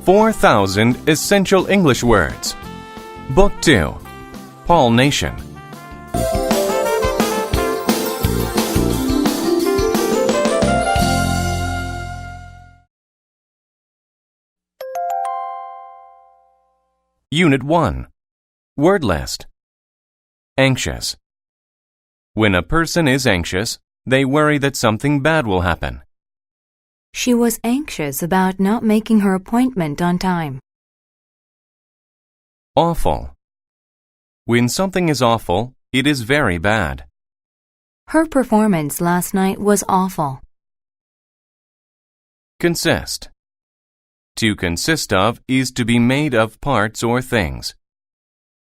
4,000 Essential English Words. Book 2. Paul Nation. Unit 1. Word list. Anxious. When a person is anxious, they worry that something bad will happen. She was anxious about not making her appointment on time. Awful. When something is awful, it is very bad. Her performance last night was awful. Consist. To consist of is to be made of parts or things.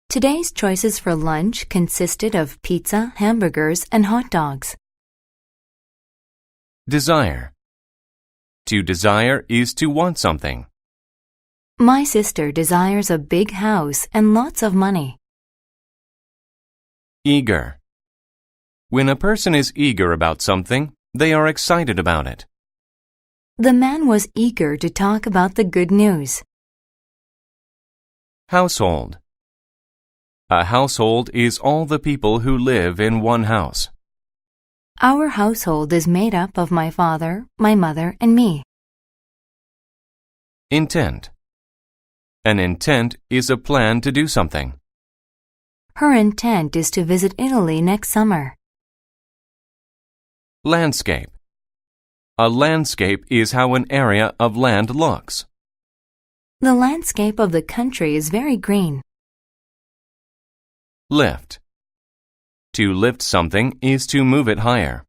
Today's choices for lunch consisted of pizza, hamburgers, and hot dogs. Desire. To desire is to want something. My sister desires a big house and lots of money. Eager. When a person is eager about something, they are excited about it. The man was eager to talk about the good news. Household. A household is all the people who live in one house. Our household is made up of my father, my mother, and me. Intent. An intent is a plan to do something. Her intent is to visit Italy next summer. Landscape. A landscape is how an area of land looks. The landscape of the country is very green. Lift. To lift something is to move it higher.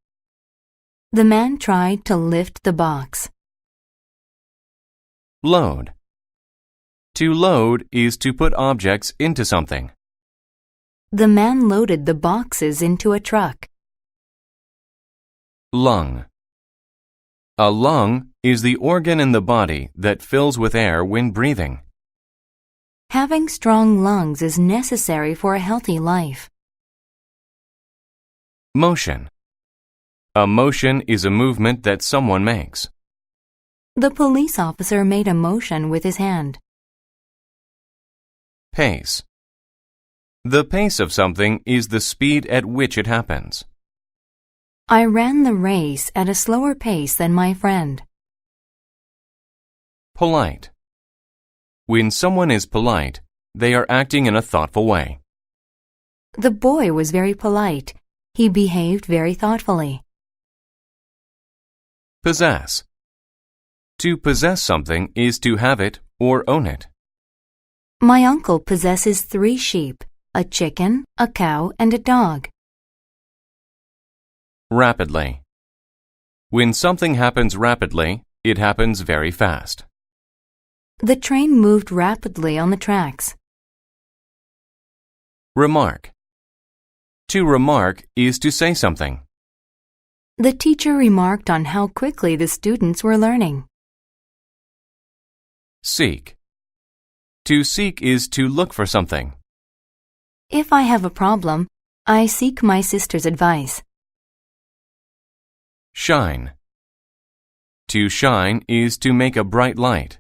The man tried to lift the box. Load. To load is to put objects into something. The man loaded the boxes into a truck. Lung. A lung is the organ in the body that fills with air when breathing. Having strong lungs is necessary for a healthy life. Motion. A motion is a movement that someone makes. The police officer made a motion with his hand. Pace. The pace of something is the speed at which it happens. I ran the race at a slower pace than my friend. Polite. When someone is polite, they are acting in a thoughtful way. The boy was very polite. He behaved very thoughtfully. Possess. To possess something is to have it or own it. My uncle possesses 3 sheep, a chicken, a cow, and a dog. Rapidly. When something happens rapidly, it happens very fast. The train moved rapidly on the tracks. Remark. To remark is to say something. The teacher remarked on how quickly the students were learning. Seek. To seek is to look for something. If I have a problem, I seek my sister's advice. Shine. To shine is to make a bright light.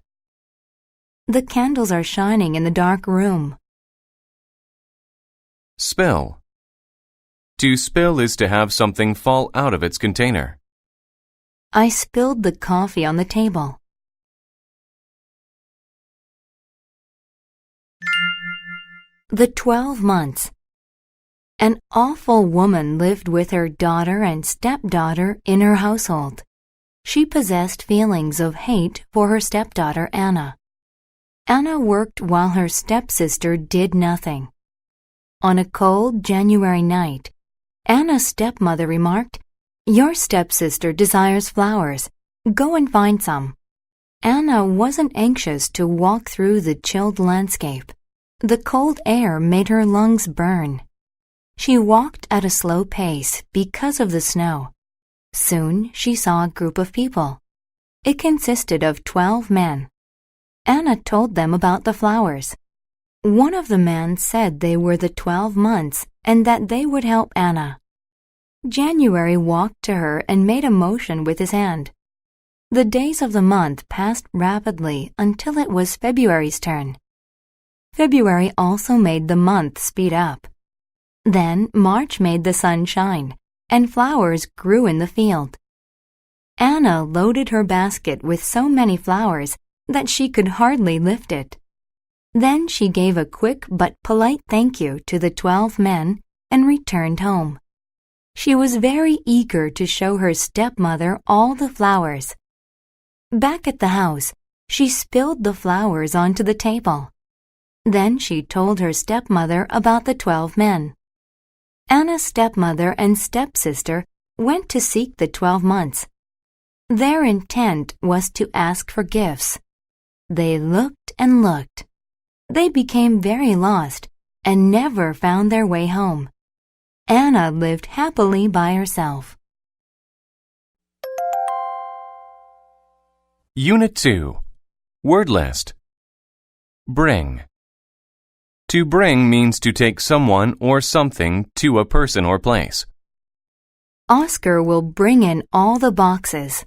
The candles are shining in the dark room. Spill. To spill is to have something fall out of its container. I spilled the coffee on the table. The 12 months. An awful woman lived with her daughter and stepdaughter in her household. She possessed feelings of hate for her stepdaughter Anna. Anna worked while her stepsister did nothing. On a cold January night, Anna's stepmother remarked, "Your stepsister desires flowers. Go and find some." Anna wasn't anxious to walk through the chilled landscape. The cold air made her lungs burn. She walked at a slow pace because of the snow. Soon she saw a group of people. It consisted of 12 men. Anna told them about the flowers. One of the men said they were the 12 months and that they would help Anna. January walked to her and made a motion with his hand. The days of the month passed rapidly until it was February's turn. February also made the month speed up. Then March made the sun shine, and flowers grew in the field. Anna loaded her basket with so many flowers that she could hardly lift it. Then she gave a quick but polite thank you to the 12 men and returned home. She was very eager to show her stepmother all the flowers. Back at the house, she spilled the flowers onto the table. Then she told her stepmother about the 12 men. Anna's stepmother and stepsister went to seek the 12 months. Their intent was to ask for gifts. They looked and looked. They became very lost and never found their way home. Anna lived happily by herself. Unit 2. Word list. Bring. To bring means to take someone or something to a person or place. Oscar will bring in all the boxes.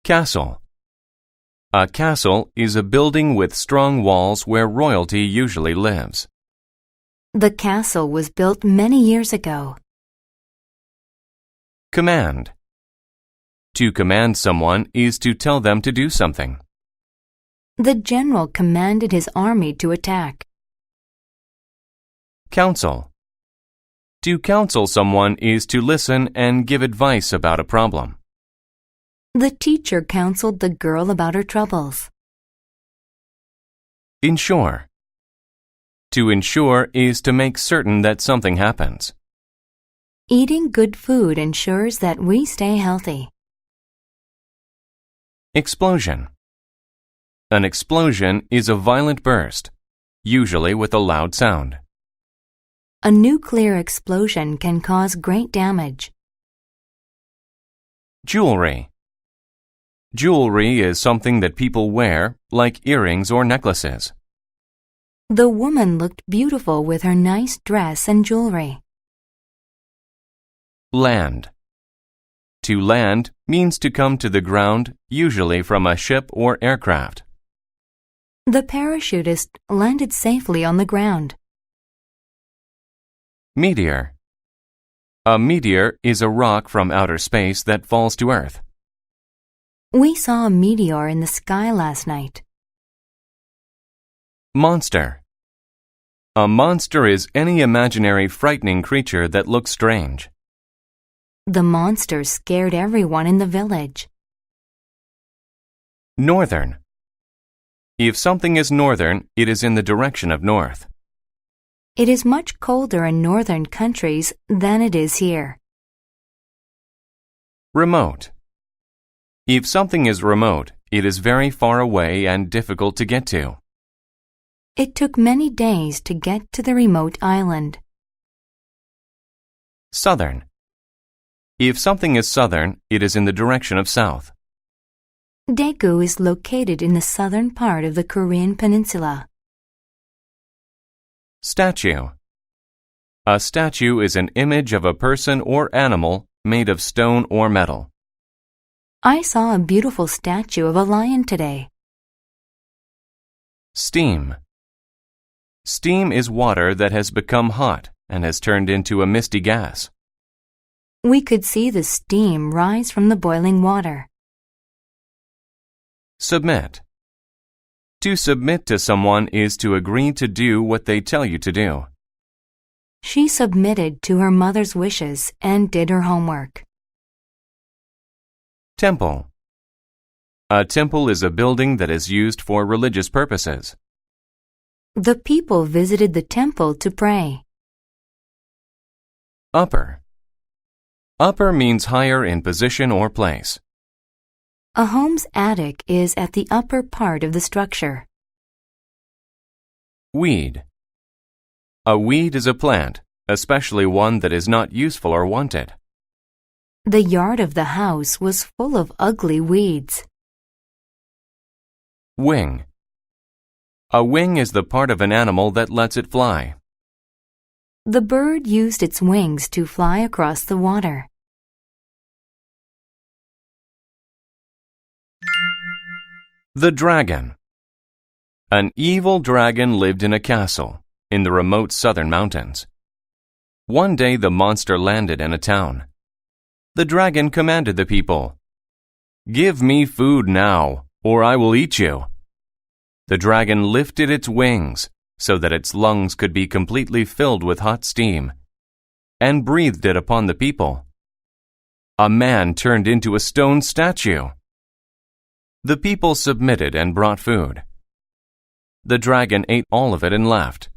Castle. A castle is a building with strong walls where royalty usually lives. The castle was built many years ago. Command. To command someone is to tell them to do something. The general commanded his army to attack. Counsel. To counsel someone is to listen and give advice about a problem. The teacher counseled the girl about her troubles. Ensure. To ensure is to make certain that something happens. Eating good food ensures that we stay healthy. Explosion. An explosion is a violent burst, usually with a loud sound. A nuclear explosion can cause great damage. Jewelry. Jewelry is something that people wear, like earrings or necklaces. The woman looked beautiful with her nice dress and jewelry. Land. To land means to come to the ground, usually from a ship or aircraft. The parachutist landed safely on the ground. Meteor. A meteor is a rock from outer space that falls to Earth. We saw a meteor in the sky last night. Monster. A monster is any imaginary frightening creature that looks strange. The monster scared everyone in the village. Northern. If something is northern, it is in the direction of north. It is much colder in northern countries than it is here. Remote. If something is remote, it is very far away and difficult to get to. It took many days to get to the remote island. Southern. If something is southern, it is in the direction of south. Daegu is located in the southern part of the Korean peninsula. Statue. A statue is an image of a person or animal made of stone or metal. I saw a beautiful statue of a lion today. Steam. Steam is water that has become hot and has turned into a misty gas. We could see the steam rise from the boiling water. Submit. To submit to someone is to agree to do what they tell you to do. She submitted to her mother's wishes and did her homework. Temple. A temple is a building that is used for religious purposes. The people visited the temple to pray. Upper. Upper means higher in position or place. A home's attic is at the upper part of the structure. Weed. A weed is a plant, especially one that is not useful or wanted. The yard of the house was full of ugly weeds. Wing. A wing is the part of an animal that lets it fly. The bird used its wings to fly across the water. The dragon. An evil dragon lived in a castle in the remote southern mountains. One day the monster landed in a town. The dragon commanded the people, "Give me food now, or I will eat you." The dragon lifted its wings so that its lungs could be completely filled with hot steam, and breathed it upon the people. A man turned into a stone statue. The people submitted and brought food. The dragon ate all of it and left.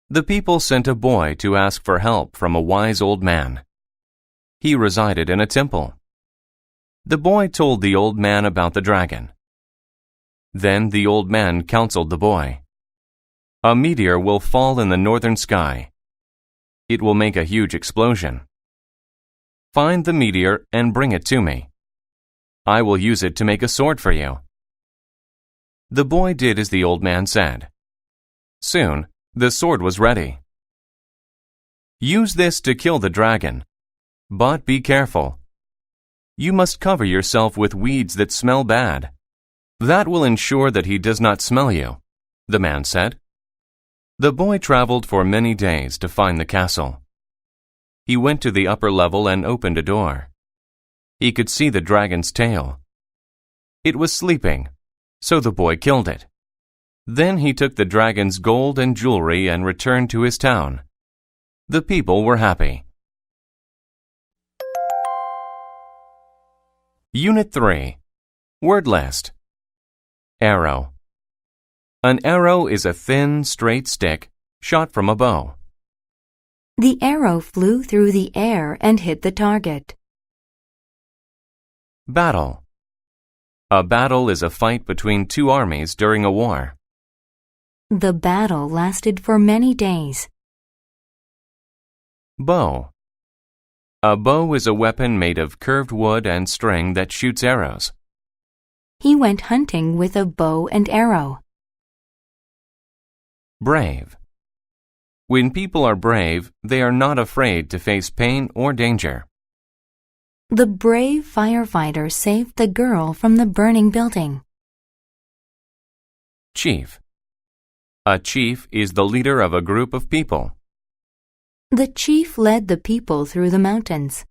The people sent a boy to ask for help from a wise old man. He resided in a temple. The boy told the old man about the dragon. Then the old man counseled the boy, "A meteor will fall in the northern sky. It will make a huge explosion. Find the meteor and bring it to me. I will use it to make a sword for you." The boy did as the old man said. Soon, the sword was ready. Use this to kill the dragon, but be careful. You must cover yourself with weeds that smell bad. That will ensure that he does not smell you, the man said. The boy traveled for many days to find the castle. He went to the upper level and opened a door. He could see the dragon's tail. It was sleeping, so the boy killed it. Then he took the dragon's gold and jewelry and returned to his town. The people were happy. Unit 3. Word list. Arrow. An arrow is a thin, straight stick shot from a bow. The arrow flew through the air and hit the target. Battle. A battle is a fight between two armies during a war. The battle lasted for many days. Bow. A bow is a weapon made of curved wood and string that shoots arrows. He went hunting with a bow and arrow. Brave. When people are brave, they are not afraid to face pain or danger. The brave firefighter saved the girl from the burning building. Chief. A chief is the leader of a group of people. The chief led the people through the mountains.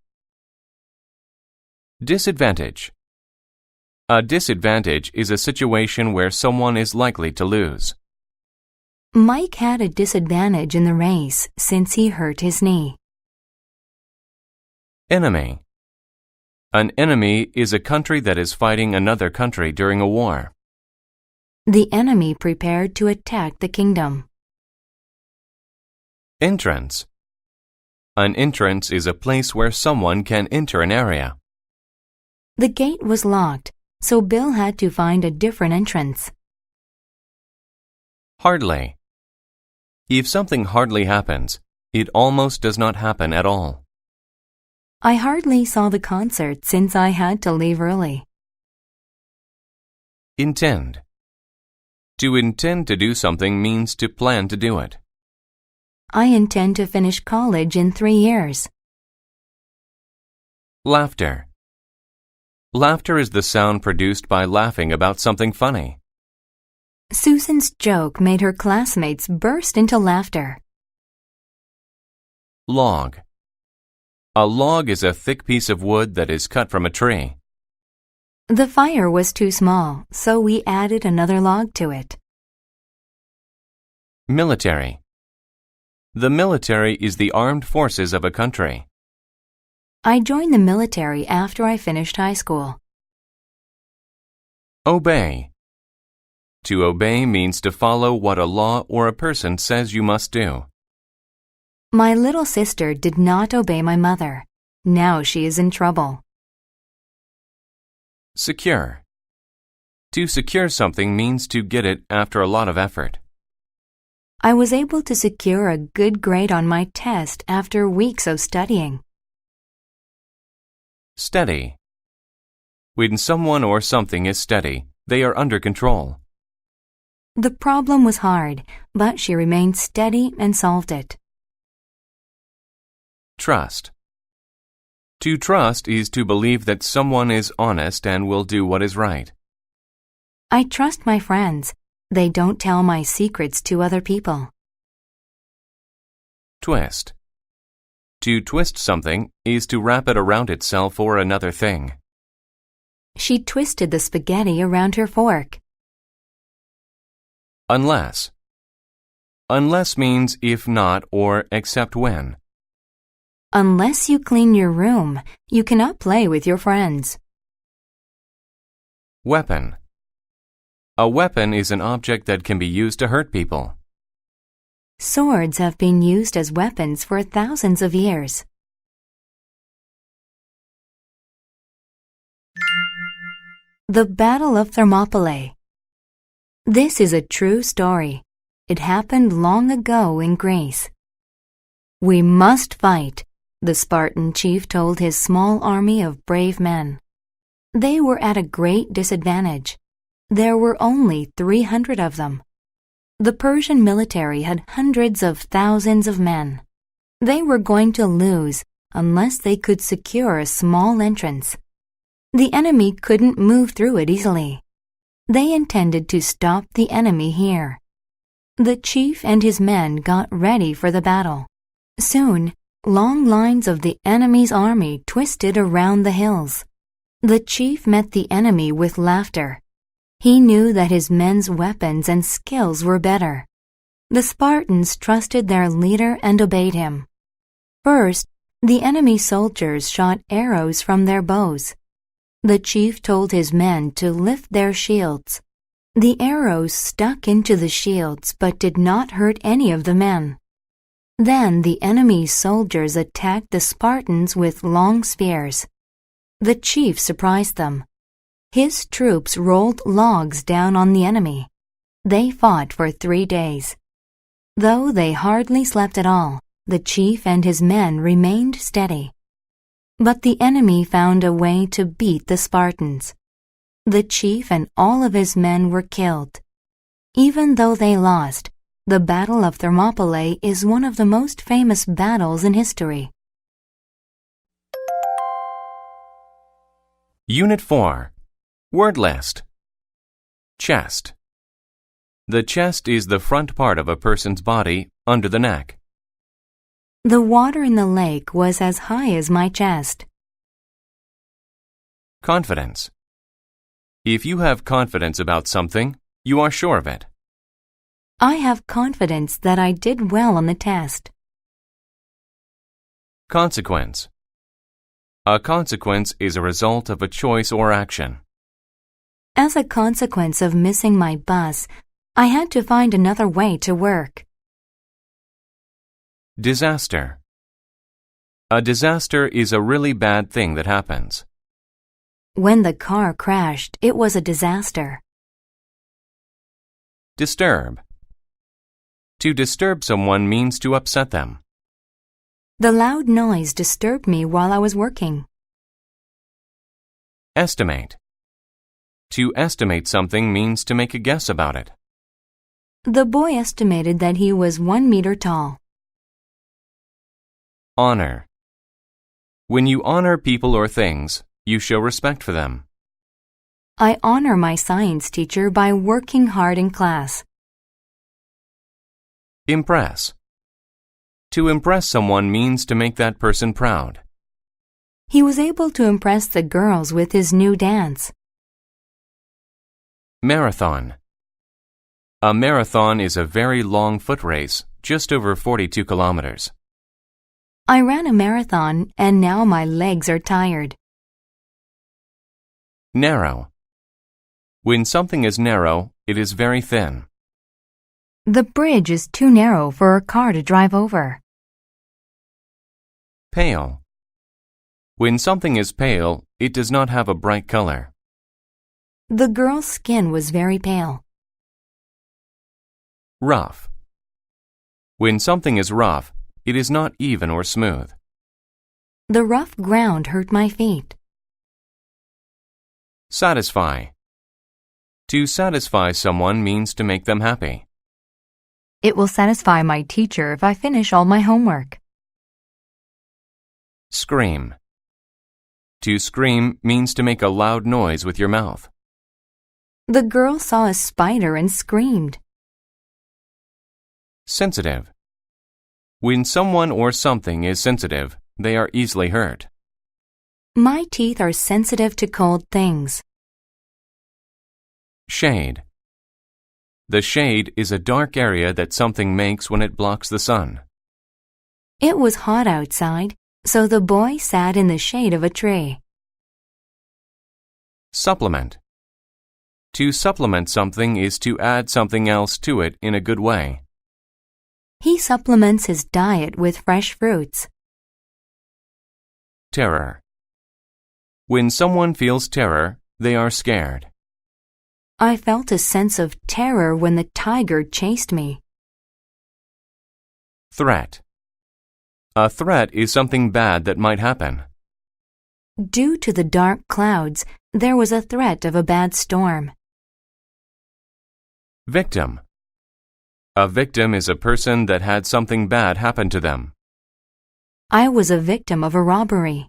Disadvantage. A disadvantage is a situation where someone is likely to lose. Mike had a disadvantage in the race since he hurt his knee. Enemy. An enemy is a country that is fighting another country during a war. The enemy prepared to attack the kingdom. Entrance. An entrance is a place where someone can enter an area. The gate was locked, so Bill had to find a different entrance. Hardly. If something hardly happens, it almost does not happen at all. I hardly saw the concert since I had to leave early. Intend. To intend to do something means to plan to do it. I intend to finish college in 3 years. Laughter. Laughter is the sound produced by laughing about something funny. Susan's joke made her classmates burst into laughter. Log. A log is a thick piece of wood that is cut from a tree. The fire was too small, so we added another log to it. Military. The military is the armed forces of a country. I joined the military after I finished high school. Obey. To obey means to follow what a law or a person says you must do. My little sister did not obey my mother. Now she is in trouble. Secure. To secure something means to get it after a lot of effort. I was able to secure a good grade on my test after weeks of studying. Steady. When someone or something is steady, they are under control. The problem was hard, but she remained steady and solved it. Trust. To trust is to believe that someone is honest and will do what is right. I trust my friends. They don't tell my secrets to other people. Twist. To twist something is to wrap it around itself or another thing. She twisted the spaghetti around her fork. Unless. Unless means if not or except when. Unless you clean your room, you cannot play with your friends. Weapon. A weapon is an object that can be used to hurt people. Swords have been used as weapons for thousands of years. The Battle of Thermopylae. This is a true story. It happened long ago in Greece. We must fight, the Spartan chief told his small army of brave men. They were at a great disadvantage. There were only 300 of them. The Persian military had hundreds of thousands of men. They were going to lose unless they could secure a small entrance. The enemy couldn't move through it easily. They intended to stop the enemy here. The chief and his men got ready for the battle. Soon, long lines of the enemy's army twisted around the hills. The chief met the enemy with laughter. He knew that his men's weapons and skills were better. The Spartans trusted their leader and obeyed him. First, the enemy soldiers shot arrows from their bows. The chief told his men to lift their shields. The arrows stuck into the shields but did not hurt any of the men. Then the enemy's soldiers attacked the Spartans with long spears. The chief surprised them. His troops rolled logs down on the enemy. They fought for 3 days. Though they hardly slept at all, the chief and his men remained steady. But the enemy found a way to beat the Spartans. The chief and all of his men were killed. Even though they lost, the Battle of Thermopylae is one of the most famous battles in history. Unit 4. Word list. Chest. The chest is the front part of a person's body, under the neck. The water in the lake was as high as my chest. Confidence. If you have confidence about something, you are sure of it. I have confidence that I did well on the test. Consequence. A consequence is a result of a choice or action. As a consequence of missing my bus, I had to find another way to work. Disaster. A disaster is a really bad thing that happens. When the car crashed, it was a disaster. Disturb. To disturb someone means to upset them. The loud noise disturbed me while I was working. Estimate. To estimate something means to make a guess about it. The boy estimated that he was 1 meter tall. Honor. When you honor people or things, you show respect for them. I honor my science teacher by working hard in class. Impress. To impress someone means to make that person proud. He was able to impress the girls with his new dance. Marathon. A marathon is a very long foot race, just over 42 kilometers. I ran a marathon and now my legs are tired. Narrow. When something is narrow, it is very thin. The bridge is too narrow for a car to drive over. Pale. When something is pale, it does not have a bright color. The girl's skin was very pale. Rough. When something is rough, it is not even or smooth. The rough ground hurt my feet. Satisfy. To satisfy someone means to make them happy. It will satisfy my teacher if I finish all my homework. Scream. To scream means to make a loud noise with your mouth. The girl saw a spider and screamed. Sensitive. When someone or something is sensitive, they are easily hurt. My teeth are sensitive to cold things. Shade. The shade is a dark area that something makes when it blocks the sun. It was hot outside, so the boy sat in the shade of a tree. Supplement. To supplement something is to add something else to it in a good way. He supplements his diet with fresh fruits. Terror. When someone feels terror, they are scared. I felt a sense of terror when the tiger chased me. Threat. A threat is something bad that might happen. Due to the dark clouds, there was a threat of a bad storm. Victim. A victim is a person that had something bad happen to them. I was a victim of a robbery.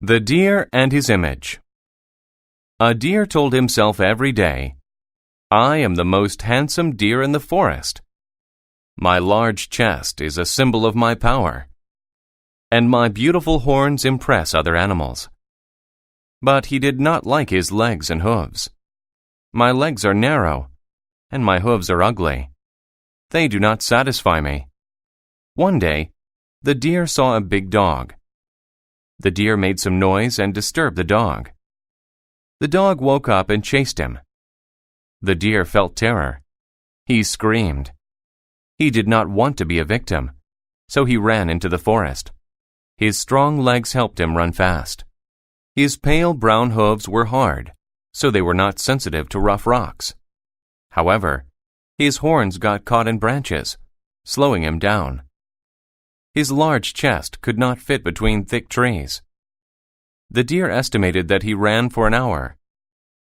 The deer and his image. A deer told himself every day, "I am the most handsome deer in the forest. My large chest is a symbol of my power, and my beautiful horns impress other animals." But he did not like his legs and hooves. "My legs are narrow, and my hooves are ugly. They do not satisfy me." One day, the deer saw a big dog. The deer made some noise and disturbed the dog. The dog woke up and chased him. The deer felt terror. He screamed. He did not want to be a victim, so he ran into the forest. His strong legs helped him run fast. His pale brown hooves were hard, so they were not sensitive to rough rocks. However, his horns got caught in branches, slowing him down. His large chest could not fit between thick trees. The deer estimated that he ran for an hour.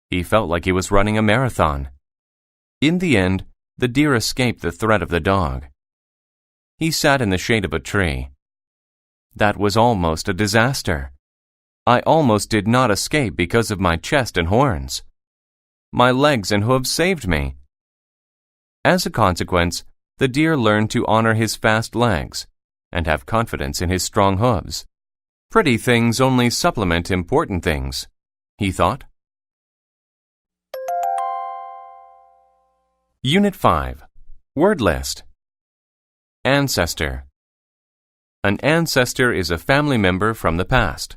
He felt like he was running a marathon. In the end, the deer escaped the threat of the dog. He sat in the shade of a tree. That was almost a disaster. I almost did not escape because of my chest and horns. My legs and hooves saved me. As a consequence, the deer learned to honor his fast legs and have confidence in his strong hooves. Pretty things only supplement important things, he thought. Unit 5. Word List. Ancestor. An ancestor is a family member from the past.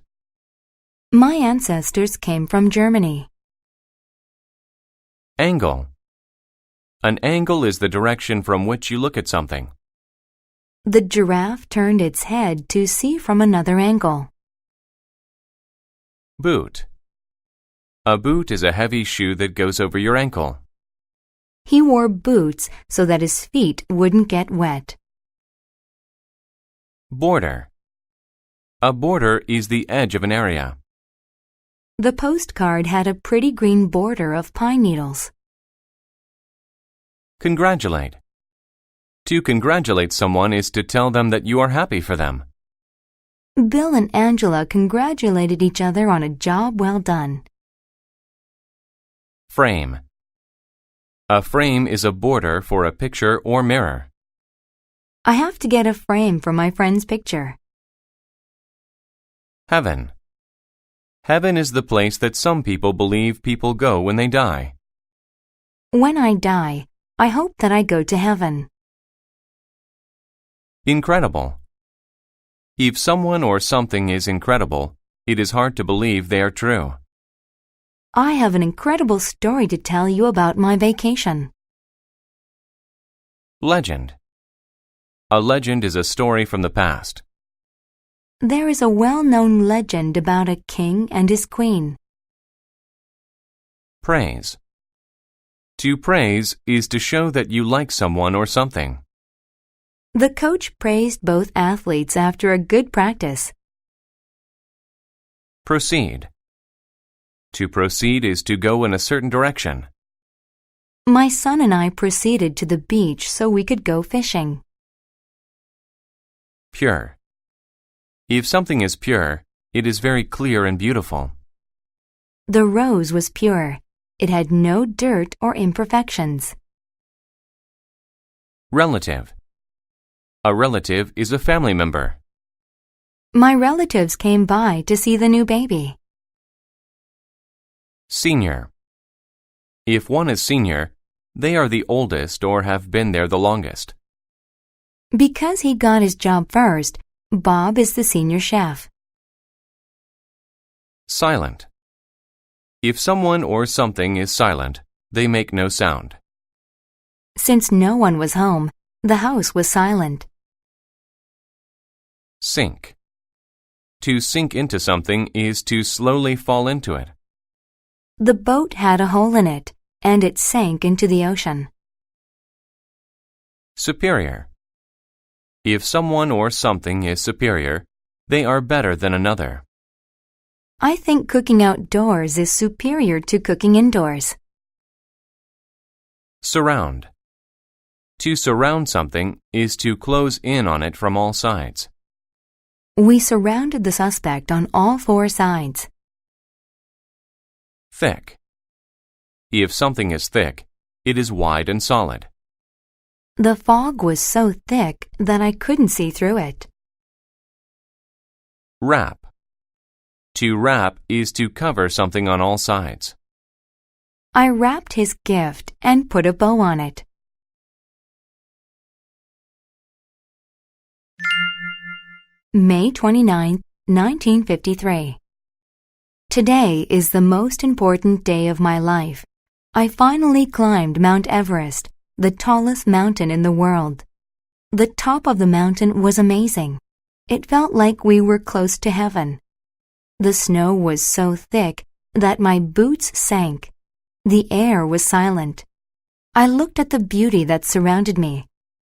My ancestors came from Germany. Angle. An angle is the direction from which you look at something. The giraffe turned its head to see from another angle. Boot. A boot is a heavy shoe that goes over your ankle. He wore boots so that his feet wouldn't get wet. Border. A border is the edge of an area. The postcard had a pretty green border of pine needles. Congratulate. To congratulate someone is to tell them that you are happy for them. Bill and Angela congratulated each other on a job well done. Frame. A frame is a border for a picture or mirror. I have to get a frame for my friend's picture. Heaven. Heaven is the place that some people believe people go when they die. When I die, I hope that I go to heaven. Incredible. If someone or something is incredible, it is hard to believe they are true. I have an incredible story to tell you about my vacation. Legend. A legend is a story from the past. There is a well-known legend about a king and his queen. Praise. To praise is to show that you like someone or something. The coach praised both athletes after a good practice. Proceed. To proceed is to go in a certain direction. My son and I proceeded to the beach so we could go fishing. Pure. If something is pure, It is very clear and beautiful. The rose was pure. It had no dirt or imperfections. Relative. A relative is a family member. My relatives came by to see the new baby. Senior. If one is senior, they are the oldest or have been there the longest. Because he got his job first, Bob is the senior chef. Silent. If someone or something is silent, they make no sound. Since no one was home, the house was silent. Sink. To sink into something is to slowly fall into it. The boat had a hole in it, and it sank into the ocean. Superior. If someone or something is superior, they are better than another. I think cooking outdoors is superior to cooking indoors. Surround. To surround something is to close in on it from all sides. We surrounded the suspect on all four sides. Thick. If something is thick, it is wide and solid. The fog was so thick that I couldn't see through it. Wrap. To wrap is to cover something on all sides. I wrapped his gift and put a bow on it. May 29, 1953. Today is the most important day of my life. I finally climbed Mount Everest, the tallest mountain in the world. The top of the mountain was amazing. It felt like we were close to heaven. The snow was so thick that my boots sank. The air was silent. I looked at the beauty that surrounded me.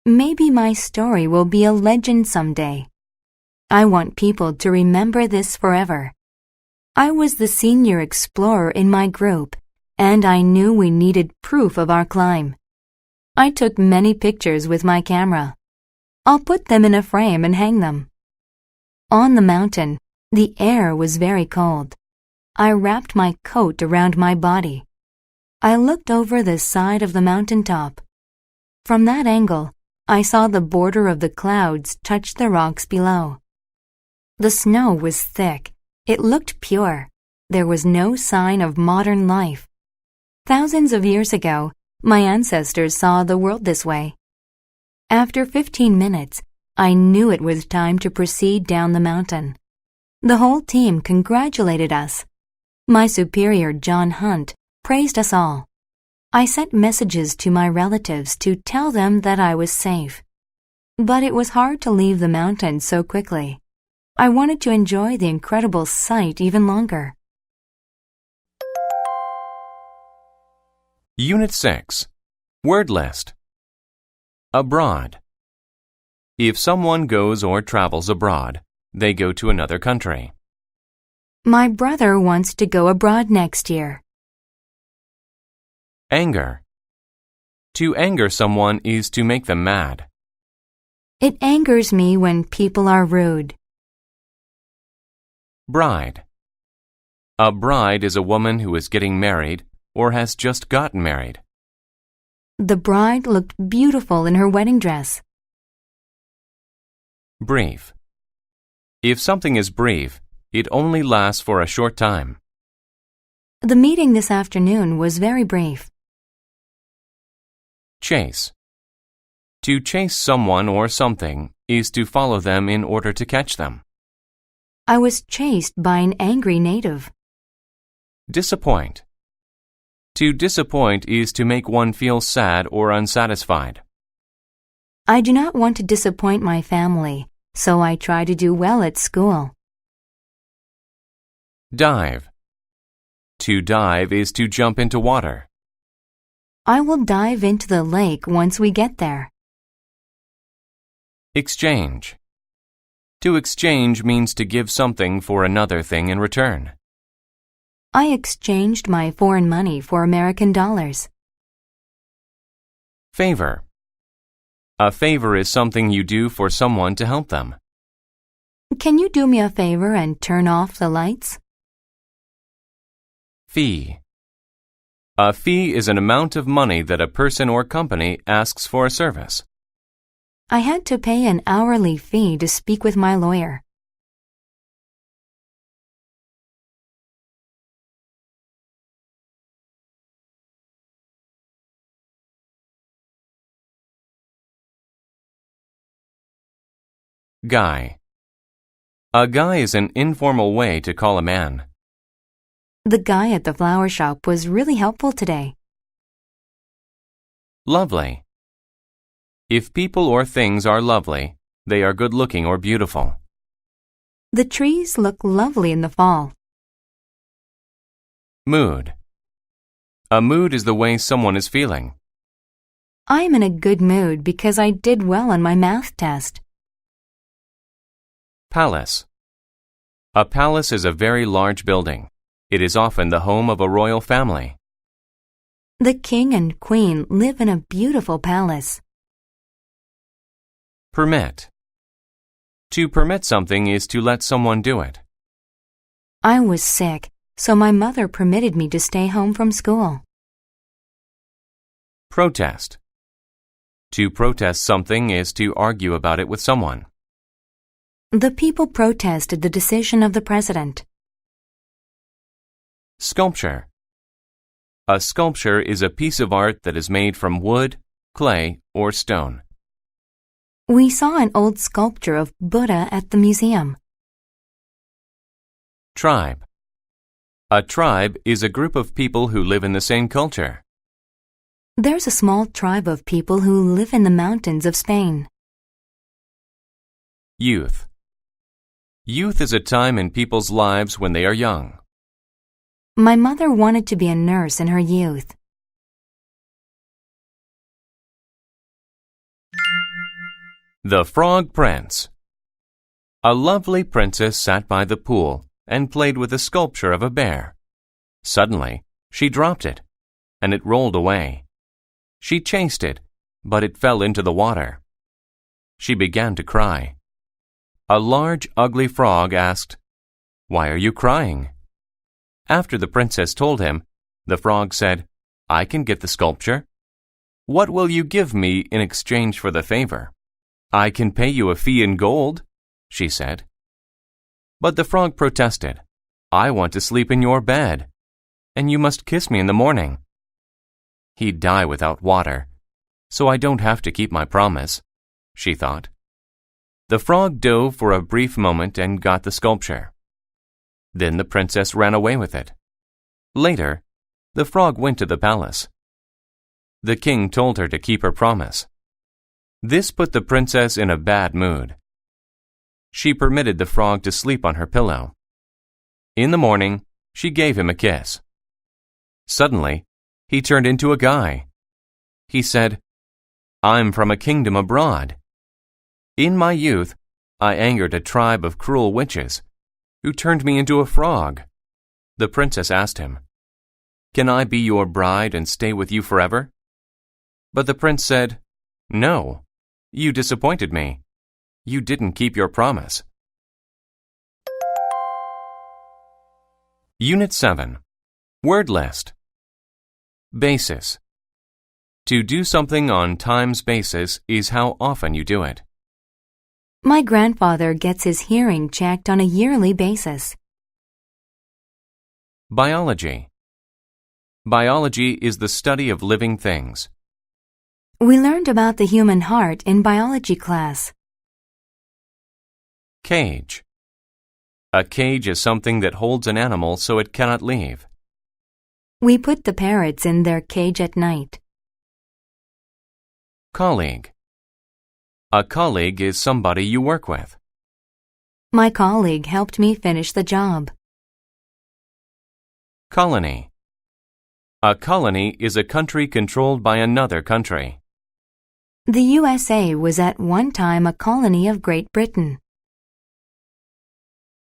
Maybe my story will be a legend someday. I want people to remember this forever. I was the senior explorer in my group, and I knew we needed proof of our climb. I took many pictures with my camera. I'll put them in a frame and hang them. On the mountain, the air was very cold. I wrapped my coat around my body. I looked over the side of the mountaintop. From that angle, I saw the border of the clouds touch the rocks below. The snow was thick. It looked pure. There was no sign of modern life. Thousands of years ago, my ancestors saw the world this way. After 15 minutes, I knew it was time to proceed down the mountain. The whole team congratulated us. My superior, John Hunt, praised us all. I sent messages to my relatives to tell them that I was safe. But it was hard to leave the mountain so quickly. I wanted to enjoy the incredible sight even longer. Unit 6. Word list. Abroad. If someone goes or travels abroad, they go to another country. My brother wants to go abroad next year. Anger. To anger someone is to make them mad. It angers me when people are rude. Bride. A bride is a woman who is getting married or has just gotten married. The bride looked beautiful in her wedding dress. Brief. If something is brief, it only lasts for a short time. The meeting this afternoon was very brief. Chase. To chase someone or something is to follow them in order to catch them. I was chased by an angry native. Disappoint. To disappoint is to make one feel sad or unsatisfied. I do not want to disappoint my family, so I try to do well at school. Dive. To dive is to jump into water. I will dive into the lake once we get there. Exchange. To exchange means to give something for another thing in return. I exchanged my foreign money for American dollars. Favor. A favor is something you do for someone to help them. Can you do me a favor and turn off the lights? Fee. A fee is an amount of money that a person or company asks for a service. I had to pay an hourly fee to speak with my lawyer. Guy. A guy is an informal way to call a man. The guy at the flower shop was really helpful today. Lovely. If people or things are lovely, they are good-looking or beautiful. The trees look lovely in the fall. Mood. A mood is the way someone is feeling. I'm in a good mood because I did well on my math test. Palace. A palace is a very large building. It is often the home of a royal family. The king and queen live in a beautiful palace. Permit. To permit something is to let someone do it. I was sick, so my mother permitted me to stay home from school. Protest. To protest something is to argue about it with someone. The people protested the decision of the president. Sculpture. A sculpture is a piece of art that is made from wood, clay, or stone. We saw an old sculpture of Buddha at the museum. Tribe. A tribe is a group of people who live in the same culture. There's a small tribe of people who live in the mountains of Spain. Youth. Youth is a time in people's lives when they are young. My mother wanted to be a nurse in her youth. The Frog Prince. A lovely princess sat by the pool and played with a sculpture of a bear. Suddenly, she dropped it, and it rolled away. She chased it, but it fell into the water. She began to cry. A large, ugly frog asked, "Why are you crying?" After the princess told him, the frog said, "I can get the sculpture. What will you give me in exchange for the favor?" "I can pay you a fee in gold," she said. But the frog protested, "I want to sleep in your bed, and you must kiss me in the morning." He'd die without water, so I don't have to keep my promise, she thought. The frog dove for a brief moment and got the sculpture. Then the princess ran away with it. Later, the frog went to the palace. The king told her to keep her promise. This put the princess in a bad mood. She permitted the frog to sleep on her pillow. In the morning, she gave him a kiss. Suddenly, he turned into a guy. He said, "I'm from a kingdom abroad. In my youth, I angered a tribe of cruel witches, who turned me into a frog." The princess asked him, "Can I be your bride and stay with you forever?" But the prince said, "No, you disappointed me. You didn't keep your promise." Unit 7. Word List. Basis. To do something on times basis is how often you do it. My grandfather gets his hearing checked on a yearly basis. Biology. Biology is the study of living things. We learned about the human heart in biology class. Cage. A cage is something that holds an animal so it cannot leave. We put the parrots in their cage at night. Colleague. A colleague is somebody you work with. My colleague helped me finish the job. Colony. A colony is a country controlled by another country. The USA was at one time a colony of Great Britain.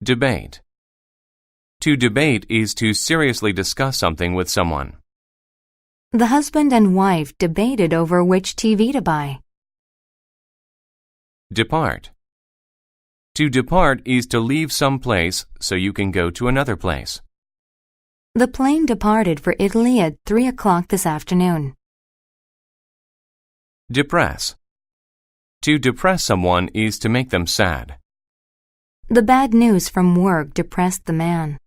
Debate. To debate is to seriously discuss something with someone. The husband and wife debated over which TV to buy. Depart. To depart is to leave some place so you can go to another place. The plane departed for Italy at 3 o'clock this afternoon. Depress. To depress someone is to make them sad. The bad news from work depressed the man.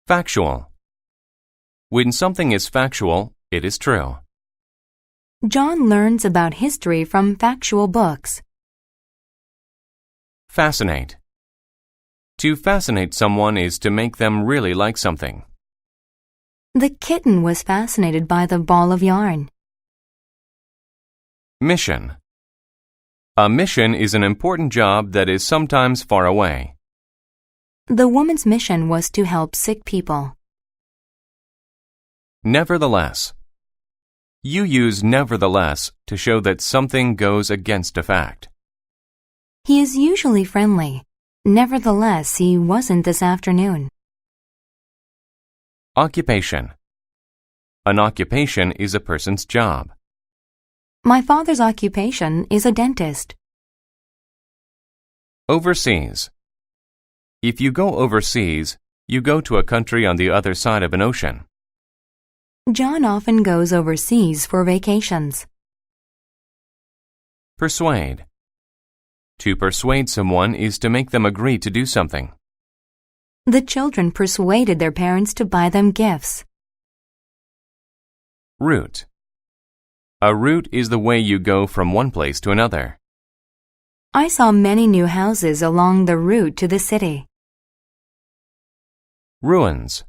Factual. When something is factual, it is true. John learns about history from factual books. Fascinate. To fascinate someone is to make them really like something. The kitten was fascinated by the ball of yarn. Mission. A mission is an important job that is sometimes far away. The woman's mission was to help sick people. Nevertheless. You use nevertheless to show that something goes against a fact. He is usually friendly. Nevertheless, he wasn't this afternoon. Occupation. An occupation is a person's job. My father's occupation is a dentist. Overseas. If you go overseas, you go to a country on the other side of an ocean. John often goes overseas for vacations. Persuade. To persuade someone is to make them agree to do something. The children persuaded their parents to buy them gifts. Route. A route is the way you go from one place to another. I saw many new houses along the route to the city. Ruins.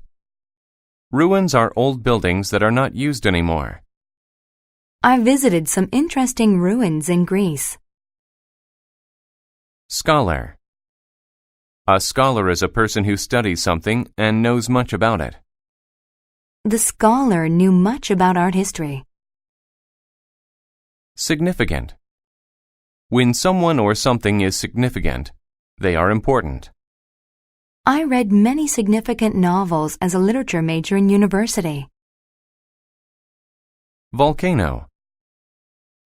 Ruins are old buildings that are not used anymore. I visited some interesting ruins in Greece. Scholar. A scholar is a person who studies something and knows much about it. The scholar knew much about art history. Significant. When someone or something is significant, they are important. I read many significant novels as a literature major in university. Volcano.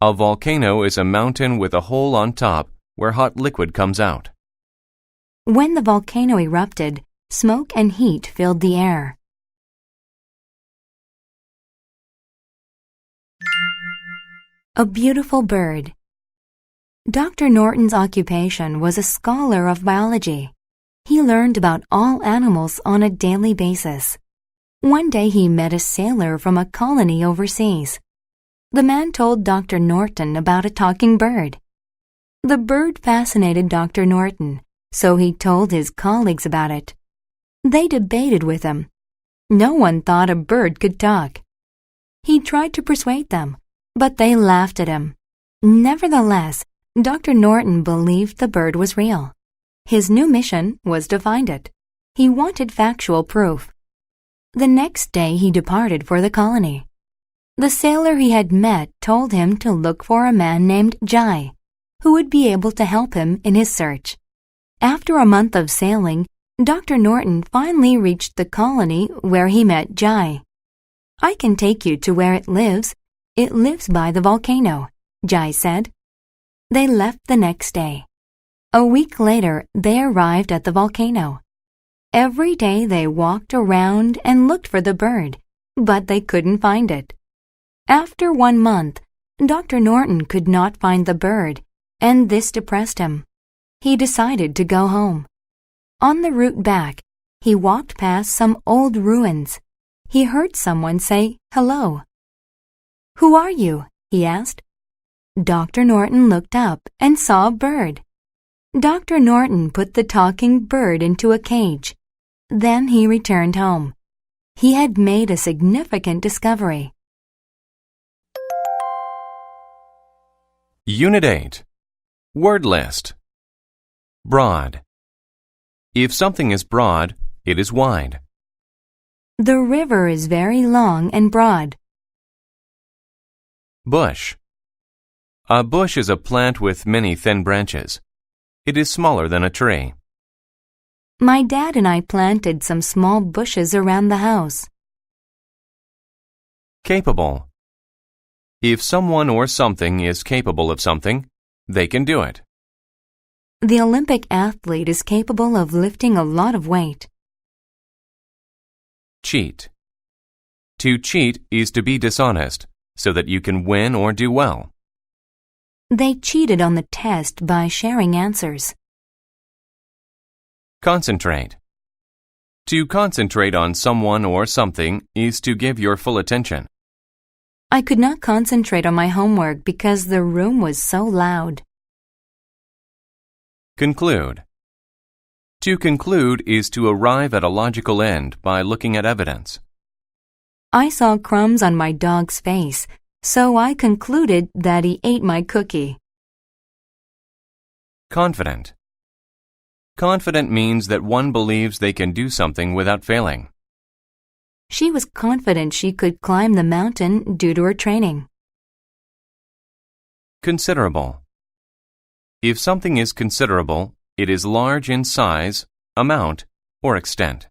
A volcano is a mountain with a hole on top where hot liquid comes out. When the volcano erupted, smoke and heat filled the air. A beautiful bird. Dr. Norton's occupation was a scholar of biology. He learned about all animals on a daily basis. One day he met a sailor from a colony overseas. The man told Dr. Norton about a talking bird. The bird fascinated Dr. Norton, so he told his colleagues about it. They debated with him. No one thought a bird could talk. He tried to persuade them, but they laughed at him. Nevertheless, Dr. Norton believed the bird was real. His new mission was to find it. He wanted factual proof. The next day he departed for the colony. The sailor he had met told him to look for a man named Jai, who would be able to help him in his search. After a month of sailing, Dr. Norton finally reached the colony where he met Jai. I can take you to where it lives. It lives by the volcano, Jai said. They left the next day. A week later, they arrived at the volcano. Every day they walked around and looked for the bird, but they couldn't find it. After 1 month, Dr. Norton could not find the bird, and this depressed him. He decided to go home. On the route back, he walked past some old ruins. He heard someone say, "Hello." "Who are you?" he asked. Dr. Norton looked up and saw a bird. Dr. Norton put the talking bird into a cage. Then he returned home. He had made a significant discovery. Unit 8. Word list. Broad. If something is broad, it is wide. The river is very long and broad. Bush. A bush is a plant with many thin branches. It is smaller than a tree. My dad and I planted some small bushes around the house. Capable. If someone or something is capable of something, they can do it. The Olympic athlete is capable of lifting a lot of weight. Cheat. To cheat is to be dishonest so that you can win or do well. They cheated on the test by sharing answers. Concentrate. To concentrate on someone or something is to give your full attention. I could not concentrate on my homework because the room was so loud. Conclude. To conclude is to arrive at a logical end by looking at evidence. I saw crumbs on my dog's face, so I concluded that he ate my cookie. Confident. Confident means that one believes they can do something without failing. She was confident she could climb the mountain due to her training. Considerable. If something is considerable, it is large in size, amount, or extent.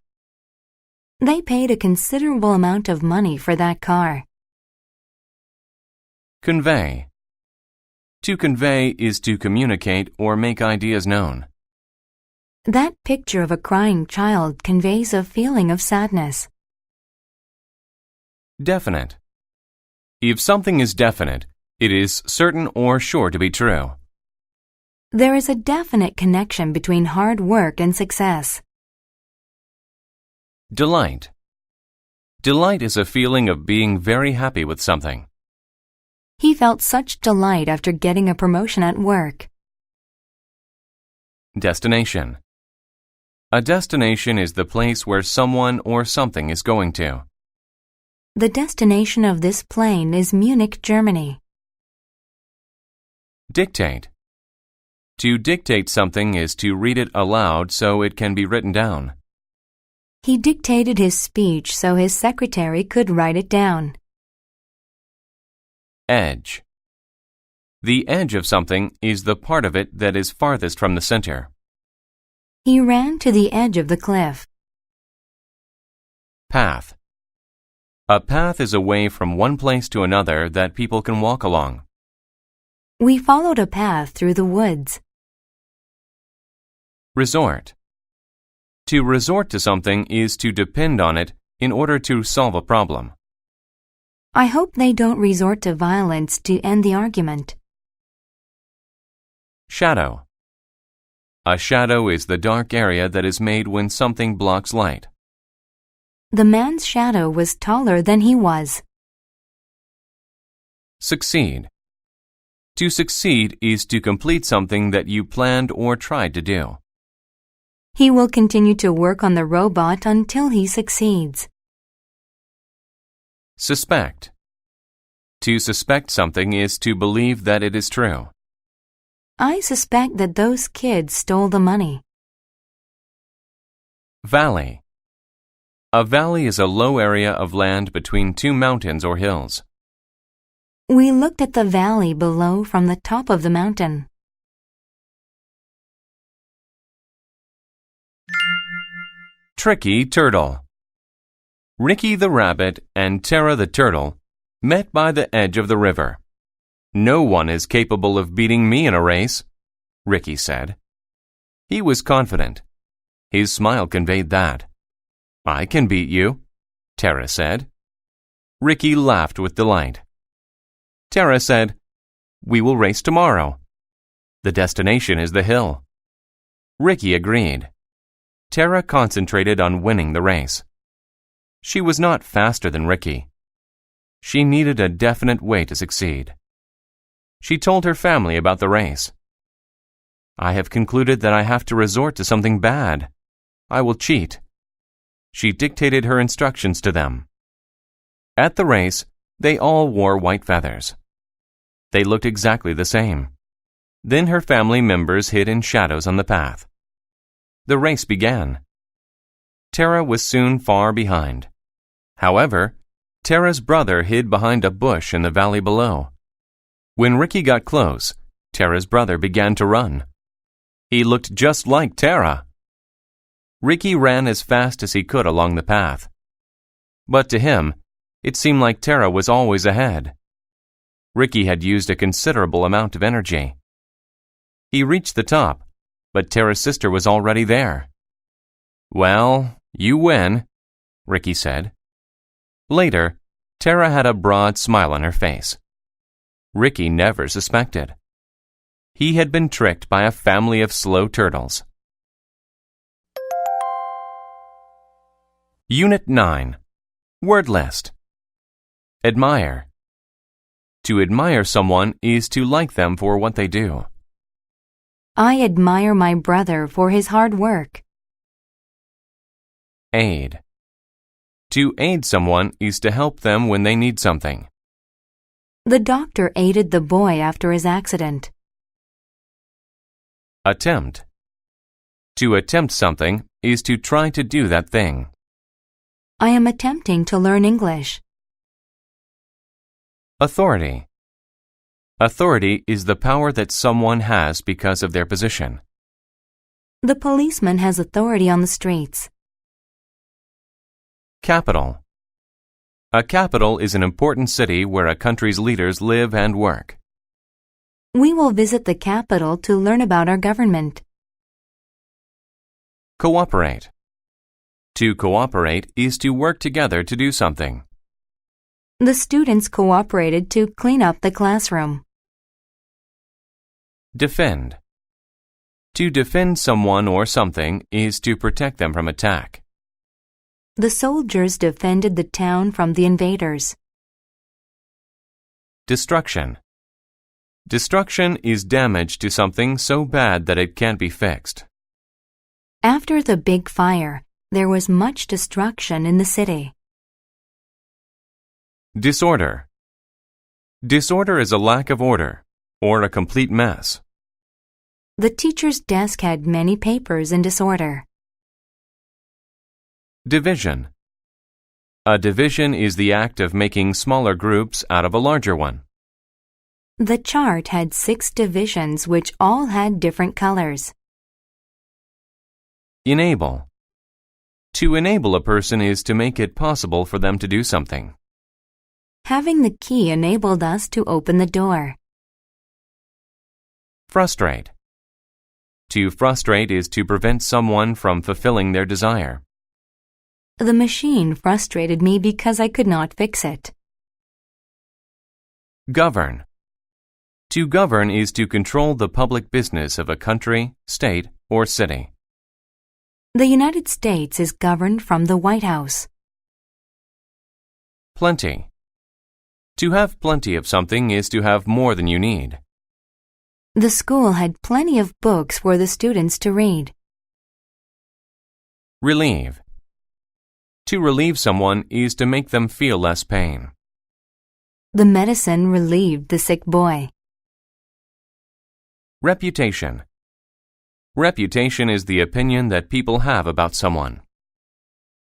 They paid a considerable amount of money for that car. Convey. To convey is to communicate or make ideas known. That picture of a crying child conveys a feeling of sadness. Definite. If something is definite, it is certain or sure to be true. There is a definite connection between hard work and success. Delight. Delight is a feeling of being very happy with something. He felt such delight after getting a promotion at work. Destination. A destination is the place where someone or something is going to. The destination of this plane is Munich, Germany. Dictate. To dictate something is to read it aloud so it can be written down. He dictated his speech so his secretary could write it down. Edge. The edge of something is the part of it that is farthest from the center. He ran to the edge of the cliff. Path. A path is a way from one place to another that people can walk along. We followed a path through the woods. Resort. To resort to something is to depend on it in order to solve a problem. I hope they don't resort to violence to end the argument. Shadow. A shadow is the dark area that is made when something blocks light. The man's shadow was taller than he was. Succeed. To succeed is to complete something that you planned or tried to do. He will continue to work on the robot until he succeeds. Suspect. To suspect something is to believe that it is true. I suspect that those kids stole the money. Valley. A valley is a low area of land between two mountains or hills. We looked at the valley below from the top of the mountain. Tricky Turtle. Ricky the rabbit and Tara the turtle met by the edge of the river. No one is capable of beating me in a race, Ricky said. He was confident. His smile conveyed that. I can beat you, Tara said. Ricky laughed with delight. Tara said, We will race tomorrow. The destination is the hill. Ricky agreed. Tara concentrated on winning the race. She was not faster than Ricky. She needed a definite way to succeed. She told her family about the race. I have concluded that I have to resort to something bad. I will cheat. She dictated her instructions to them. At the race, they all wore white feathers. They looked exactly the same. Then her family members hid in shadows on the path. The race began. Tara was soon far behind. However, Tara's brother hid behind a bush in the valley below. When Ricky got close, Tara's brother began to run. He looked just like Tara. Ricky ran as fast as he could along the path. But to him, it seemed like Tara was always ahead. Ricky had used a considerable amount of energy. He reached the top, but Tara's sister was already there. "Well, you win," Ricky said. Later, Tara had a broad smile on her face. Ricky never suspected. He had been tricked by a family of slow turtles. Unit 9. Word list. Admire. To admire someone is to like them for what they do. I admire my brother for his hard work. Aid. To aid someone is to help them when they need something. The doctor aided the boy after his accident. Attempt. To attempt something is to try to do that thing. I am attempting to learn English. Authority. Authority is the power that someone has because of their position. The policeman has authority on the streets. Capital. A capital is an important city where a country's leaders live and work. We will visit the capital to learn about our government. Cooperate. To cooperate is to work together to do something. The students cooperated to clean up the classroom. Defend. To defend someone or something is to protect them from attack. The soldiers defended the town from the invaders. Destruction. Destruction is damage to something so bad that it can't be fixed. After the big fire, there was much destruction in the city. Disorder. Disorder is a lack of order, or a complete mess. The teacher's desk had many papers in disorder. Division. A division is the act of making smaller groups out of a larger one. The chart had 6 divisions which all had different colors. Enable. To enable a person is to make it possible for them to do something. Having the key enabled us to open the door. Frustrate. To frustrate is to prevent someone from fulfilling their desire. The machine frustrated me because I could not fix it. Govern. To govern is to control the public business of a country, state, or city. The United States is governed from the White House. Plenty. To have plenty of something is to have more than you need. The school had plenty of books for the students to read. Relieve. To relieve someone is to make them feel less pain. The medicine relieved the sick boy. Reputation. Reputation is the opinion that people have about someone.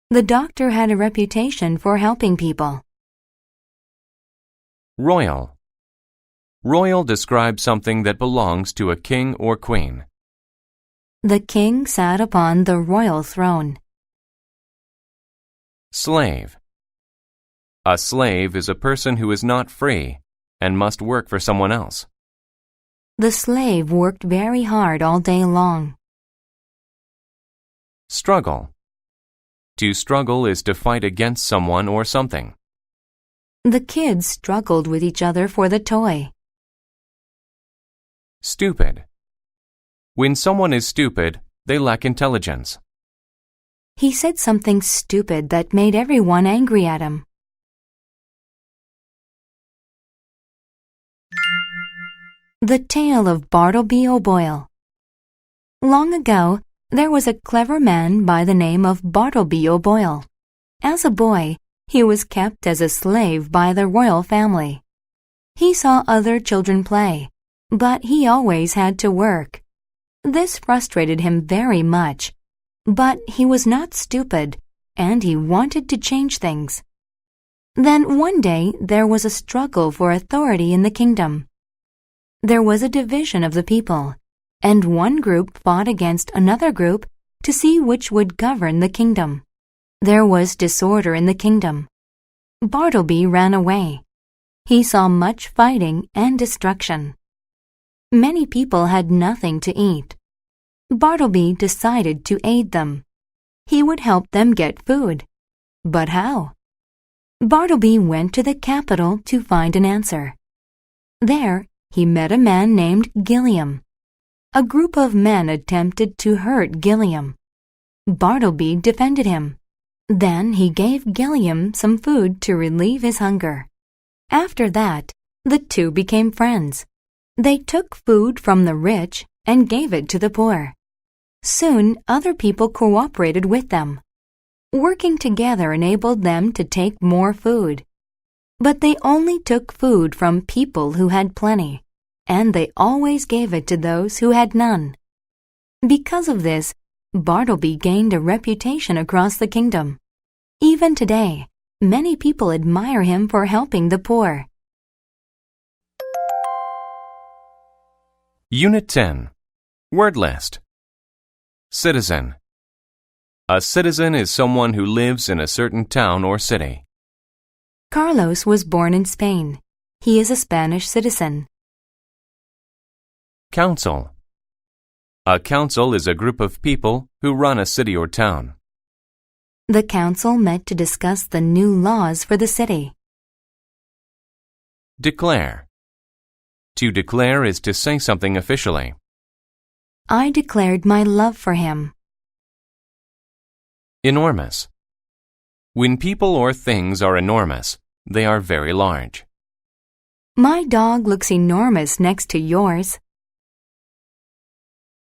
The doctor had a reputation for helping people. Royal. Royal describes something that belongs to a king or queen. The king sat upon the royal throne. Slave. A slave is a person who is not free and must work for someone else. The slave worked very hard all day long. Struggle. To struggle is to fight against someone or something. The kids struggled with each other for the toy. Stupid. When someone is stupid, they lack intelligence. He said something stupid that made everyone angry at him. The Tale of Bartleby O'Boyle. Long ago, there was a clever man by the name of Bartleby O'Boyle. As a boy, he was kept as a slave by the royal family. He saw other children play, but he always had to work. This frustrated him very much, but he was not stupid, and he wanted to change things. Then one day there was a struggle for authority in the kingdom. There was a division of the people, and one group fought against another group to see which would govern the kingdom. There was disorder in the kingdom. Bartleby ran away. He saw much fighting and destruction. Many people had nothing to eat. Bartleby decided to aid them. He would help them get food. But how? Bartleby went to the capital to find an answer. There, he met a man named Gilliam. A group of men attempted to hurt Gilliam. Bartleby defended him. Then he gave Gilliam some food to relieve his hunger. After that, the two became friends. They took food from the rich and gave it to the poor. Soon, other people cooperated with them. Working together enabled them to take more food. But they only took food from people who had plenty, and they always gave it to those who had none. Because of this, Bartleby gained a reputation across the kingdom. Even today, many people admire him for helping the poor. Unit 10. Word list. Citizen. A citizen is someone who lives in a certain town or city. Carlos was born in Spain. He is a Spanish citizen. Council. A council is a group of people who run a city or town. The council met to discuss the new laws for the city. Declare. To declare is to say something officially. I declared my love for him. Enormous. When people or things are enormous, they are very large. My dog looks enormous next to yours.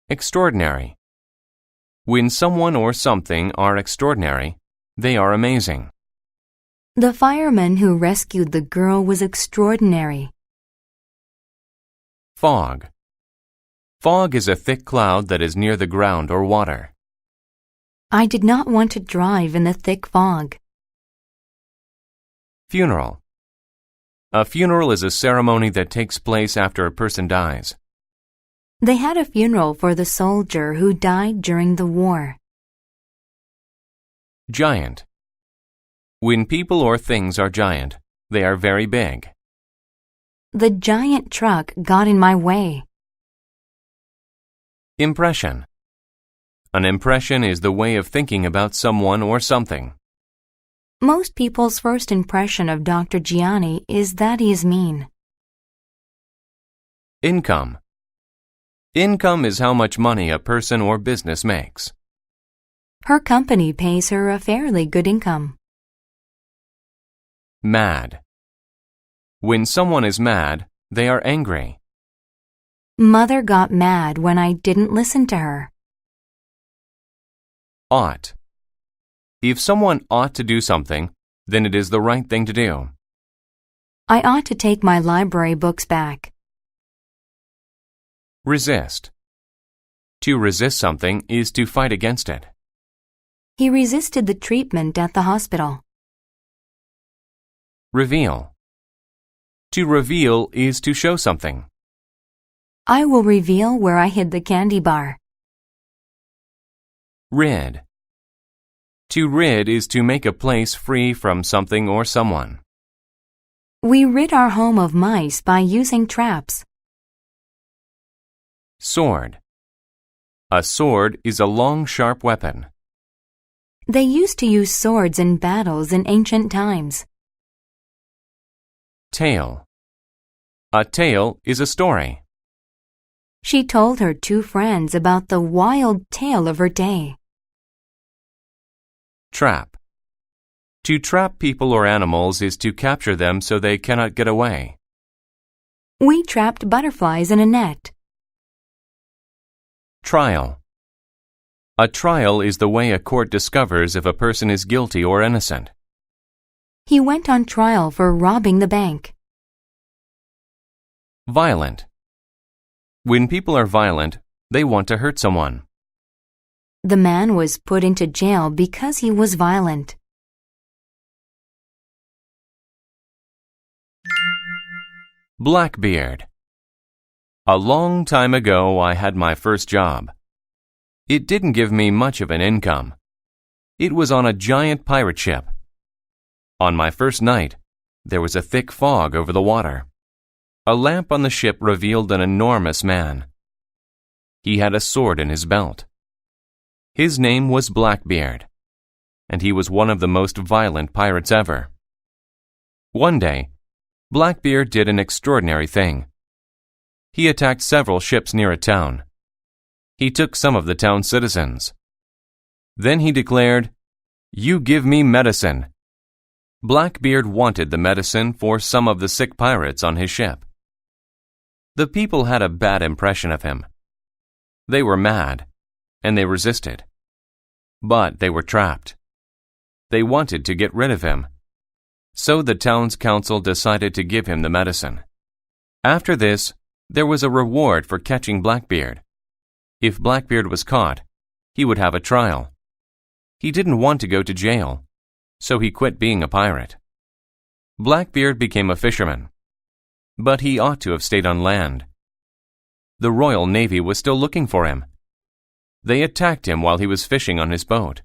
Extraordinary. When someone or something are extraordinary, they are amazing. The fireman who rescued the girl was extraordinary. Fog. Fog is a thick cloud that is near the ground or water. I did not want to drive in the thick fog. Funeral. A funeral is a ceremony that takes place after a person dies. They had a funeral for the soldier who died during the war. Giant. When people or things are giant, they are very big. The giant truck got in my way. Impression. An impression is the way of thinking about someone or something. Most people's first impression of Dr. Gianni is that he is mean. Income. Income is how much money a person or business makes. Her company pays her a fairly good income. Mad. When someone is mad, they are angry. Mother got mad when I didn't listen to her. Ought. If someone ought to do something, then it is the right thing to do. I ought to take my library books back. Resist. To resist something is to fight against it. He resisted the treatment at the hospital. Reveal. To reveal is to show something. I will reveal where I hid the candy bar. Rid. To rid is to make a place free from something or someone. We rid our home of mice by using traps. Sword. A sword is a long, sharp weapon. They used to use swords in battles in ancient times. Tale. A tale is a story. She told her two friends about the wild tale of her day. Trap. To trap people or animals is to capture them so they cannot get away. We trapped butterflies in a net. Trial. A trial is the way a court discovers if a person is guilty or innocent. He went on trial for robbing the bank. Violent. When people are violent, they want to hurt someone. The man was put into jail because he was violent. Blackbeard. A long time ago, I had my first job. It didn't give me much of an income. It was on a giant pirate ship. On my first night, there was a thick fog over the water. A lamp on the ship revealed an enormous man. He had a sword in his belt. His name was Blackbeard, and he was one of the most violent pirates ever. One day, Blackbeard did an extraordinary thing. He attacked several ships near a town. He took some of the town's citizens. Then he declared, "You give me medicine." Blackbeard wanted the medicine for some of the sick pirates on his ship. The people had a bad impression of him. They were mad, and they resisted. But they were trapped. They wanted to get rid of him. So the town's council decided to give him the medicine. After this, there was a reward for catching Blackbeard. If Blackbeard was caught, he would have a trial. He didn't want to go to jail, so he quit being a pirate. Blackbeard became a fisherman, but he ought to have stayed on land. The Royal Navy was still looking for him. They attacked him while he was fishing on his boat.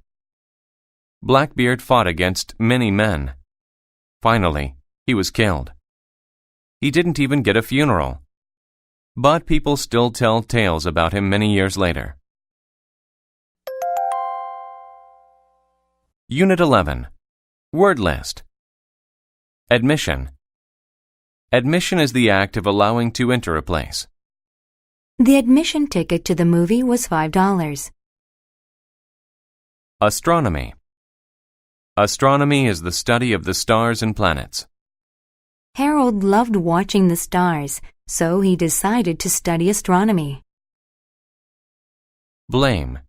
Blackbeard fought against many men. Finally, he was killed. He didn't even get a funeral. But people still tell tales about him many years later. Unit 11. Word list. Admission. Admission is the act of allowing to enter a place. The admission ticket to the movie was $5. Astronomy. Astronomy is the study of the stars and planets. Harold loved watching the stars, so he decided to study astronomy. Blame.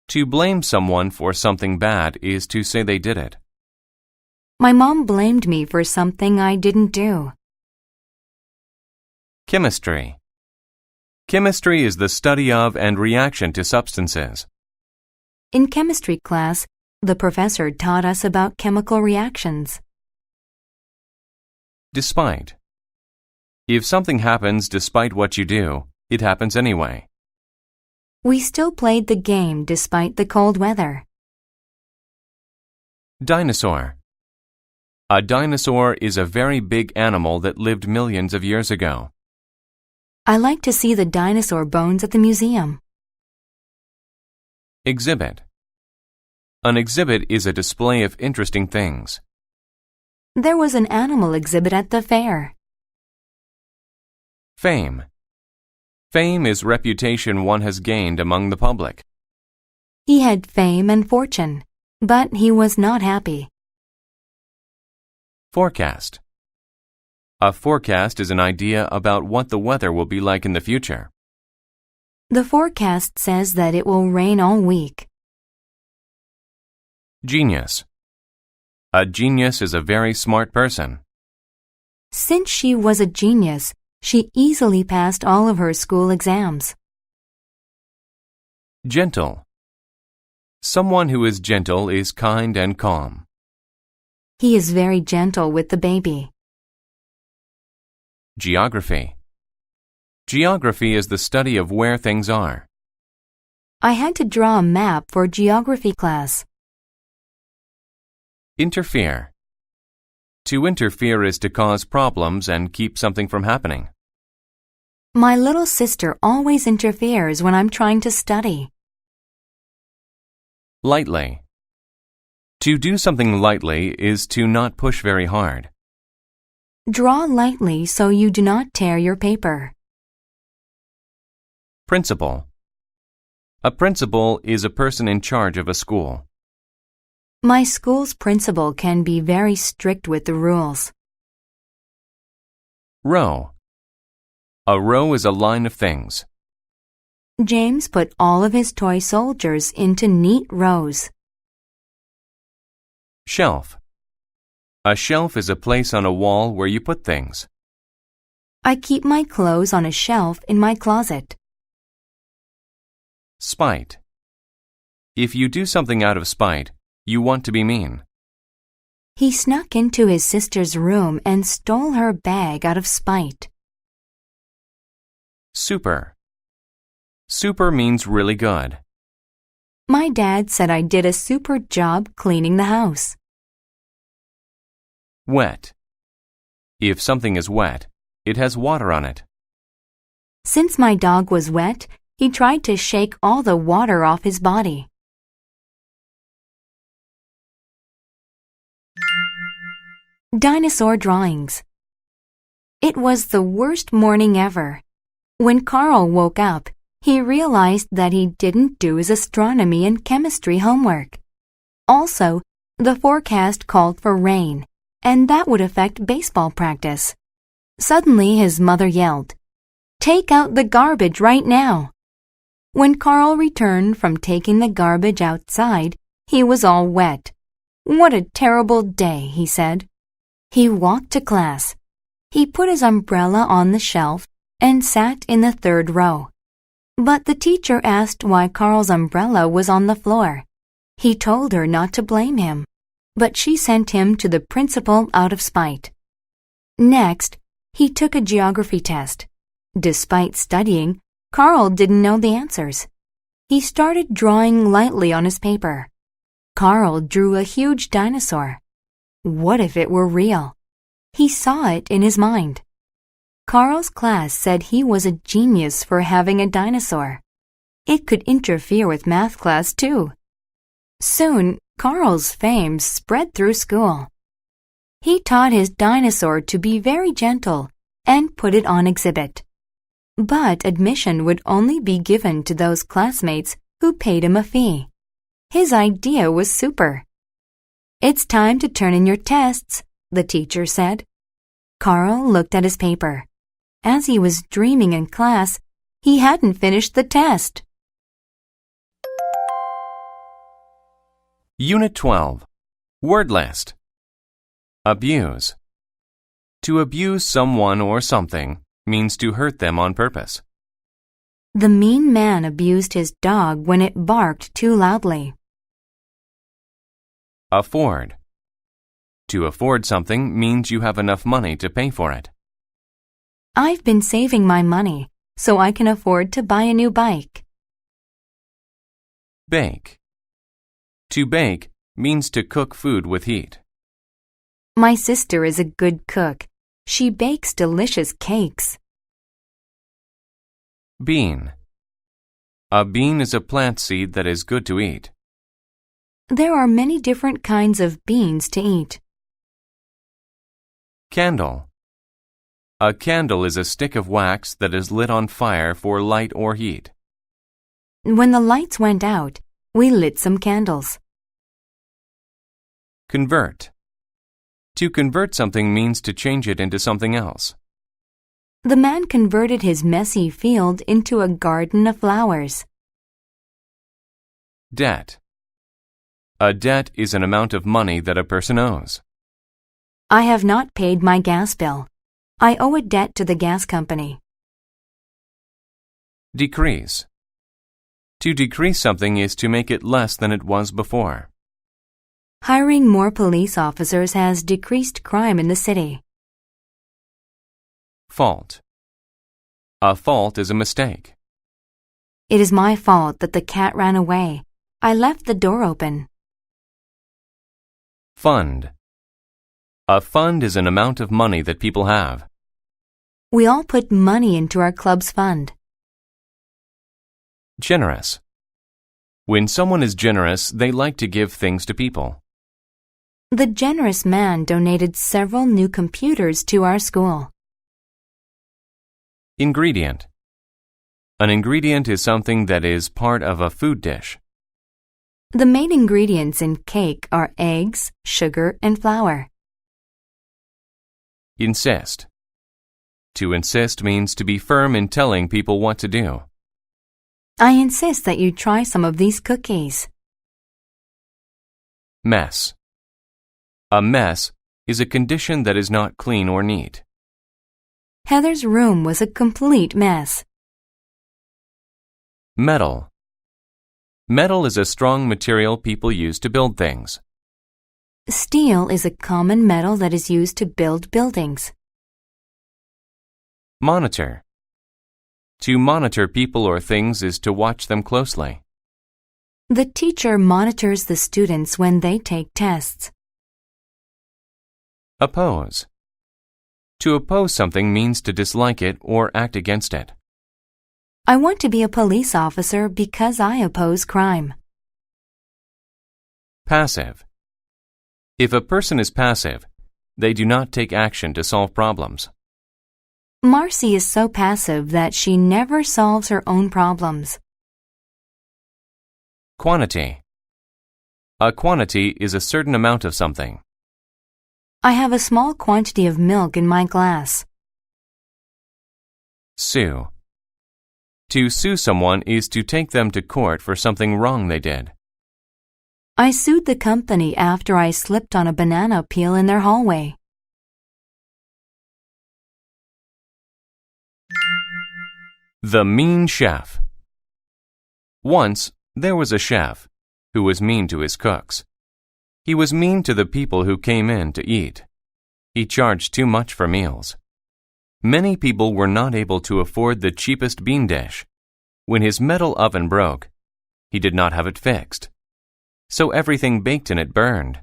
To blame someone for something bad is to say they did it. My mom blamed me for something I didn't do. Chemistry. Chemistry is the study of and reaction to substances. In chemistry class, the professor taught us about chemical reactions. Despite. If something happens despite what you do, it happens anyway. We still played the game despite the cold weather. Dinosaur. A dinosaur is a very big animal that lived millions of years ago. I like to see the dinosaur bones at the museum. Exhibit. An exhibit is a display of interesting things. There was an animal exhibit at the fair. Fame. Fame is reputation one has gained among the public. He had fame and fortune, but he was not happy. Forecast. A forecast is an idea about what the weather will be like in the future. The forecast says that it will rain all week. Genius. A genius is a very smart person. Since she was a genius, she easily passed all of her school exams. Gentle. Someone who is gentle is kind and calm. He is very gentle with the baby. Geography. Geography is the study of where things are. I had to draw a map for geography class. Interfere. To interfere is to cause problems and keep something from happening. My little sister always interferes when I'm trying to study. Lightly. To do something lightly is to not push very hard. Draw lightly so you do not tear your paper. Principal. A principal is a person in charge of a school. My school's principal can be very strict with the rules. Row. A row is a line of things. James put all of his toy soldiers into neat rows. Shelf. A shelf is a place on a wall where you put things. I keep my clothes on a shelf in my closet. Spite. If you do something out of spite, you want to be mean. He snuck into his sister's room and stole her bag out of spite. Super. Super means really good. My dad said I did a super job cleaning the house. Wet. If something is wet, it has water on it. Since my dog was wet, He tried to shake all the water off his body. Dinosaur drawings. It was the worst morning ever. When Carl woke up, he realized that he didn't do his astronomy and chemistry homework. Also, the forecast called for rain, and that would affect baseball practice. Suddenly, his mother yelled, "Take out the garbage right now!" When Carl returned from taking the garbage outside, he was all wet. "What a terrible day," he said. He walked to class. He put his umbrella on the shelf and sat in the third row. But the teacher asked why Carl's umbrella was on the floor. He told her not to blame him, but she sent him to the principal out of spite. Next, he took a geography test. Despite studying, Carl didn't know the answers. He started drawing lightly on his paper. Carl drew a huge dinosaur. What if it were real? He saw it in his mind. Carl's class said he was a genius for having a dinosaur. It could interfere with math class too. Soon, Carl's fame spread through school. He taught his dinosaur to be very gentle and put it on exhibit. But admission would only be given to those classmates who paid him a fee. His idea was super. "It's time to turn in your tests," the teacher said. Carl looked at his paper. As he was dreaming in class, he hadn't finished the test. Unit 12. Word list. Abuse. To abuse someone or something means to hurt them on purpose. The mean man abused his dog when it barked too loudly. Afford. To afford something means you have enough money to pay for it. I've been saving my money so I can afford to buy a new bike. Bake. To bake means to cook food with heat. My sister is a good cook. She bakes delicious cakes. Bean. A bean is a plant seed that is good to eat. There are many different kinds of beans to eat. Candle. A candle is a stick of wax that is lit on fire for light or heat. When the lights went out, we lit some candles. Convert. To convert something means to change it into something else. The man converted his messy field into a garden of flowers. Debt. A debt is an amount of money that a person owes. I have not paid my gas bill. I owe a debt to the gas company. Decrease. To decrease something is to make it less than it was before. Hiring more police officers has decreased crime in the city. Fault. A fault is a mistake. It is my fault that the cat ran away. I left the door open. Fund. A fund is an amount of money that people have. We all put money into our club's fund. Generous. When someone is generous, they like to give things to people. The generous man donated several new computers to our school. Ingredient. An ingredient is something that is part of a food dish. The main ingredients in cake are eggs, sugar, and flour. Insist. To insist means to be firm in telling people what to do. I insist that you try some of these cookies. Mess. A mess is a condition that is not clean or neat. Heather's room was a complete mess. Metal. Metal is a strong material people use to build things. Steel is a common metal that is used to build buildings. Monitor. To monitor people or things is to watch them closely. The teacher monitors the students when they take tests. Oppose. To oppose something means to dislike it or act against it. I want to be a police officer because I oppose crime. Passive. If a person is passive, they do not take action to solve problems. Marcy is so passive that she never solves her own problems. Quantity. A quantity is a certain amount of something. I have a small quantity of milk in my glass. Sue. To sue someone is to take them to court for something wrong they did. I sued the company after I slipped on a banana peel in their hallway. The mean chef. Once, there was a chef who was mean to his cooks. He was mean to the people who came in to eat. He charged too much for meals. Many people were not able to afford the cheapest bean dish. When his metal oven broke, he did not have it fixed. So everything baked in it burned.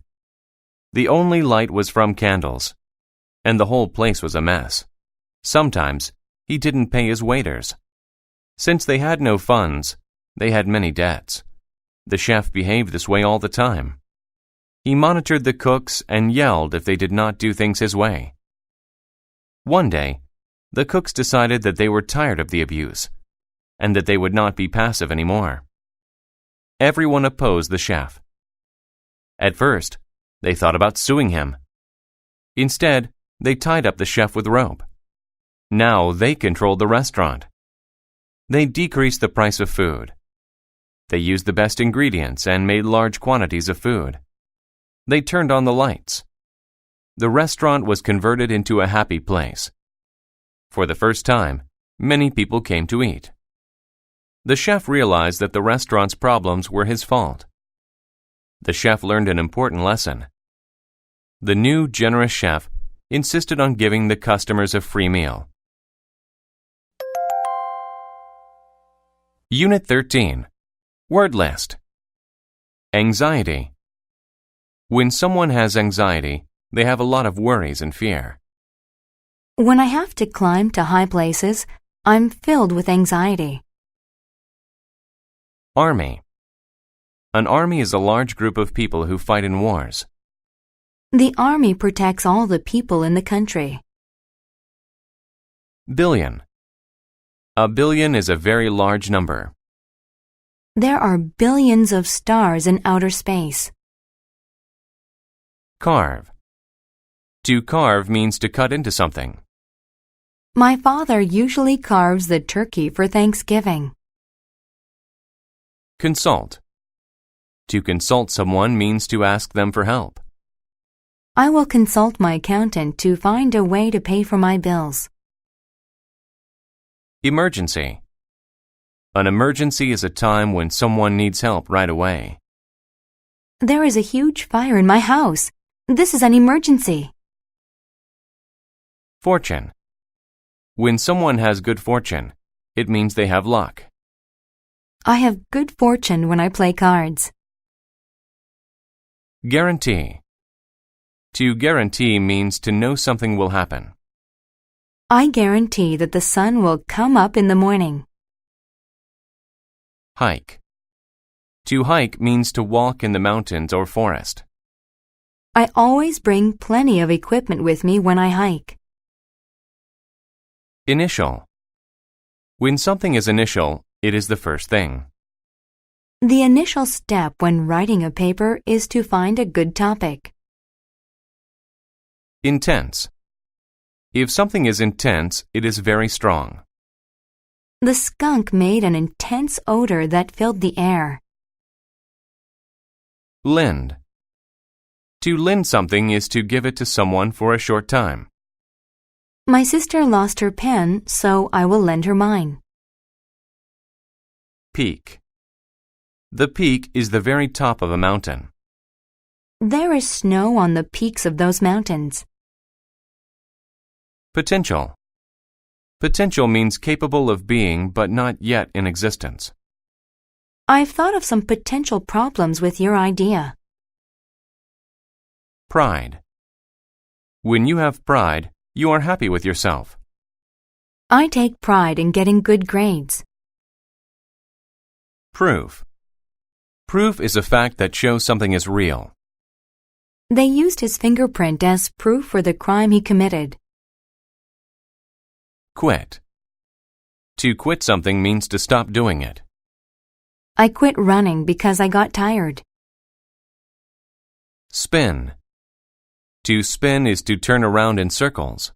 The only light was from candles, and the whole place was a mess. Sometimes, he didn't pay his waiters. Since they had no funds, they had many debts. The chef behaved this way all the time. He monitored the cooks and yelled if they did not do things his way. One day, the cooks decided that they were tired of the abuse, and that they would not be passive anymore. Everyone opposed the chef. At first, they thought about suing him. Instead, they tied up the chef with rope. Now they controlled the restaurant. They decreased the price of food. They used the best ingredients and made large quantities of food. They turned on the lights. The restaurant was converted into a happy place. For the first time, many people came to eat. The chef realized that the restaurant's problems were his fault. The chef learned an important lesson. The new generous chef insisted on giving the customers a free meal. Unit 13. Word list. Anxiety. When someone has anxiety, they have a lot of worries and fear. When I have to climb to high places, I'm filled with anxiety. Army. An army is a large group of people who fight in wars. The army protects all the people in the country. Billion. A billion is a very large number. There are billions of stars in outer space. Carve. To carve means to cut into something. My father usually carves the turkey for Thanksgiving. Consult. To consult someone means to ask them for help. I will consult my accountant to find a way to pay for my bills. Emergency. An emergency is a time when someone needs help right away. There is a huge fire in my house. This is an emergency. Fortune. When someone has good fortune, it means they have luck. I have good fortune when I play cards. Guarantee. To guarantee means to know something will happen. I guarantee that the sun will come up in the morning. Hike. To hike means to walk in the mountains or forest. I always bring plenty of equipment with me when I hike. Initial. When something is initial, it is the first thing. The initial step when writing a paper is to find a good topic. Intense. If something is intense, it is very strong. The skunk made an intense odor that filled the air. Lend. To lend something is to give it to someone for a short time. My sister lost her pen, so I will lend her mine. Peak. The peak is the very top of a mountain. There is snow on the peaks of those mountains. Potential. Potential means capable of being but not yet in existence. I've thought of some potential problems with your idea. Pride. When you have pride, you are happy with yourself. I take pride in getting good grades. Proof. Proof is a fact that shows something is real. They used his fingerprint as proof for the crime he committed. Quit. To quit something means to stop doing it. I quit running because I got tired. Spin. To spin is to turn around in circles.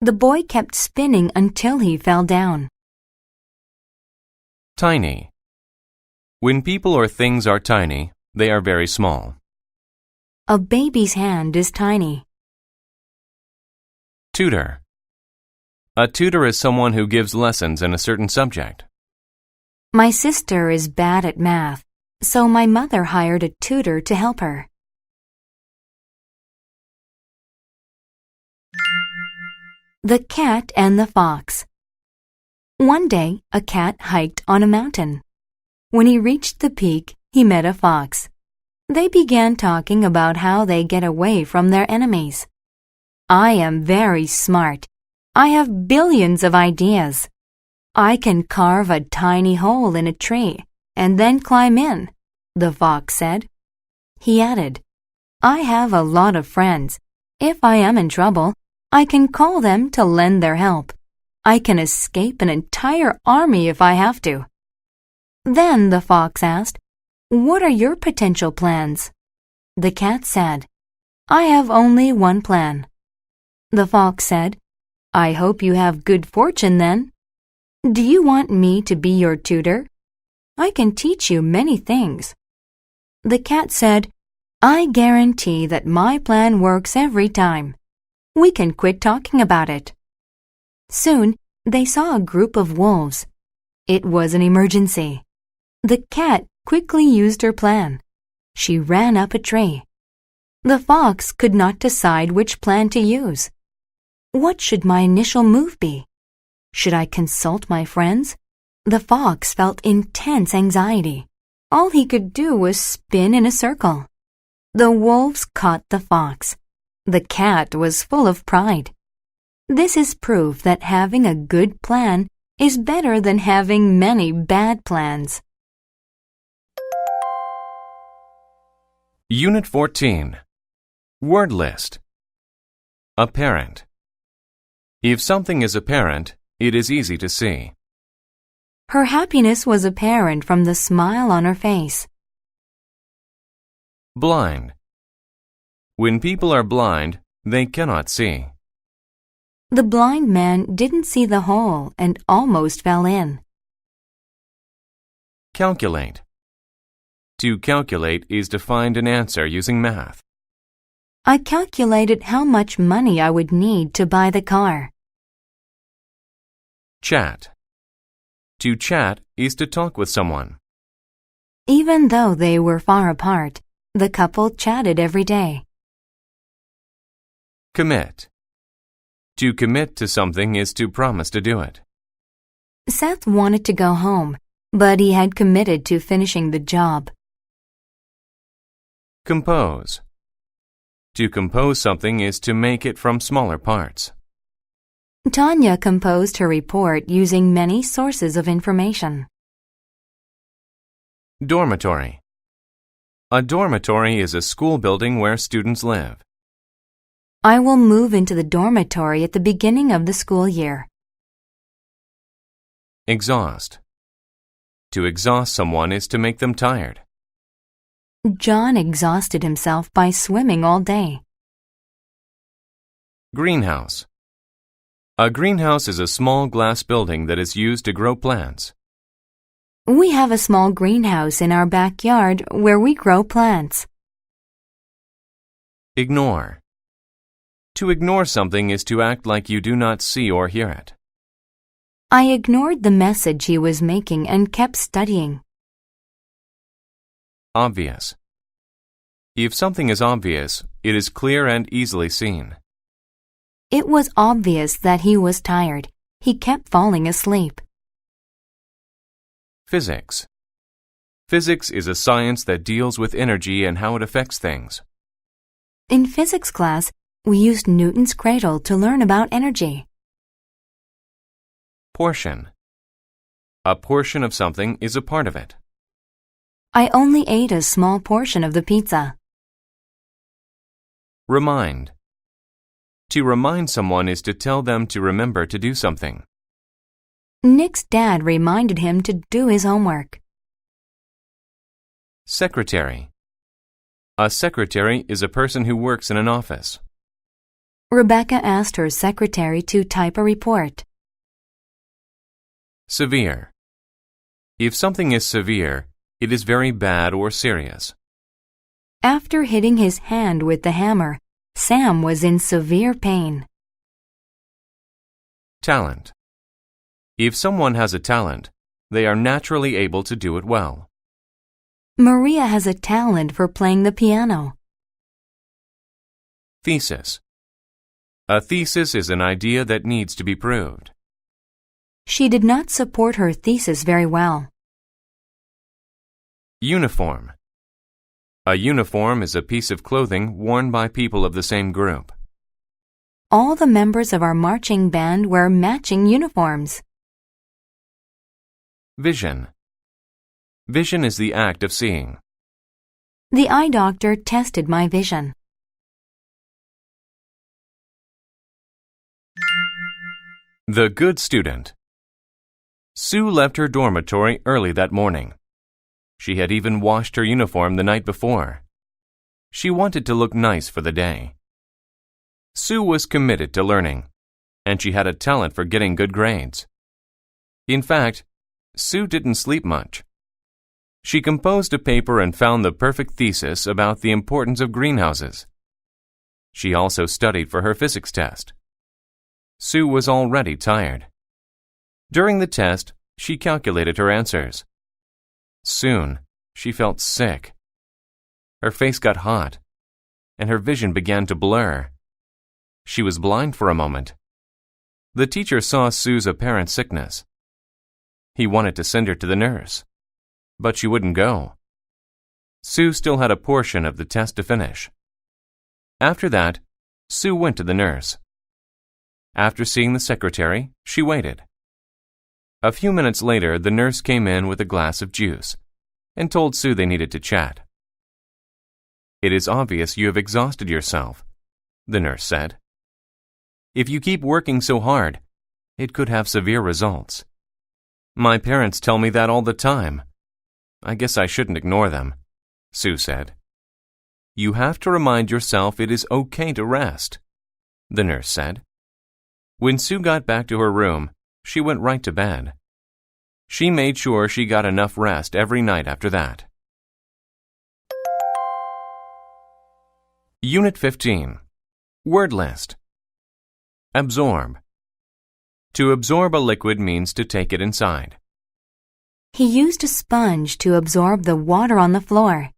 The boy kept spinning until he fell down. Tiny. When people or things are tiny, they are very small. A baby's hand is tiny. Tutor. A tutor is someone who gives lessons in a certain subject. My sister is bad at math, so my mother hired a tutor to help her. The Cat and the Fox. One day, a cat hiked on a mountain. When he reached the peak, he met a fox. They began talking about how they get away from their enemies. I am very smart. I have billions of ideas. I can carve a tiny hole in a tree and then climb in, the fox said. He added, I have a lot of friends. If I am in trouble, I can call them to lend their help. I can escape an entire army if I have to. Then the fox asked, What are your potential plans? The cat said, I have only one plan. The fox said, I hope you have good fortune then. Do you want me to be your tutor? I can teach you many things. The cat said, I guarantee that my plan works every time. We can quit talking about it. Soon, they saw a group of wolves. It was an emergency. The cat quickly used her plan. She ran up a tree. The fox could not decide which plan to use. What should my initial move be? Should I consult my friends? The fox felt intense anxiety. All he could do was spin in a circle. The wolves caught the fox. The cat was full of pride. This is proof that having a good plan is better than having many bad plans. Unit 14. Word list. Apparent. If something is apparent, it is easy to see. Her happiness was apparent from the smile on her face. Blind. When people are blind, they cannot see. The blind man didn't see the hole and almost fell in. Calculate. To calculate is to find an answer using math. I calculated how much money I would need to buy the car. Chat. To chat is to talk with someone. Even though they were far apart, the couple chatted every day. Commit. To commit to something is to promise to do it. Seth wanted to go home, but he had committed to finishing the job. Compose. To compose something is to make it from smaller parts. Tanya composed her report using many sources of information. Dormitory. A dormitory is a school building where students live. I will move into the dormitory at the beginning of the school year. Exhaust. To exhaust someone is to make them tired. John exhausted himself by swimming all day. Greenhouse. A greenhouse is a small glass building that is used to grow plants. We have a small greenhouse in our backyard where we grow plants. Ignore. To ignore something is to act like you do not see or hear it. I ignored the message he was making and kept studying. Obvious. If something is obvious, it is clear and easily seen. It was obvious that he was tired. He kept falling asleep. Physics. Physics is a science that deals with energy and how it affects things. In physics class, we used Newton's cradle to learn about energy. Portion. A portion of something is a part of it. I only ate a small portion of the pizza. Remind. To remind someone is to tell them to remember to do something. Nick's dad reminded him to do his homework. Secretary. A secretary is a person who works in an office. Rebecca asked her secretary to type a report. Severe. If something is severe, it is very bad or serious. After hitting his hand with the hammer, Sam was in severe pain. Talent. If someone has a talent, they are naturally able to do it well. Maria has a talent for playing the piano. Thesis. A thesis is an idea that needs to be proved. She did not support her thesis very well. Uniform. A uniform is a piece of clothing worn by people of the same group. All the members of our marching band wear matching uniforms. Vision. Vision is the act of seeing. The eye doctor tested my vision. The good student. Sue left her dormitory early that morning. She had even washed her uniform the night before. She wanted to look nice for the day. Sue was committed to learning, and she had a talent for getting good grades. In fact, Sue didn't sleep much. She composed a paper and found the perfect thesis about the importance of greenhouses. She also studied for her physics test. Sue was already tired. During the test, she calculated her answers. Soon, she felt sick. Her face got hot, and her vision began to blur. She was blind for a moment. The teacher saw Sue's apparent sickness. He wanted to send her to the nurse, but she wouldn't go. Sue still had a portion of the test to finish. After that, Sue went to the nurse. After seeing the secretary, she waited. A few minutes later, the nurse came in with a glass of juice and told Sue they needed to chat. "It is obvious you have exhausted yourself," the nurse said. "If you keep working so hard, it could have severe results. My parents tell me that all the time. I guess I shouldn't ignore them," Sue said. "You have to remind yourself it is okay to rest," the nurse said. When Sue got back to her room, she went right to bed. She made sure she got enough rest every night after that. Unit 15. Word list. Absorb. To absorb a liquid means to take it inside. He used a sponge to absorb the water on the floor.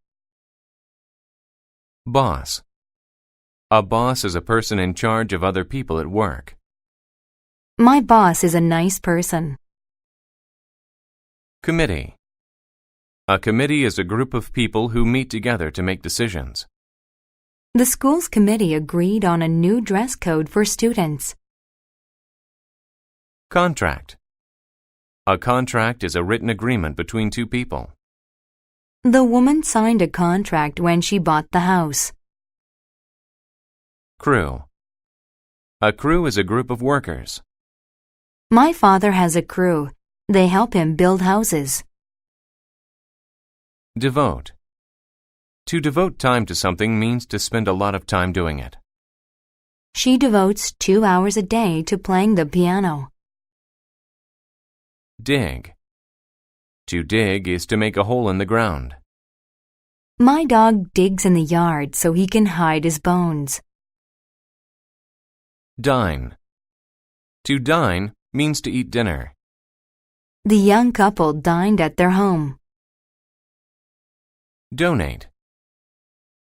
Boss. A boss is a person in charge of other people at work. My boss is a nice person. Committee. A committee is a group of people who meet together to make decisions. The school's committee agreed on a new dress code for students. Contract. A contract is a written agreement between two people. The woman signed a contract when she bought the house. Crew. A crew is a group of workers. My father has a crew. They help him build houses. Devote. To devote time to something means to spend a lot of time doing it. She devotes 2 hours a day to playing the piano. Dig. To dig is to make a hole in the ground. My dog digs in the yard so he can hide his bones. Dine. To dine means to eat dinner. The young couple dined at their home. Donate.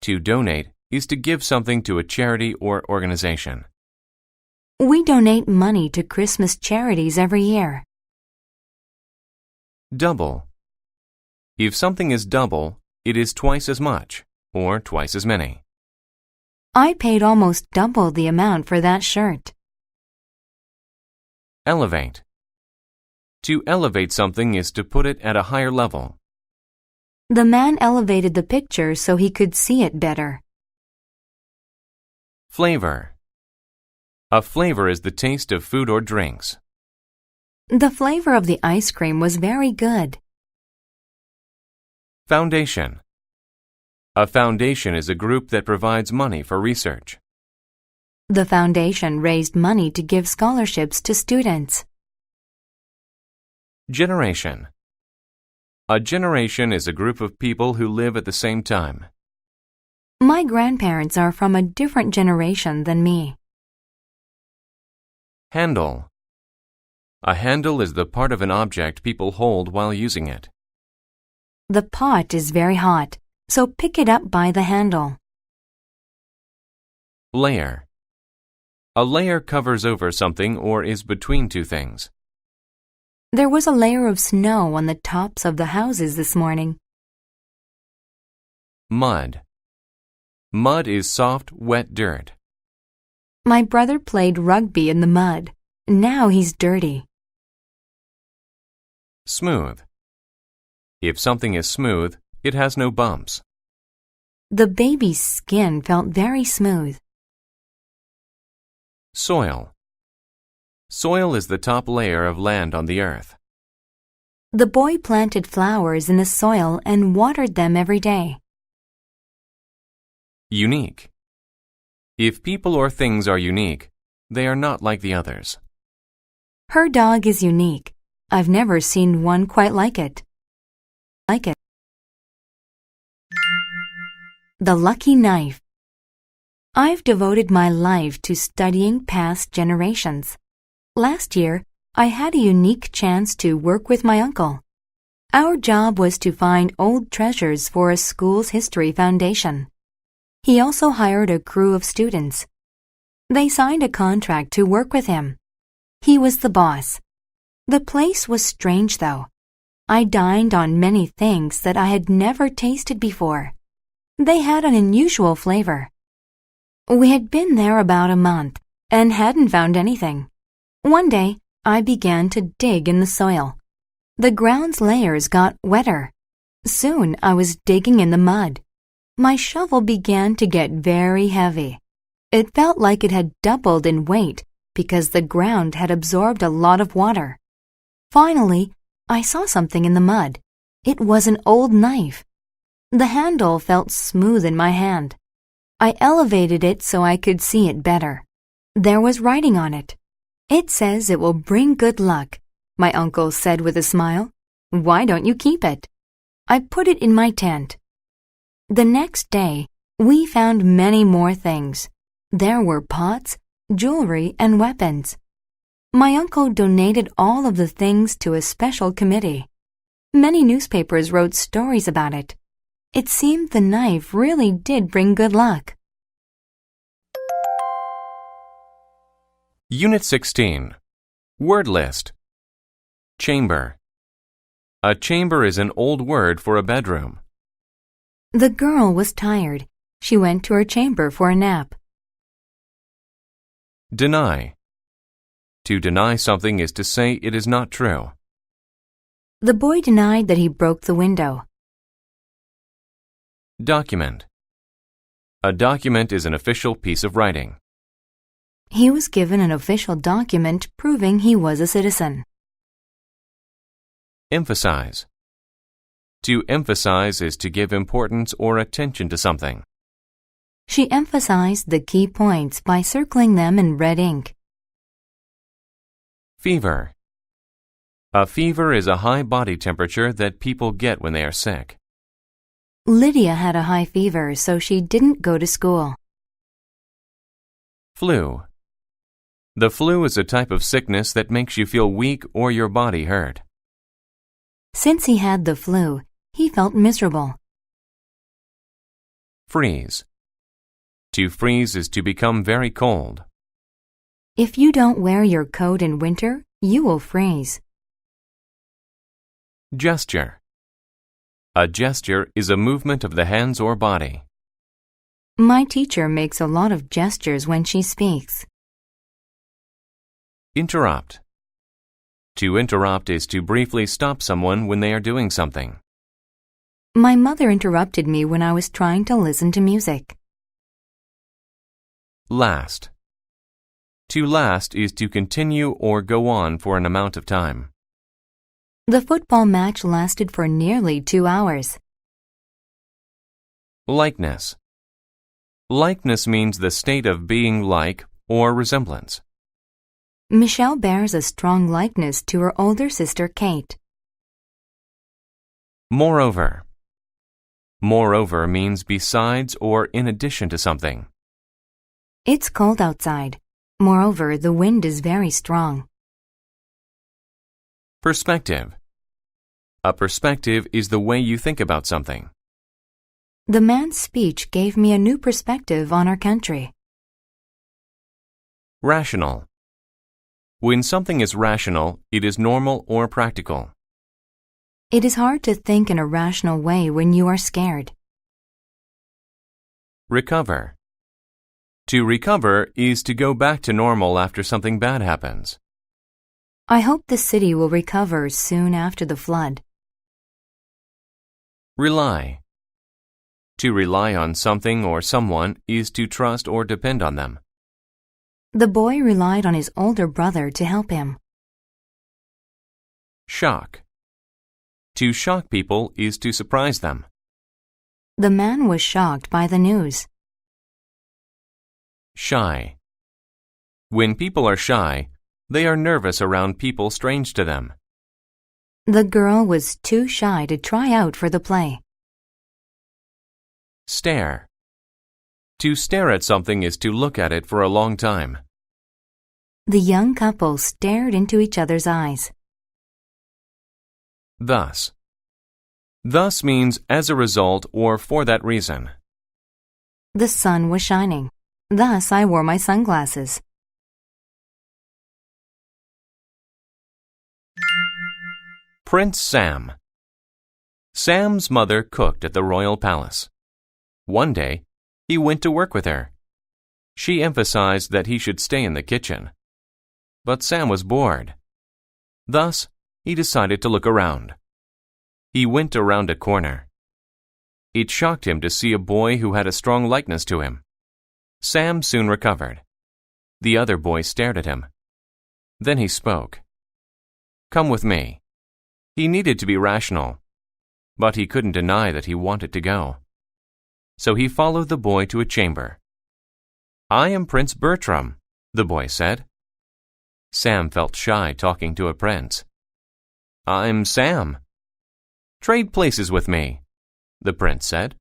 To donate is to give something to a charity or organization. We donate money to Christmas charities every year. Double. If something is double, it is twice as much, or twice as many. I paid almost double the amount for that shirt. Elevate. To elevate something is to put it at a higher level. The man elevated the picture so he could see it better. Flavor. A flavor is the taste of food or drinks. The flavor of the ice cream was very good. Foundation. A foundation is a group that provides money for research. The foundation raised money to give scholarships to students. Generation. A generation is a group of people who live at the same time. My grandparents are from a different generation than me. Handle. A handle is the part of an object people hold while using it. The pot is very hot, so pick it up by the handle. Layer. A layer covers over something or is between two things. There was a layer of snow on the tops of the houses this morning. Mud. Mud is soft, wet dirt. My brother played rugby in the mud. Now he's dirty. Smooth. If something is smooth, it has no bumps. The baby's skin felt very smooth. Soil. Soil is the top layer of land on the earth. The boy planted flowers in the soil and watered them every day. Unique. If people or things are unique, they are not like the others. Her dog is unique. I've never seen one quite like it. The lucky knife. I've devoted my life to studying past generations. Last year, I had a unique chance to work with my uncle. Our job was to find old treasures for a school's history foundation. He also hired a crew of students. They signed a contract to work with him. He was the boss. The place was strange, though. I dined on many things that I had never tasted before. They had an unusual flavor. We had been there about a month and hadn't found anything. One day, I began to dig in the soil. The ground's layers got wetter. Soon, I was digging in the mud. My shovel began to get very heavy. It felt like it had doubled in weight because the ground had absorbed a lot of water. Finally, I saw something in the mud. It was an old knife. The handle felt smooth in my hand. I elevated it so I could see it better. There was writing on it. It says it will bring good luck, my uncle said with a smile. Why don't you keep it? I put it in my tent. The next day, we found many more things. There were pots, jewelry, and weapons. My uncle donated all of the things to a special committee. Many newspapers wrote stories about it. It seemed the knife really did bring good luck. Unit 16. Word list. Chamber. A chamber is an old word for a bedroom. The girl was tired. She went to her chamber for a nap. Deny. To deny something is to say it is not true. The boy denied that he broke the window. Document. A document is an official piece of writing. He was given an official document proving he was a citizen. Emphasize. To emphasize is to give importance or attention to something. She emphasized the key points by circling them in red ink. Fever. A fever is a high body temperature that people get when they are sick. Lydia had a high fever, so she didn't go to school. Flu. The flu is a type of sickness that makes you feel weak or your body hurt. Since he had the flu, he felt miserable. Freeze. To freeze is to become very cold. If you don't wear your coat in winter, you will freeze. Gesture. A gesture is a movement of the hands or body. My teacher makes a lot of gestures when she speaks. Interrupt. To interrupt is to briefly stop someone when they are doing something. My mother interrupted me when I was trying to listen to music. Last. To last is to continue or go on for an amount of time. The football match lasted for nearly 2 hours. Likeness. Likeness means the state of being like or resemblance. Michelle bears a strong likeness to her older sister Kate. Moreover. Moreover means besides or in addition to something. It's cold outside. Moreover, the wind is very strong. Perspective. A perspective is the way you think about something. The man's speech gave me a new perspective on our country. Rational. When something is rational, it is normal or practical. It is hard to think in a rational way when you are scared. Recover. To recover is to go back to normal after something bad happens. I hope the city will recover soon after the flood. Rely. To rely on something or someone is to trust or depend on them. The boy relied on his older brother to help him. Shock. To shock people is to surprise them. The man was shocked by the news. Shy. When people are shy, they are nervous around people strange to them. The girl was too shy to try out for the play. Stare. To stare at something is to look at it for a long time. The young couple stared into each other's eyes. Thus. Thus means as a result or for that reason. The sun was shining. Thus I wore my sunglasses. Prince Sam. Sam's mother cooked at the royal palace. One day, he went to work with her. She emphasized that he should stay in the kitchen. But Sam was bored. Thus, he decided to look around. He went around a corner. It shocked him to see a boy who had a strong likeness to him. Sam soon recovered. The other boy stared at him. Then he spoke. "Come with me." He needed to be rational, but he couldn't deny that he wanted to go. So he followed the boy to a chamber. "I am Prince Bertram," the boy said. Sam felt shy talking to a prince. "I'm Sam." "Trade places with me," the prince said.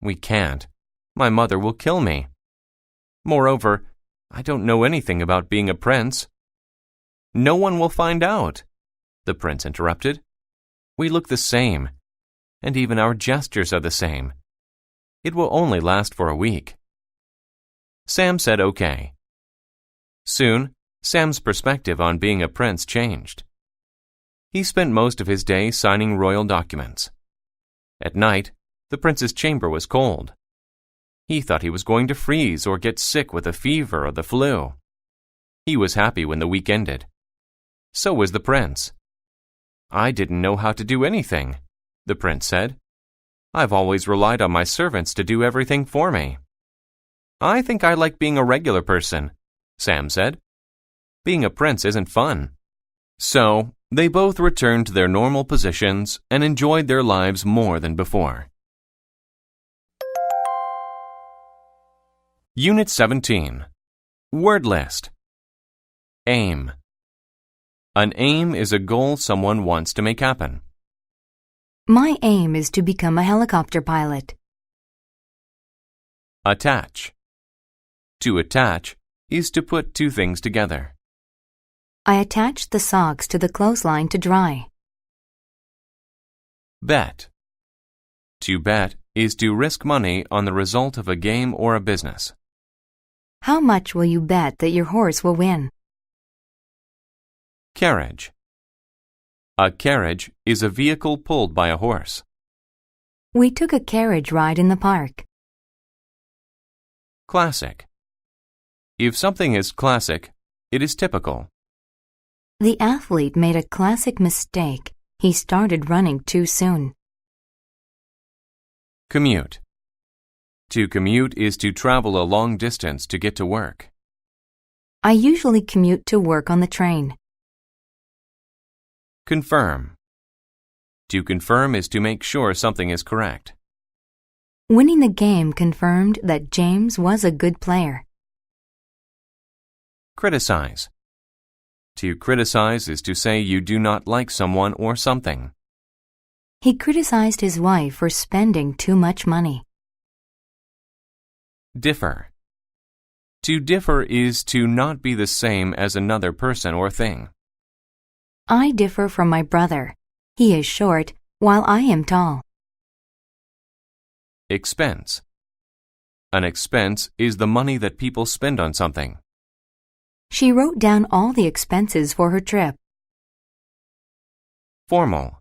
"We can't. My mother will kill me. Moreover, I don't know anything about being a prince." "No one will find out," the prince interrupted. "We look the same, and even our gestures are the same. It will only last for a week." Sam said okay. Soon, Sam's perspective on being a prince changed. He spent most of his day signing royal documents. At night, the prince's chamber was cold. He thought he was going to freeze or get sick with a fever or the flu. He was happy when the week ended. So was the prince. "I didn't know how to do anything," the prince said. "I've always relied on my servants to do everything for me." "I think I like being a regular person," Sam said. "Being a prince isn't fun." So, they both returned to their normal positions and enjoyed their lives more than before. Unit 17. Word list. Aim. An aim is a goal someone wants to make happen. My aim is to become a helicopter pilot. Attach. To attach is to put two things together. I attached the socks to the clothesline to dry. Bet. To bet is to risk money on the result of a game or a business. How much will you bet that your horse will win? Carriage. A carriage is a vehicle pulled by a horse. We took a carriage ride in the park. Classic. If something is classic, it is typical. The athlete made a classic mistake. He started running too soon. Commute. To commute is to travel a long distance to get to work. I usually commute to work on the train. Confirm. To confirm is to make sure something is correct. Winning the game confirmed that James was a good player. Criticize. To criticize is to say you do not like someone or something. He criticized his wife for spending too much money. Differ. To differ is to not be the same as another person or thing. I differ from my brother. He is short, while I am tall. Expense. An expense is the money that people spend on something. She wrote down all the expenses for her trip. Formal.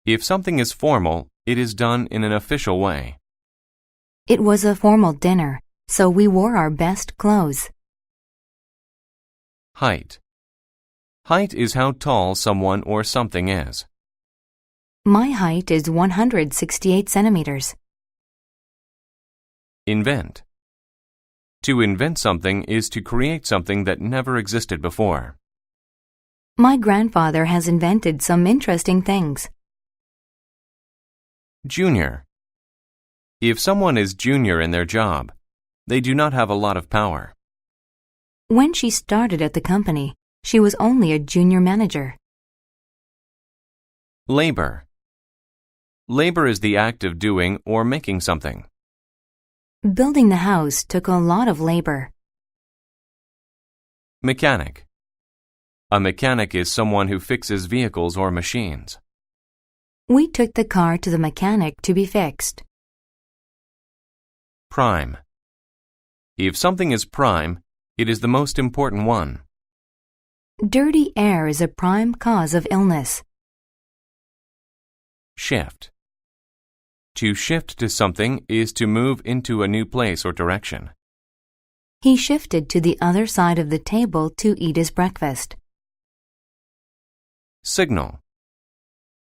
If something is formal, it is done in an official way. It was a formal dinner, so we wore our best clothes. Height. Height is how tall someone or something is. My height is 168 centimeters. Invent. To invent something is to create something that never existed before. My grandfather has invented some interesting things. Junior. If someone is junior in their job, they do not have a lot of power. When she started at the company, she was only a junior manager. Labor. Labor is the act of doing or making something. Building the house took a lot of labor. Mechanic. A mechanic is someone who fixes vehicles or machines. We took the car to the mechanic to be fixed. Prime. If something is prime, it is the most important one. Dirty air is a prime cause of illness. Shift. To shift to something is to move into a new place or direction. He shifted to the other side of the table to eat his breakfast. Signal.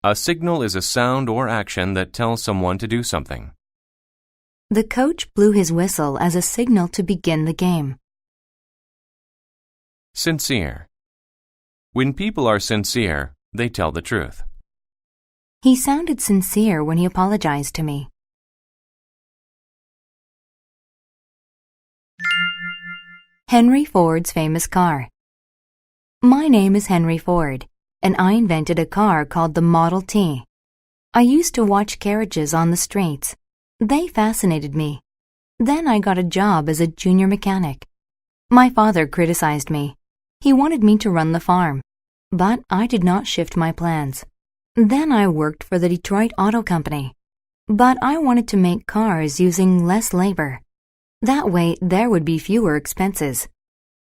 A signal is a sound or action that tells someone to do something. The coach blew his whistle as a signal to begin the game. Sincere. When people are sincere, they tell the truth. He sounded sincere when he apologized to me. Henry Ford's famous car. My name is Henry Ford, and I invented a car called the Model T. I used to watch carriages on the streets. They fascinated me. Then I got a job as a junior mechanic. My father criticized me. He wanted me to run the farm, but I did not shift my plans. Then I worked for the Detroit Auto Company, but I wanted to make cars using less labor. That way there would be fewer expenses.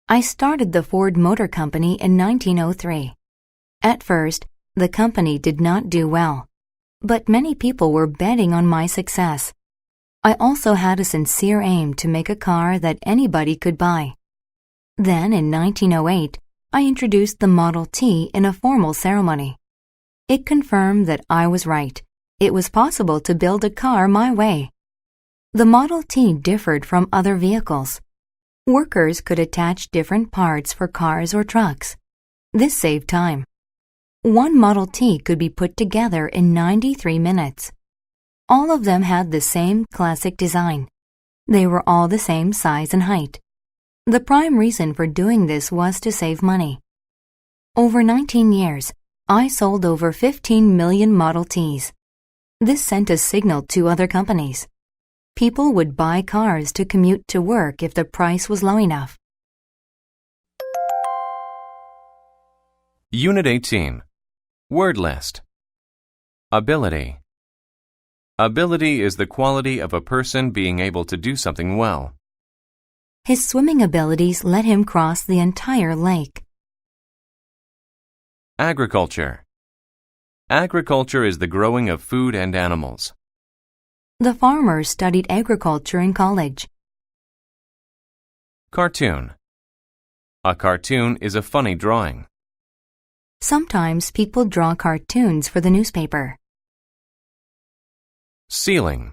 I started the Ford Motor Company in 1903. At first, the company did not do well, but many people were betting on my success. I also had a sincere aim to make a car that anybody could buy. Then, in 1908, I introduced the Model T in a formal ceremony. It confirmed that I was right. It was possible to build a car my way. The Model T differed from other vehicles. Workers could attach different parts for cars or trucks. This saved time. One Model T could be put together in 93 minutes. All of them had the same classic design. They were all the same size and height. The prime reason for doing this was to save money. Over 19 years, I sold over 15 million Model Ts. This sent a signal to other companies. People would buy cars to commute to work if the price was low enough. Unit 18. Word list. Ability. Ability is the quality of a person being able to do something well. His swimming abilities let him cross the entire lake. Agriculture. Agriculture is the growing of food and animals. The farmer studied agriculture in college. Cartoon. A cartoon is a funny drawing. Sometimes people draw cartoons for the newspaper. Ceiling.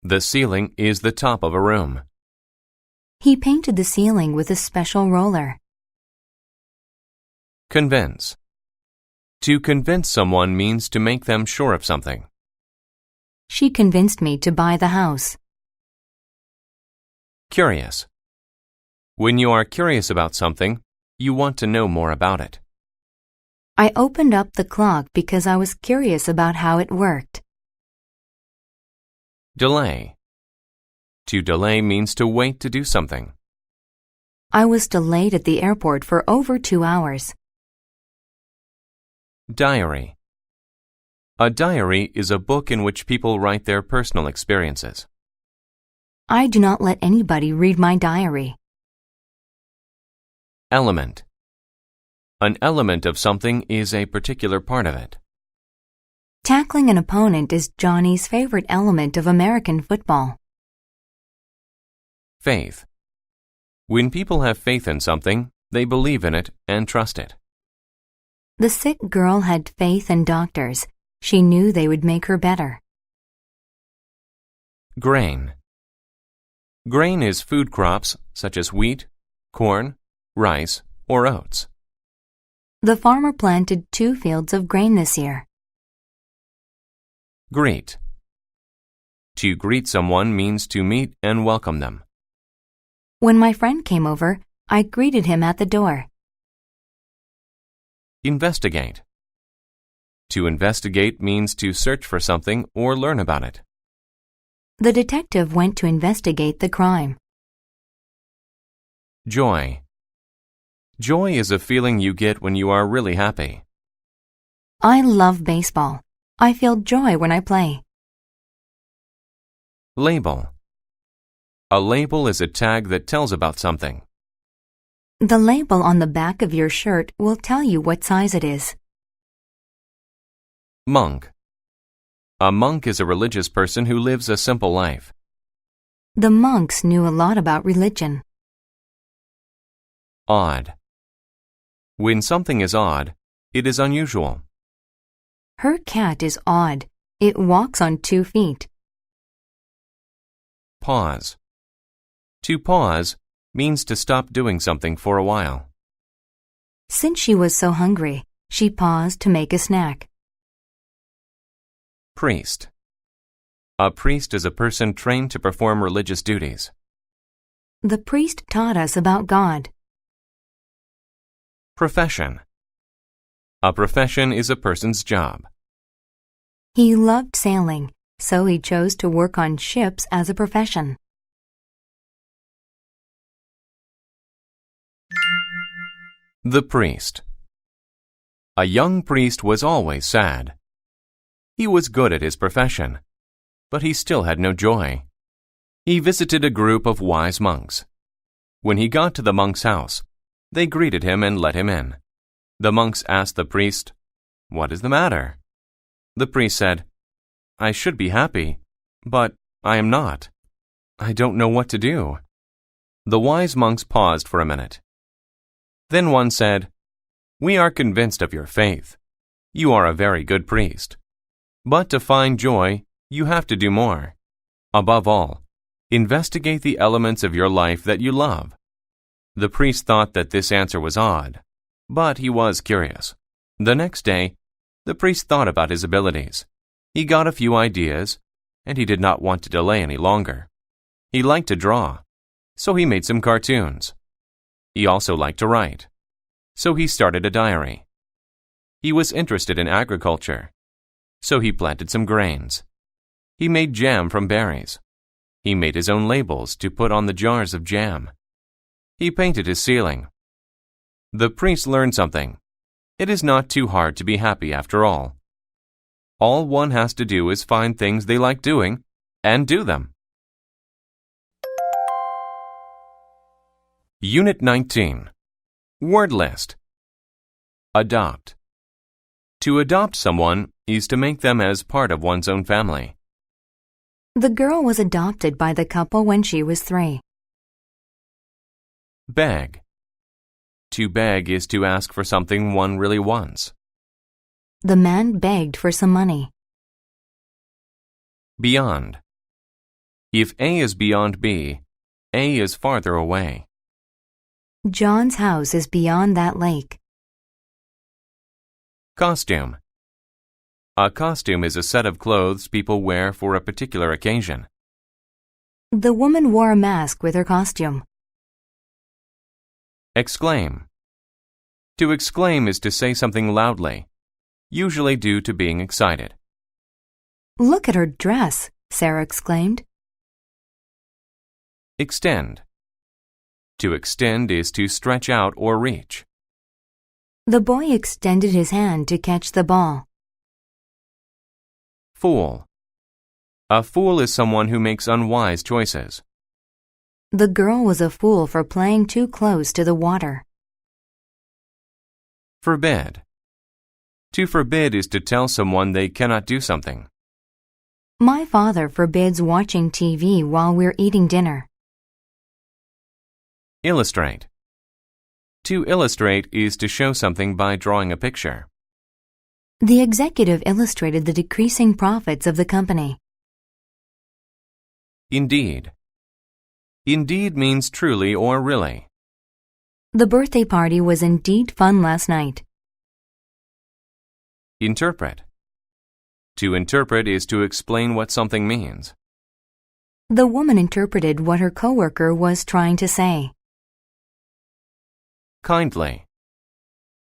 The ceiling is the top of a room. He painted the ceiling with a special roller. Convince. To convince someone means to make them sure of something. She convinced me to buy the house. Curious. When you are curious about something, you want to know more about it. I opened up the clock because I was curious about how it worked. Delay. To delay means to wait to do something. I was delayed at the airport for over 2 hours. Diary. A diary is a book in which people write their personal experiences. I do not let anybody read my diary. Element. An element of something is a particular part of it. Tackling an opponent is Johnny's favorite element of American football. Faith. When people have faith in something, they believe in it and trust it. The sick girl had faith in doctors. She knew they would make her better. Grain. Grain is food crops such as wheat, corn, rice, or oats. The farmer planted 2 fields of grain this year. Greet. To greet someone means to meet and welcome them. When my friend came over, I greeted him at the door. Investigate. To investigate means to search for something or learn about it. The detective went to investigate the crime. Joy. Joy is a feeling you get when you are really happy. I love baseball. I feel joy when I play. Label. A label is a tag that tells about something. The label on the back of your shirt will tell you what size it is. Monk. A monk is a religious person who lives a simple life. The monks knew a lot about religion. Odd. When something is odd, it is unusual. Her cat is odd. It walks on 2 feet. Pause. To pause means to stop doing something for a while. Since she was so hungry, she paused to make a snack. Priest. A priest is a person trained to perform religious duties. The priest taught us about God. Profession. A profession is a person's job. He loved sailing, so he chose to work on ships as a profession. The priest. A young priest was always sad. He was good at his profession, but he still had no joy. He visited a group of wise monks. When he got to the monk's house, they greeted him and let him in. The monks asked the priest, "What is the matter?" The priest said, "I should be happy, but I am not. I don't know what to do." The wise monks paused for a minute. Then one said, "We are convinced of your faith. You are a very good priest. But to find joy, you have to do more. Above all, investigate the elements of your life that you love." The priest thought that this answer was odd, but he was curious. The next day, the priest thought about his abilities. He got a few ideas, and he did not want to delay any longer. He liked to draw, so he made some cartoons. He also liked to write, so he started a diary. He was interested in agriculture, so he planted some grains. He made jam from berries. He made his own labels to put on the jars of jam. He painted his ceiling. The priest learned something. It is not too hard to be happy after all. All one has to do is find things they like doing and do them. Unit 19. Word list. Adopt. To adopt someone is to make them as part of one's own family. The girl was adopted by the couple when she was 3. Beg. to beg is to ask for something one really wants. The man begged for some money. Beyond. If A is beyond B, A is farther away. John's house is beyond that lake. Costume. A costume is a set of clothes people wear for a particular occasion. The woman wore a mask with her costume. Exclaim. To exclaim is to say something loudly, usually due to being excited. Look at her dress, Sarah exclaimed. Extend. To extend is to stretch out or reach. The boy extended his hand to catch the ball. Fool. A fool is someone who makes unwise choices. The girl was a fool for playing too close to the water. Forbid. To forbid is to tell someone they cannot do something. My father forbids watching TV while we're eating dinner. Illustrate. To illustrate is to show something by drawing a picture. The executive illustrated the decreasing profits of the company. Indeed. Indeed means truly or really. The birthday party was indeed fun last night. Interpret. To interpret is to explain what something means. The woman interpreted what her coworker was trying to say. Kindly.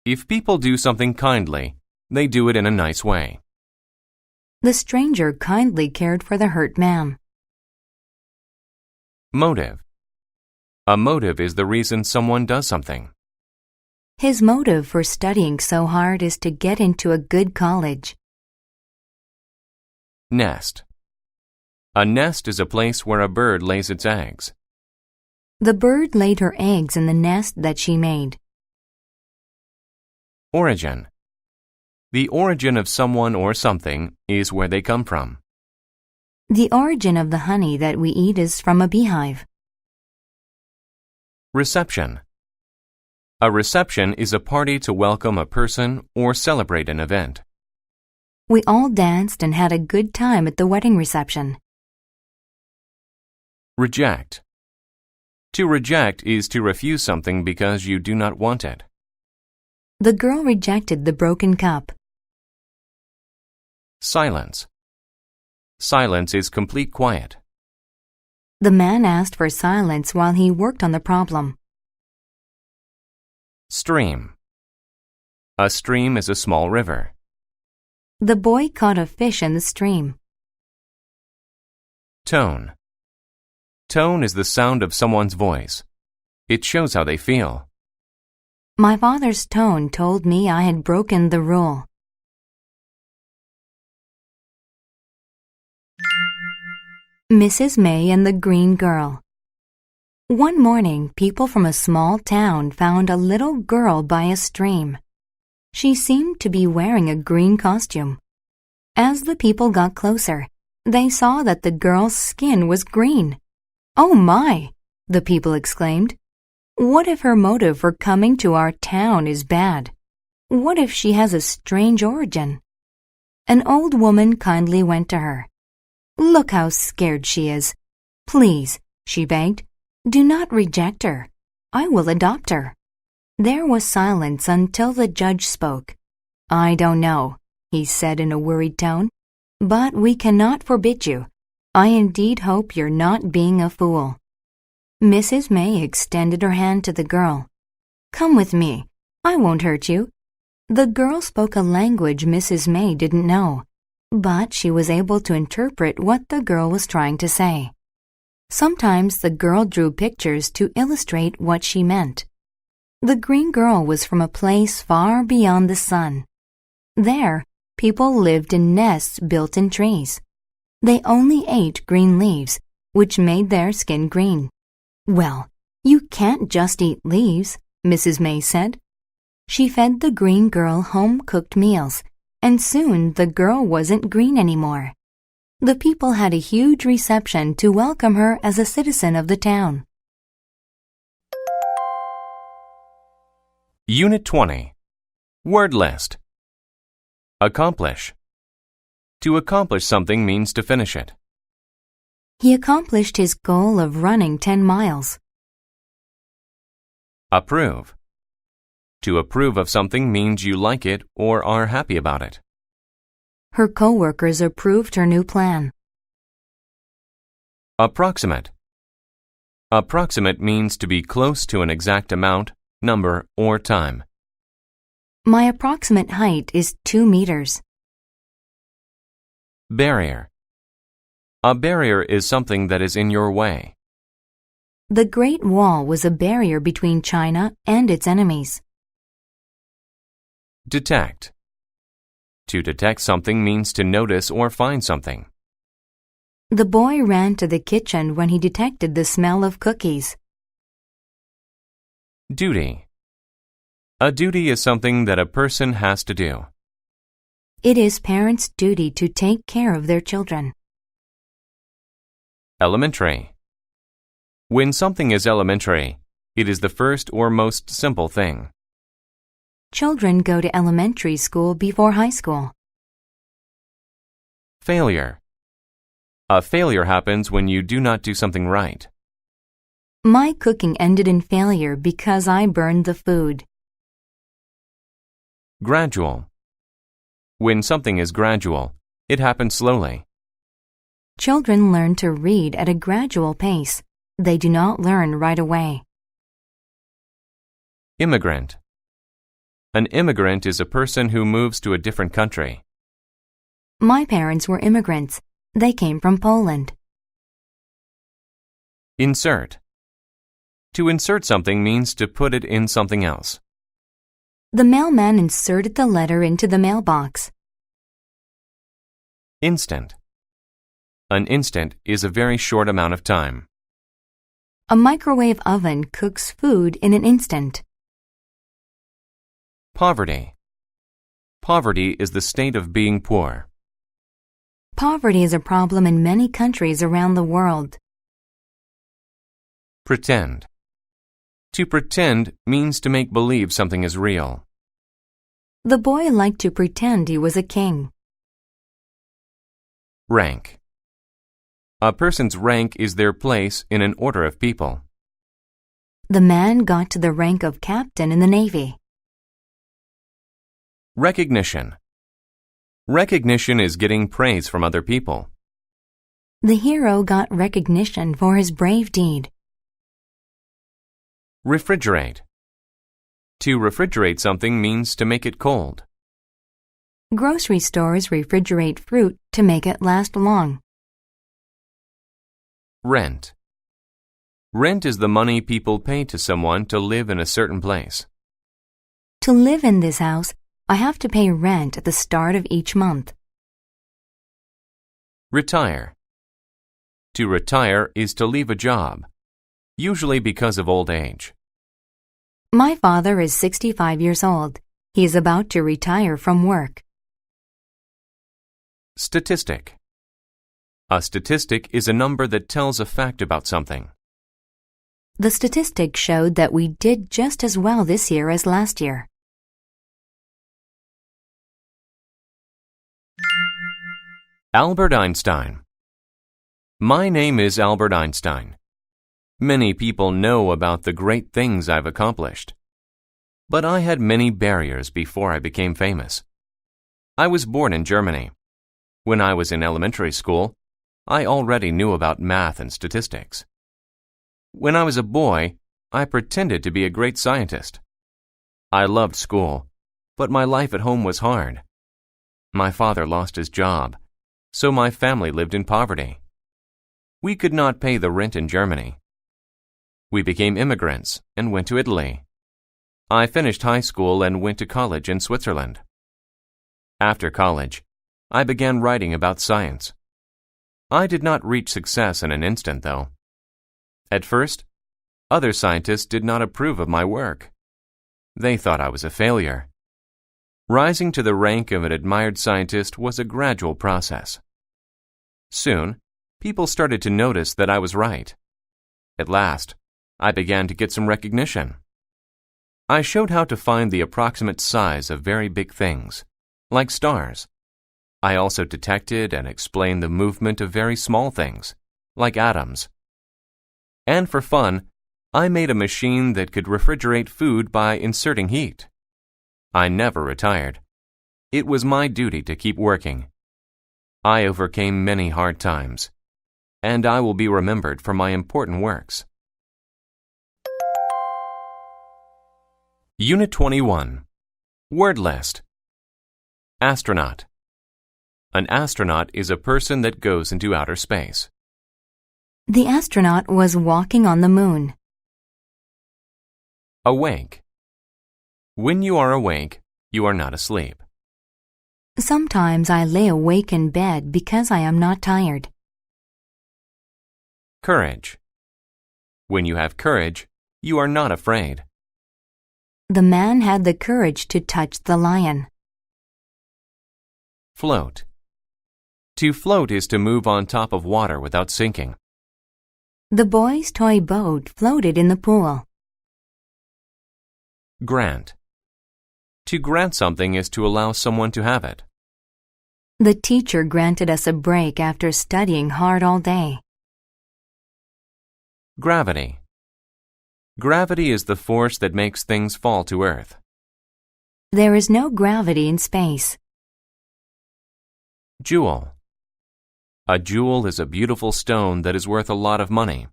If people do something kindly, they do it in a nice way. The stranger kindly cared for the hurt man. Motive. A motive is the reason someone does something. His motive for studying so hard is to get into a good college. Nest. A nest is a place where a bird lays its eggs. The bird laid her eggs in the nest that she made. Origin. The origin of someone or something is where they come from. The origin of the honey that we eat is from a beehive. Reception. A reception is a party to welcome a person or celebrate an event. We all danced and had a good time at the wedding reception. Reject. To reject is to refuse something because you do not want it. The girl rejected the broken cup. Silence. Silence is complete quiet. The man asked for silence while he worked on the problem. Stream. A stream is a small river. The boy caught a fish in the stream. Tone. Tone is the sound of someone's voice. It shows how they feel. My father's tone told me I had broken the rule. Mrs. May and the Green Girl. One morning, people from a small town found a little girl by a stream. She seemed to be wearing a green costume. As the people got closer, they saw that the girl's skin was green. "Oh my!" the people exclaimed. "What if her motive for coming to our town is bad? What if she has a strange origin?" An old woman kindly went to her. "Look how scared she is. Please," she begged, "do not reject her. I will adopt her." There was silence until the judge spoke. "I don't know," he said in a worried tone, "but we cannot forbid you. I indeed hope you're not being a fool." Mrs. May extended her hand to the girl. "Come with me. I won't hurt you." The girl spoke a language Mrs. May didn't know, but she was able to interpret what the girl was trying to say. Sometimes the girl drew pictures to illustrate what she meant. The green girl was from a place far beyond the sun. There, people lived in nests built in trees. They only ate green leaves, which made their skin green. "Well, you can't just eat leaves," Mrs. May said. She fed the green girl home-cooked meals, and soon the girl wasn't green anymore. The people had a huge reception to welcome her as a citizen of the town. Unit 20. Word list. Accomplish. To accomplish something means to finish it. He accomplished his goal of running 10 miles. Approve. To approve of something means you like it or are happy about it. Her coworkers approved her new plan. Approximate. Approximate means to be close to an exact amount, number, or time. My approximate height is 2 meters. Barrier. A barrier is something that is in your way. The Great Wall was a barrier between China and its enemies. Detect. To detect something means to notice or find something. The boy ran to the kitchen when he detected the smell of cookies. Duty. A duty is something that a person has to do. It is parents' duty to take care of their children. Elementary. When something is elementary, it is the first or most simple thing. Children go to elementary school before high school. Failure. A failure happens when you do not do something right. My cooking ended in failure because I burned the food. Gradual. When something is gradual, it happens slowly. Children learn to read at a gradual pace. They do not learn right away. Immigrant. An immigrant is a person who moves to a different country. My parents were immigrants. They came from Poland. Insert. To insert something means to put it in something else. The mailman inserted the letter into the mailbox. Instant. An instant is a very short amount of time. A microwave oven cooks food in an instant. Poverty. Poverty is the state of being poor. Poverty is a problem in many countries around the world. Pretend. To pretend means to make believe something is real. The boy liked to pretend he was a king. Rank. A person's rank is their place in an order of people. The man got to the rank of captain in the Navy. Recognition. Recognition is getting praise from other people. The hero got recognition for his brave deed. Refrigerate. To refrigerate something means to make it cold. Grocery stores refrigerate fruit to make it last long. Rent. Rent is the money people pay to someone to live in a certain place. To live in this house, I have to pay rent at the start of each month. Retire. To retire is to leave a job, usually because of old age. My father is 65 years old. He is about to retire from work. Statistic. A statistic is a number that tells a fact about something. The statistic showed that we did just as well this year as last year. Albert Einstein. My name is Albert Einstein. Many people know about the great things I've accomplished. But I had many barriers before I became famous. I was born in Germany. When I was in elementary school, I already knew about math and statistics. When I was a boy, I pretended to be a great scientist. I loved school, but my life at home was hard. My father lost his job, so my family lived in poverty. We could not pay the rent in Germany. We became immigrants and went to Italy. I finished high school and went to college in Switzerland. After college, I began writing about science. I did not reach success in an instant, though. At first, other scientists did not approve of my work. They thought I was a failure. Rising to the rank of an admired scientist was a gradual process. Soon, people started to notice that I was right. At last, I began to get some recognition. I showed how to find the approximate size of very big things, like stars. I also detected and explained the movement of very small things, like atoms. And for fun, I made a machine that could refrigerate food by inserting heat. I never retired. It was my duty to keep working. I overcame many hard times, and I will be remembered for my important works. Unit 21. Word list. Astronaut. An astronaut is a person that goes into outer space. The astronaut was walking on the moon. Awake. When you are awake, you are not asleep. Sometimes I lay awake in bed because I am not tired. Courage. When you have courage, you are not afraid. The man had the courage to touch the lion. Float. To float is to move on top of water without sinking. The boy's toy boat floated in the pool. Grant. To grant something is to allow someone to have it. The teacher granted us a break after studying hard all day. Gravity. Gravity is the force that makes things fall to earth. There is no gravity in space. Jewel. A jewel is a beautiful stone that is worth a lot of money.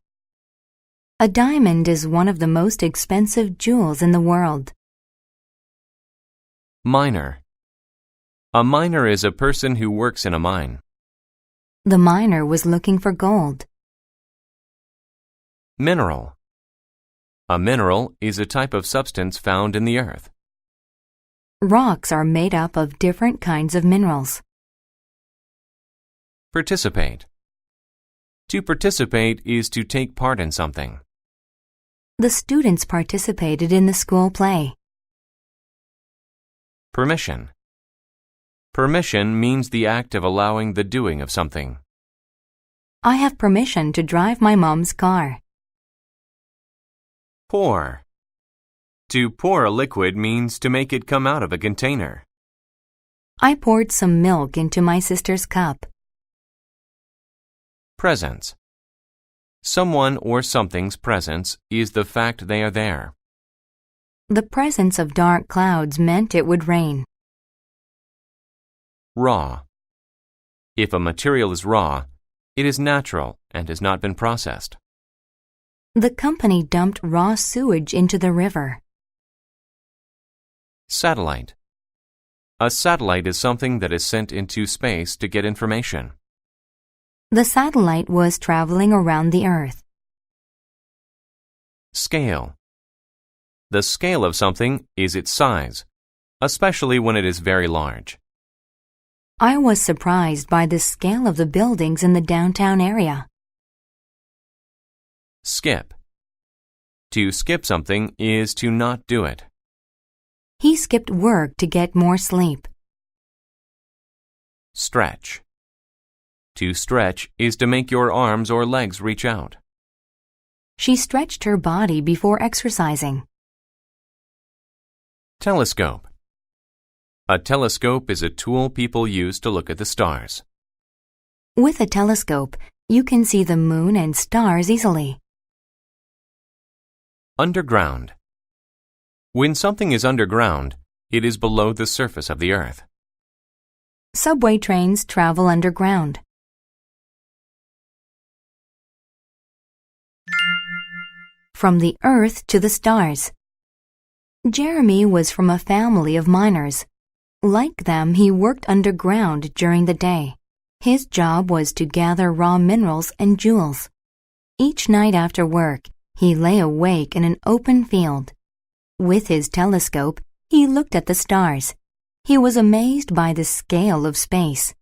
A diamond is one of the most expensive jewels in the world. Miner. A miner is a person who works in a mine. The miner was looking for gold. Mineral. A mineral is a type of substance found in the earth. Rocks are made up of different kinds of minerals. Participate. To participate is to take part in something. The students participated in the school play. Permission. Permission means the act of allowing the doing of something. I have permission to drive my mom's car. Pour. To pour a liquid means to make it come out of a container. I poured some milk into my sister's cup. Presence. Someone or something's presence is the fact they are there. The presence of dark clouds meant it would rain. Raw. If a material is raw, it is natural and has not been processed. The company dumped raw sewage into the river. Satellite. A satellite is something that is sent into space to get information. The satellite was traveling around the Earth. Scale. The scale of something is its size, especially when it is very large. I was surprised by the scale of the buildings in the downtown area. Skip. To skip something is to not do it. He skipped work to get more sleep. Stretch. To stretch is to make your arms or legs reach out. She stretched her body before exercising. Telescope. A telescope is a tool people use to look at the stars. With a telescope, you can see the moon and stars easily. Underground. When something is underground, it is below the surface of the earth. Subway trains travel underground. From the earth to the stars. Jeremy was from a family of miners. Like them, he worked underground during the day. His job was to gather raw minerals and jewels. Each night after work, he lay awake in an open field. With his telescope, he looked at the stars. He was amazed by the scale of space.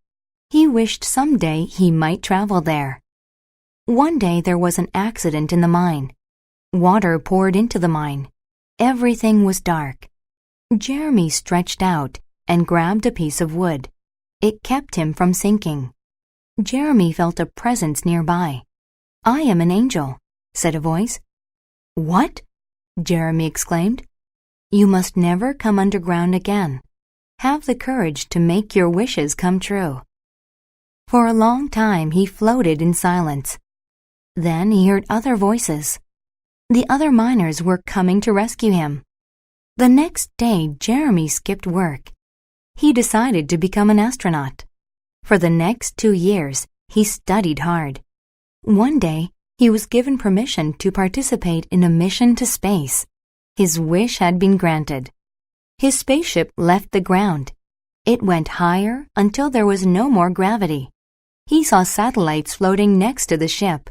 He wished someday he might travel there. One day there was an accident in the mine. Water poured into the mine. Everything was dark. Jeremy stretched out and grabbed a piece of wood. It kept him from sinking. Jeremy felt a presence nearby. "I am an angel," said a voice. "What?" Jeremy exclaimed. You must never come underground again. Have the courage to make your wishes come true." For a long time he floated in silence. Then he heard other voices. The other miners were coming to rescue him. The next day, Jeremy skipped work. He decided to become an astronaut. For the next 2 years, he studied hard. One day, he was given permission to participate in a mission to space. His wish had been granted. His spaceship left the ground. It went higher until there was no more gravity. He saw satellites floating next to the ship.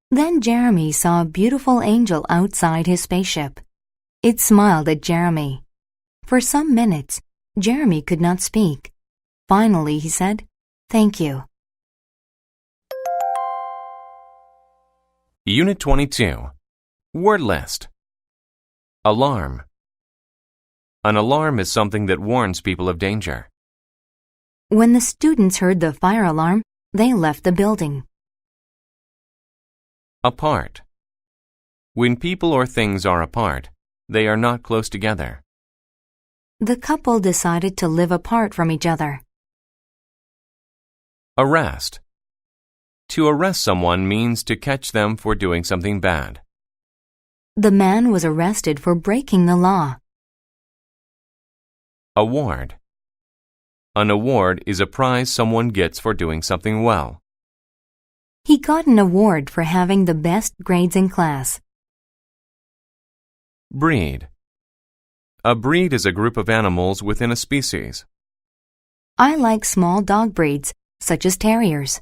Then Jeremy saw a beautiful angel outside his spaceship. It smiled at Jeremy. For some minutes, Jeremy could not speak. Finally, he said, "Thank you." Unit 22. Word list. Alarm. An alarm is something that warns people of danger. When the students heard the fire alarm, they left the building. Apart. When people or things are apart, they are not close together. The couple decided to live apart from each other. Arrest. To arrest someone means to catch them for doing something bad. The man was arrested for breaking the law. Award. An award is a prize someone gets for doing something well. He got an award for having the best grades in class. Breed. A breed is a group of animals within a species. I like small dog breeds, such as terriers.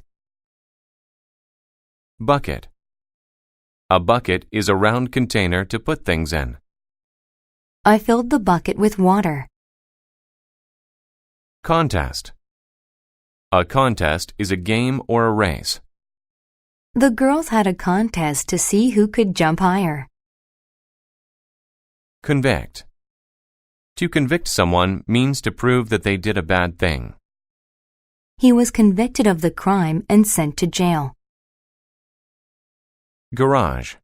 Bucket. A bucket is a round container to put things in. I filled the bucket with water. Contest. A contest is a game or a race. The girls had a contest to see who could jump higher. Convict. To convict someone means to prove that they did a bad thing. He was convicted of the crime and sent to jail. Garage.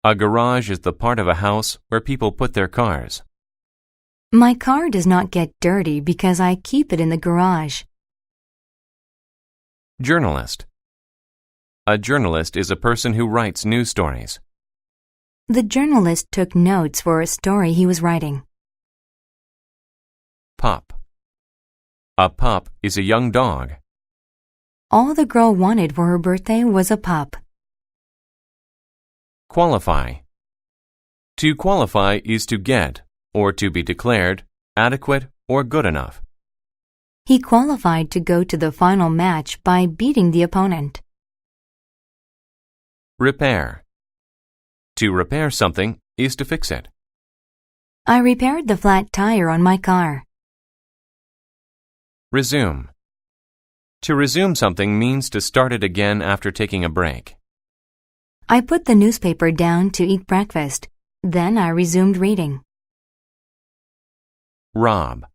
A garage is the part of a house where people put their cars. My car does not get dirty because I keep it in the garage. Journalist. A journalist is a person who writes news stories. The journalist took notes for a story he was writing. Pup. A pup is a young dog. All the girl wanted for her birthday was a pup. Qualify. To qualify is to get, or to be declared, adequate or good enough. He qualified to go to the final match by beating the opponent. Repair. To repair something is to fix it. I repaired the flat tire on my car. Resume. To resume something means to start it again after taking a break. I put the newspaper down to eat breakfast. Then I resumed reading. Rob.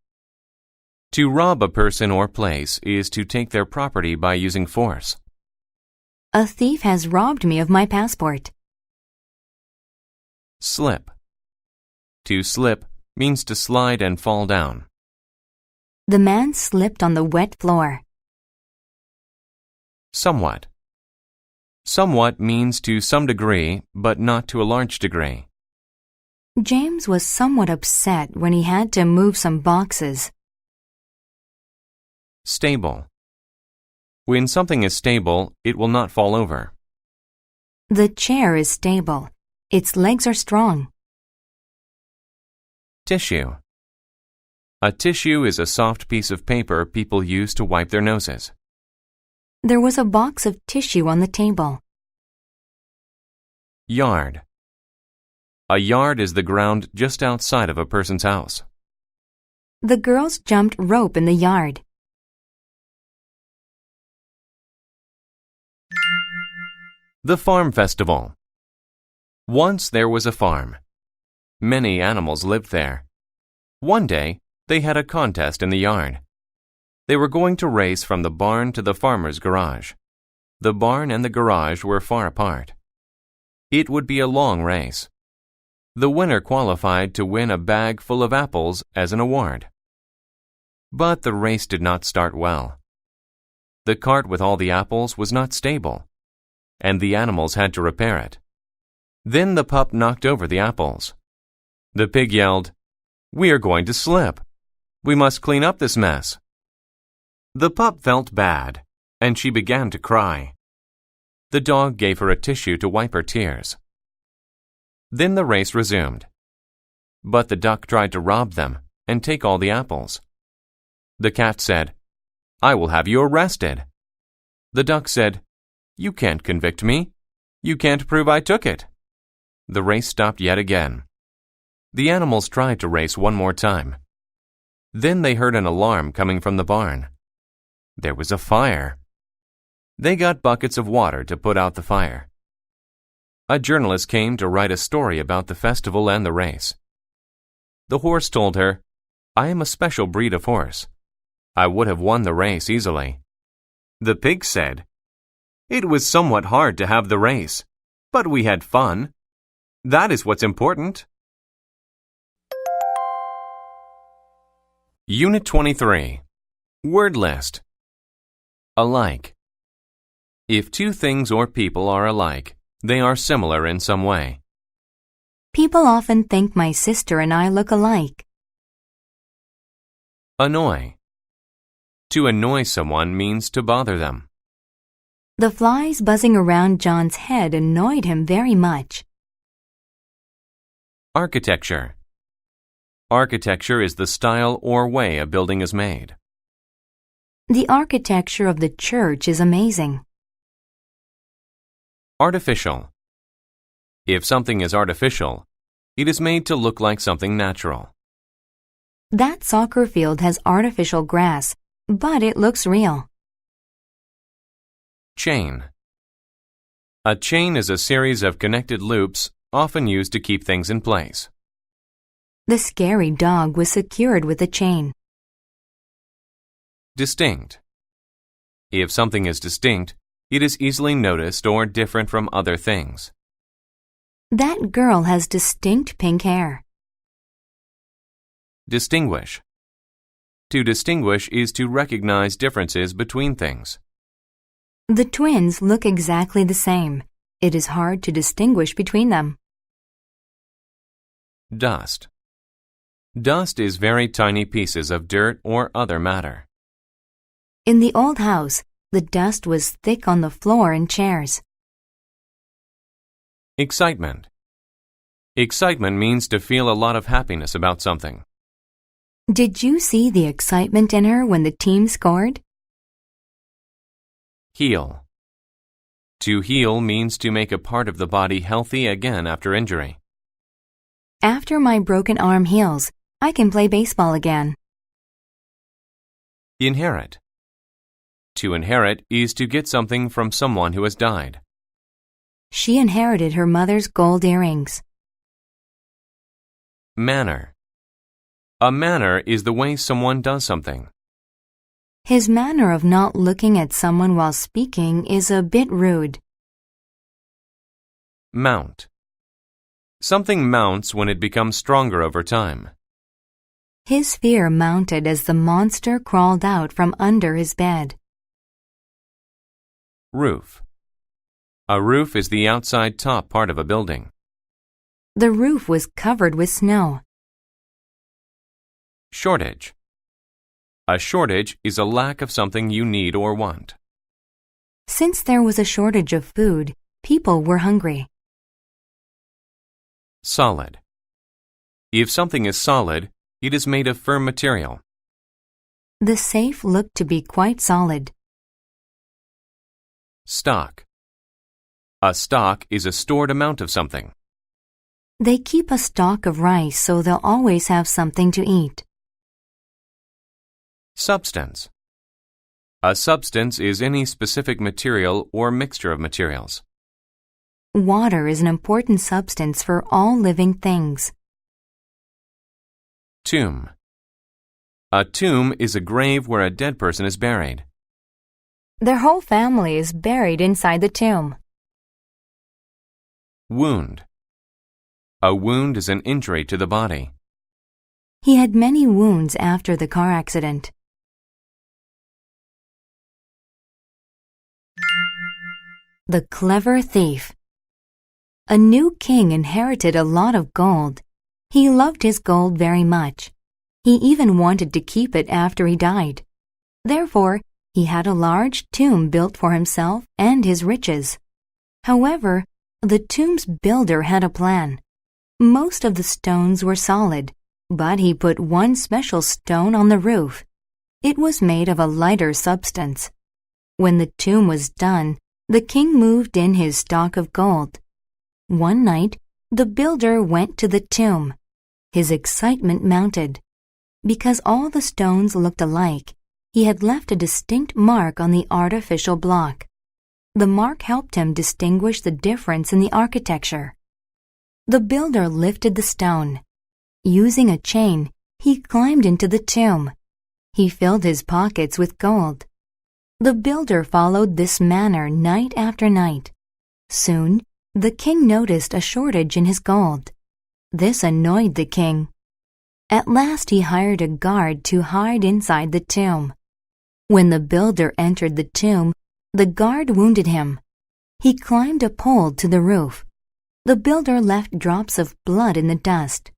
To rob a person or place is to take their property by using force. A thief has robbed me of my passport. Slip. To slip means to slide and fall down. The man slipped on the wet floor. Somewhat. Somewhat means to some degree, but not to a large degree. James was somewhat upset when he had to move some boxes. Stable. When something is stable, it will not fall over. The chair is stable. Its legs are strong. Tissue. A tissue is a soft piece of paper people use to wipe their noses. There was a box of tissue on the table. Yard. A yard is the ground just outside of a person's house. The girls jumped rope in the yard. The Farm Festival. Once there was a farm. Many animals lived there. One day, they had a contest in the yard. They were going to race from the barn to the farmer's garage. The barn and the garage were far apart. It would be a long race. The winner qualified to win a bag full of apples as an award. But the race did not start well. The cart with all the apples was not stable, and the animals had to repair it. Then the pup knocked over the apples. The pig yelled, "We are going to slip. We must clean up this mess." The pup felt bad, and she began to cry. The dog gave her a tissue to wipe her tears. Then the race resumed. But the duck tried to rob them and take all the apples. The cat said, "I will have you arrested." The duck said, "You can't convict me. You can't prove I took it." The race stopped yet again. The animals tried to race one more time. Then they heard an alarm coming from the barn. There was a fire. They got buckets of water to put out the fire. A journalist came to write a story about the festival and the race. The horse told her, "I am a special breed of horse. I would have won the race easily." The pig said, "It was somewhat hard to have the race, but we had fun. That is what's important." Unit 23. Word list. Alike. If two things or people are alike, they are similar in some way. People often think my sister and I look alike. Annoy. To annoy someone means to bother them. The flies buzzing around John's head annoyed him very much. Architecture. Architecture is the style or way a building is made. The architecture of the church is amazing. Artificial. If something is artificial, it is made to look like something natural. That soccer field has artificial grass, but it looks real. Chain. A chain is a series of connected loops often used to keep things in place. The scary dog was secured with a chain. Distinct. If something is distinct, it is easily noticed or different from other things. That girl has distinct pink hair. Distinguish. To distinguish is to recognize differences between things. The twins look exactly the same. It is hard to distinguish between them. Dust. Dust is very tiny pieces of dirt or other matter. In the old house, the dust was thick on the floor and chairs. Excitement. Excitement means to feel a lot of happiness about something. Did you see the excitement in her when the team scored? Heal. To heal means to make a part of the body healthy again after injury. After my broken arm heals, I can play baseball again. Inherit. To inherit is to get something from someone who has died. She inherited her mother's gold earrings. Manner. A manner is the way someone does something. His manner of not looking at someone while speaking is a bit rude. Mount. Something mounts when it becomes stronger over time. His fear mounted as the monster crawled out from under his bed. Roof. A roof is the outside top part of a building. The roof was covered with snow. Shortage. A shortage is a lack of something you need or want. Since there was a shortage of food, people were hungry. Solid. If something is solid, it is made of firm material. The safe looked to be quite solid. Stock. A stock is a stored amount of something. They keep a stock of rice so they'll always have something to eat. Substance. A substance is any specific material or mixture of materials. Water is an important substance for all living things. Tomb. A tomb is a grave where a dead person is buried. Their whole family is buried inside the tomb. Wound. A wound is an injury to the body. He had many wounds after the car accident. The clever thief. A new king inherited a lot of gold. He loved his gold very much. He even wanted to keep it after he died. Therefore, he had a large tomb built for himself and his riches. However, the tomb's builder had a plan. Most of the stones were solid, but he put one special stone on the roof. It was made of a lighter substance. When the tomb was done, the king moved in his stock of gold. One night, the builder went to the tomb. His excitement mounted. Because all the stones looked alike, he had left a distinct mark on the artificial block. The mark helped him distinguish the difference in the architecture. The builder lifted the stone. Using a chain, he climbed into the tomb. He filled his pockets with gold. The builder followed this manner night after night. Soon, the king noticed a shortage in his gold. This annoyed the king. At last he hired a guard to hide inside the tomb. When the builder entered the tomb, the guard wounded him. He climbed a pole to the roof. The builder left drops of blood in the dust.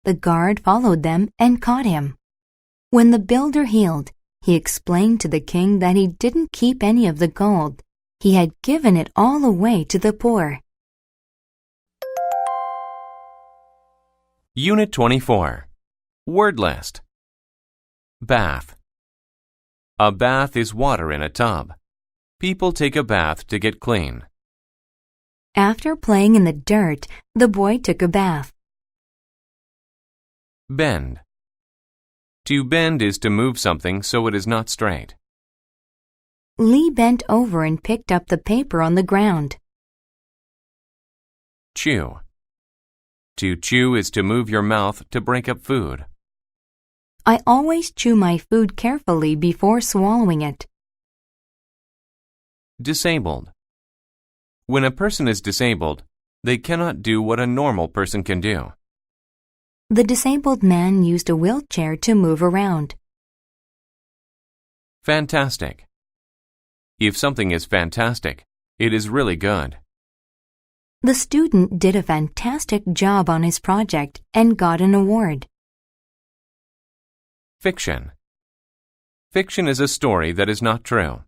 The guard followed them and caught him. When the builder healed, he explained to the king that he didn't keep any of the gold. He had given it all away to the poor. Unit 24. Word list. Bath. A bath is water in a tub. People take a bath to get clean. After playing in the dirt, the boy took a bath. Bend. To bend is to move something so it is not straight. Lee bent over and picked up the paper on the ground. Chew. To chew is to move your mouth to break up food. I always chew my food carefully before swallowing it. Disabled. When a person is disabled, they cannot do what a normal person can do. The disabled man used a wheelchair to move around. Fantastic. If something is fantastic, it is really good. The student did a fantastic job on his project and got an award. Fiction. Fiction is a story that is not true.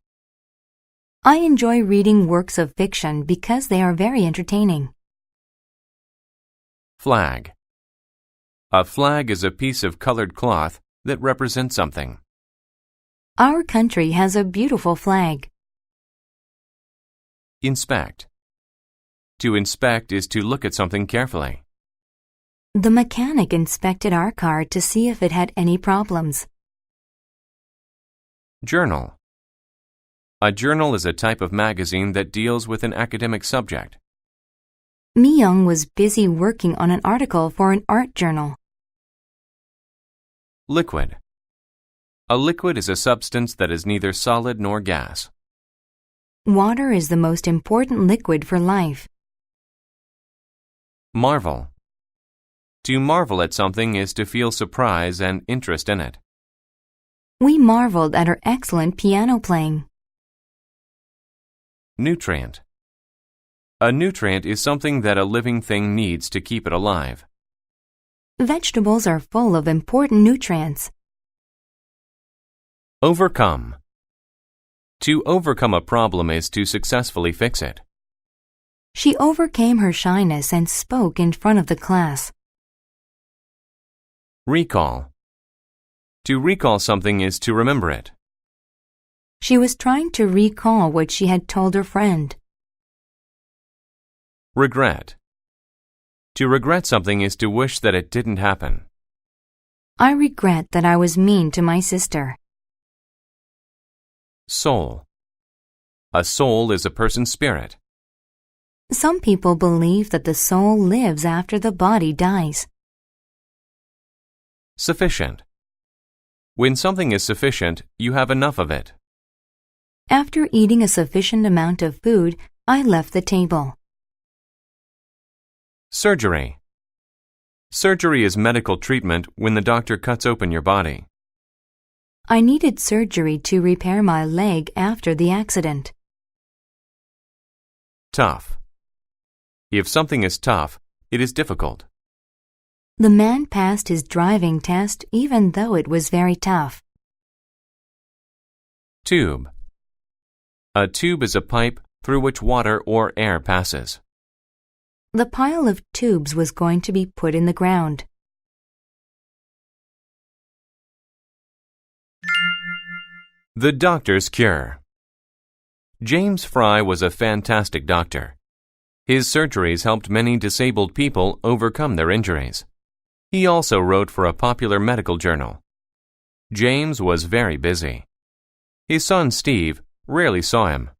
I enjoy reading works of fiction because they are very entertaining. Flag. A flag is a piece of colored cloth that represents something. Our country has a beautiful flag. Inspect. To inspect is to look at something carefully. The mechanic inspected our car to see if it had any problems. Journal. A journal is a type of magazine that deals with an academic subject. Mi-young was busy working on an article for an art journal. Liquid. A liquid is a substance that is neither solid nor gas. Water is the most important liquid for life. Marvel. To marvel at something is to feel surprise and interest in it. We marveled at her excellent piano playing. Nutrient. A nutrient is something that a living thing needs to keep it alive. Vegetables are full of important nutrients. Overcome. To overcome a problem is to successfully fix it. She overcame her shyness and spoke in front of the class. Recall. To recall something is to remember it. She was trying to recall what she had told her friend. Regret. To regret something is to wish that it didn't happen. I regret that I was mean to my sister. Soul. A soul is a person's spirit. Some people believe that the soul lives after the body dies. Sufficient. When something is sufficient, you have enough of it. After eating a sufficient amount of food, I left the table. Surgery. Surgery is medical treatment when the doctor cuts open your body. I needed surgery to repair my leg after the accident. Tough. If something is tough, it is difficult. The man passed his driving test even though it was very tough. Tube. A tube is a pipe through which water or air passes. The pile of tubes was going to be put in the ground. The doctor's cure. James Fry was a fantastic doctor. His surgeries helped many disabled people overcome their injuries. He also wrote for a popular medical journal. James was very busy. His son Steve rarely saw him.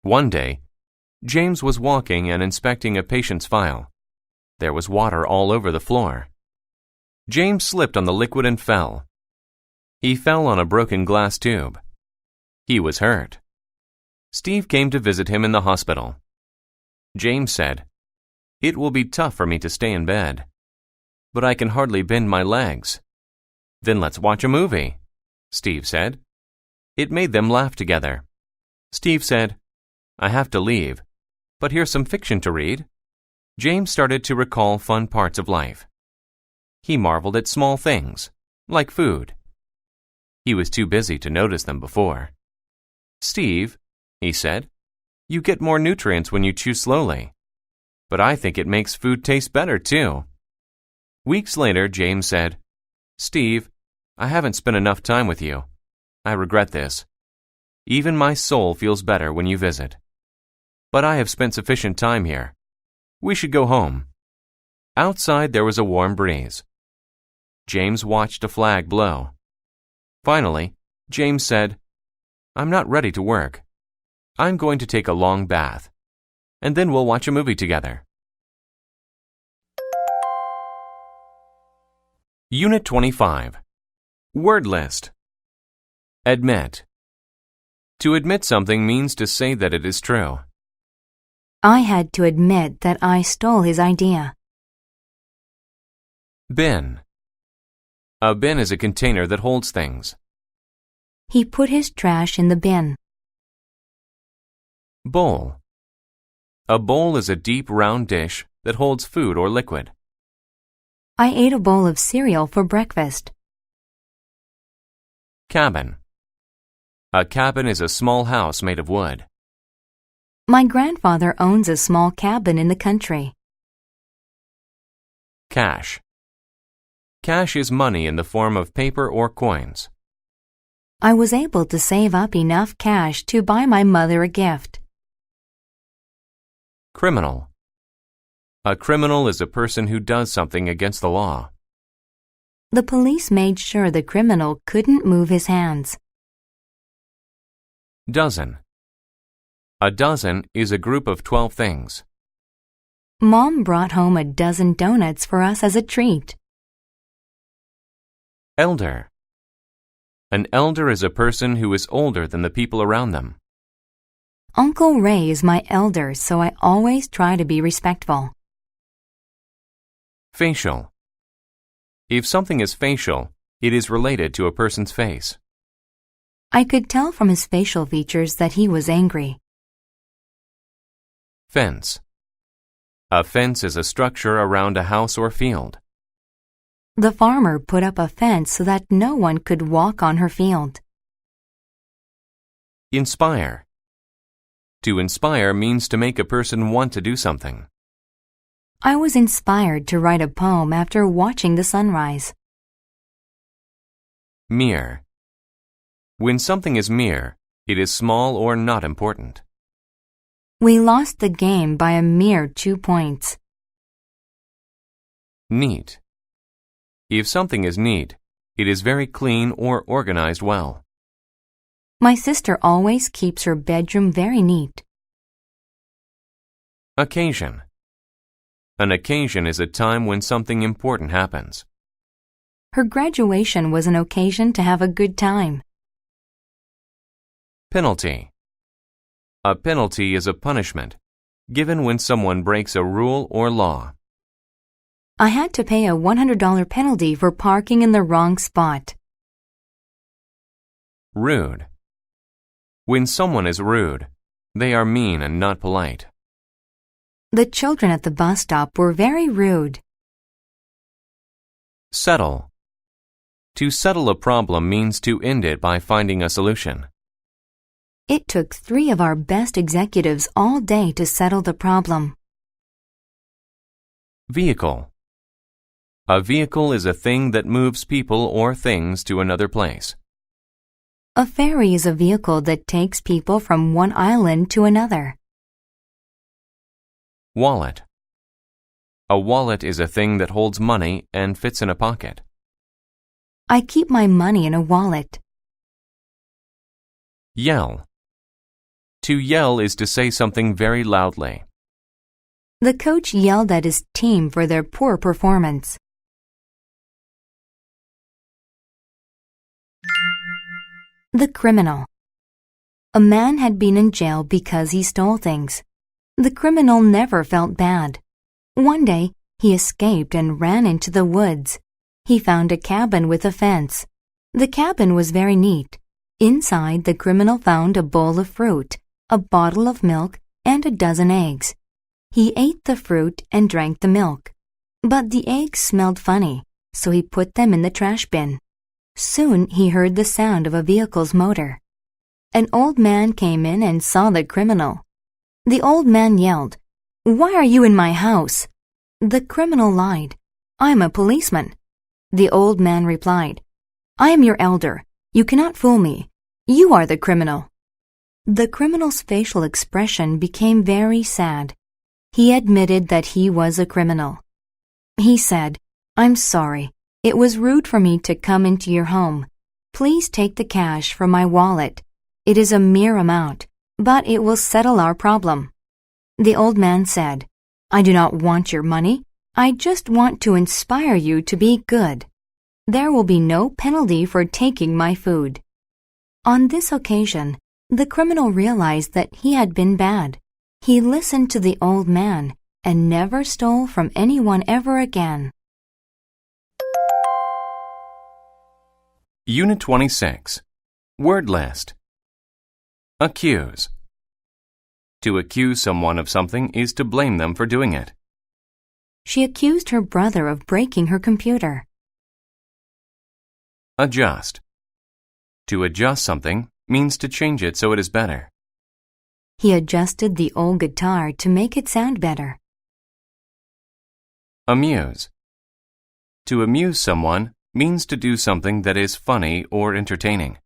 One day, James was walking and inspecting a patient's file. There was water all over the floor. James slipped on the liquid and fell. He fell on a broken glass tube. He was hurt. Steve came to visit him in the hospital. James said, "It will be tough for me to stay in bed, but I can hardly bend my legs." "Then let's watch a movie," Steve said. It made them laugh together. Steve said, "I have to leave, but here's some fiction to read." James started to recall fun parts of life. He marveled at small things, like food. He was too busy to notice them before. "Steve," he said, "you get more nutrients when you chew slowly. But I think it makes food taste better, too." Weeks later, James said, "Steve, I haven't spent enough time with you. I regret this. Even my soul feels better when you visit. But I have spent sufficient time here. We should go home." Outside there was a warm breeze. James watched a flag blow. Finally, James said, "I'm not ready to work. I'm going to take a long bath, and then we'll watch a movie together." Unit 25. Word list. Admit. To admit something means to say that it is true. I had to admit that I stole his idea. Bin. A bin is a container that holds things. He put his trash in the bin. Bowl. A bowl is a deep round dish that holds food or liquid. I ate a bowl of cereal for breakfast. Cabin. A cabin is a small house made of wood. My grandfather owns a small cabin in the country. Cash. Cash is money in the form of paper or coins. I was able to save up enough cash to buy my mother a gift. Criminal. A criminal is a person who does something against the law. The police made sure the criminal couldn't move his hands. Dozen. A dozen is a group of 12 things. Mom brought home a dozen donuts for us as a treat. Elder. An elder is a person who is older than the people around them. Uncle Ray is my elder, so I always try to be respectful. Facial. If something is facial, it is related to a person's face. I could tell from his facial features that he was angry. Fence. A fence is a structure around a house or field. The farmer put up a fence so that no one could walk on her field. Inspire. To inspire means to make a person want to do something. I was inspired to write a poem after watching the sunrise. Mere. When something is mere, it is small or not important. We lost the game by a mere 2 points. Neat. If something is neat, it is very clean or organized well. My sister always keeps her bedroom very neat. Occasion. An occasion is a time when something important happens. Her graduation was an occasion to have a good time. Penalty. A penalty is a punishment given when someone breaks a rule or law. I had to pay a $100 penalty for parking in the wrong spot. Rude. When someone is rude, they are mean and not polite. The children at the bus stop were very rude. Settle. To settle a problem means to end it by finding a solution. It took 3 of our best executives all day to settle the problem. Vehicle. A vehicle is a thing that moves people or things to another place. A ferry is a vehicle that takes people from one island to another. Wallet. A wallet is a thing that holds money and fits in a pocket. I keep my money in a wallet. Yell. To yell is to say something very loudly. The coach yelled at his team for their poor performance. The criminal. A man had been in jail because he stole things. The criminal never felt bad. One day, he escaped and ran into the woods. He found a cabin with a fence. The cabin was very neat. Inside, the criminal found a bowl of fruit, a bottle of milk, and a dozen eggs. He ate the fruit and drank the milk. But the eggs smelled funny, so he put them in the trash bin. Soon he heard the sound of a vehicle's motor. An old man came in and saw the criminal. The old man yelled, "Why are you in my house?" The criminal lied, "I'm a policeman." The old man replied, "I am your elder. You cannot fool me. You are the criminal." The criminal's facial expression became very sad. He admitted that he was a criminal. He said, "I'm sorry. It was rude for me to come into your home. Please take the cash from my wallet. It is a mere amount, but it will settle our problem." The old man said, "I do not want your money. I just want to inspire you to be good. There will be no penalty for taking my food." On this occasion, the criminal realized that he had been bad. He listened to the old man and never stole from anyone ever again. Unit 26. Word list. Accuse. To accuse someone of something is to blame them for doing it. She accused her brother of breaking her computer. Adjust. To adjust something means to change it so it is better. He adjusted the old guitar to make it sound better. Amuse. To amuse someone means to do something that is funny or entertaining.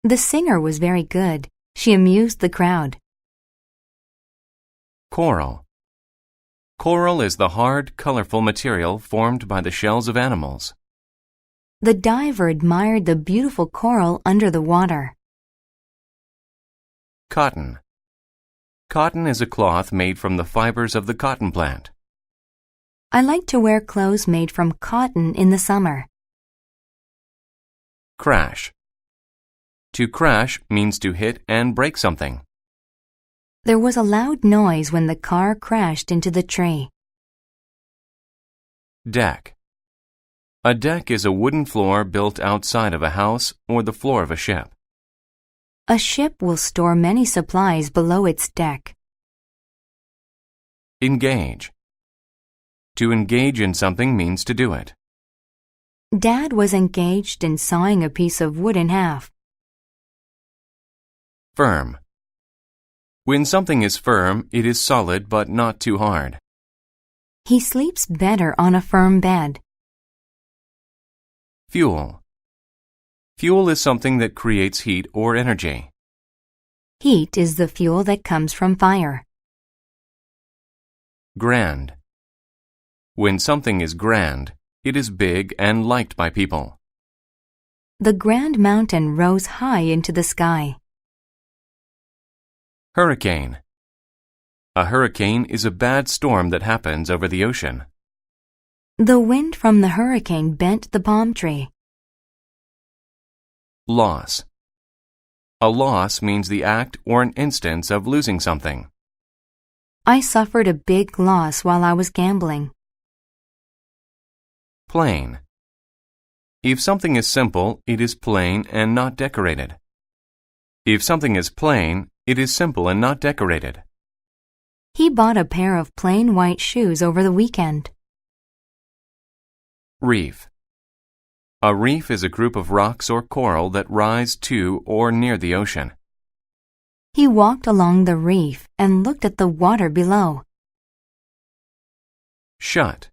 The singer was very good. She amused the crowd. Coral. Coral is the hard, colorful material formed by the shells of animals. The diver admired the beautiful coral under the water. Cotton. Cotton is a cloth made from the fibers of the cotton plant. I like to wear clothes made from cotton in the summer. Crash. To crash means to hit and break something. There was a loud noise when the car crashed into the tree. Deck. A deck is a wooden floor built outside of a house or the floor of a ship. A ship will store many supplies below its deck. Engage. To engage in something means to do it. Dad was engaged in sawing a piece of wood in half. Firm. When something is firm, it is solid but not too hard. He sleeps better on a firm bed. Fuel. Fuel is something that creates heat or energy. Heat is the fuel that comes from fire. Grand. When something is grand, it is big and liked by people. The Grand Mountain rose high into the sky. Hurricane. A hurricane is a bad storm that happens over the ocean. The wind from the hurricane bent the palm tree. Loss. A loss means the act or an instance of losing something. I suffered a big loss while I was gambling. Plain. If something is simple, it is plain and not decorated. If something is plain, it is simple and not decorated. He bought a pair of plain white shoes over the weekend. Reef. A reef is a group of rocks or coral that rise to or near the ocean. He walked along the reef and looked at the water below. Shut.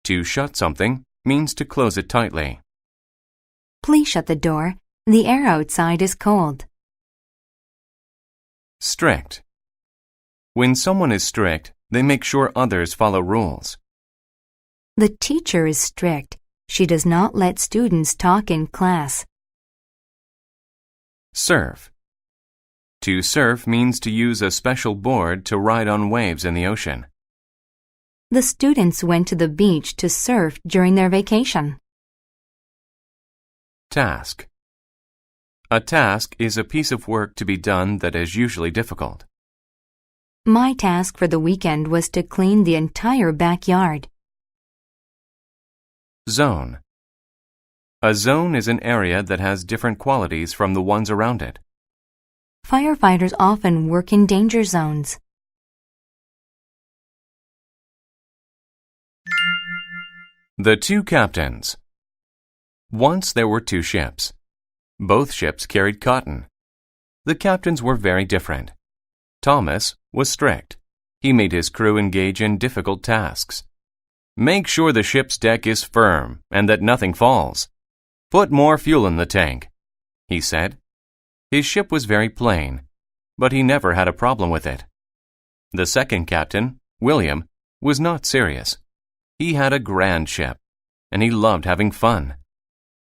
To shut something means to close it tightly. Please shut the door. The air outside is cold. Strict. When someone is strict, they make sure others follow rules. The teacher is strict. She does not let students talk in class. Surf. To surf means to use a special board to ride on waves in the ocean. The students went to the beach to surf during their vacation. Task. A task is a piece of work to be done that is usually difficult. My task for the weekend was to clean the entire backyard. Zone. A zone is an area that has different qualities from the ones around it. Firefighters often work in danger zones. The two captains. Once there were two ships. Both ships carried cotton. The captains were very different. Thomas was strict. He made his crew engage in difficult tasks. Make sure the ship's deck is firm and that nothing falls. Put more fuel in the tank, he said. His ship was very plain, but he never had a problem with it. The second captain, William, was not serious. He had a grand ship, and he loved having fun.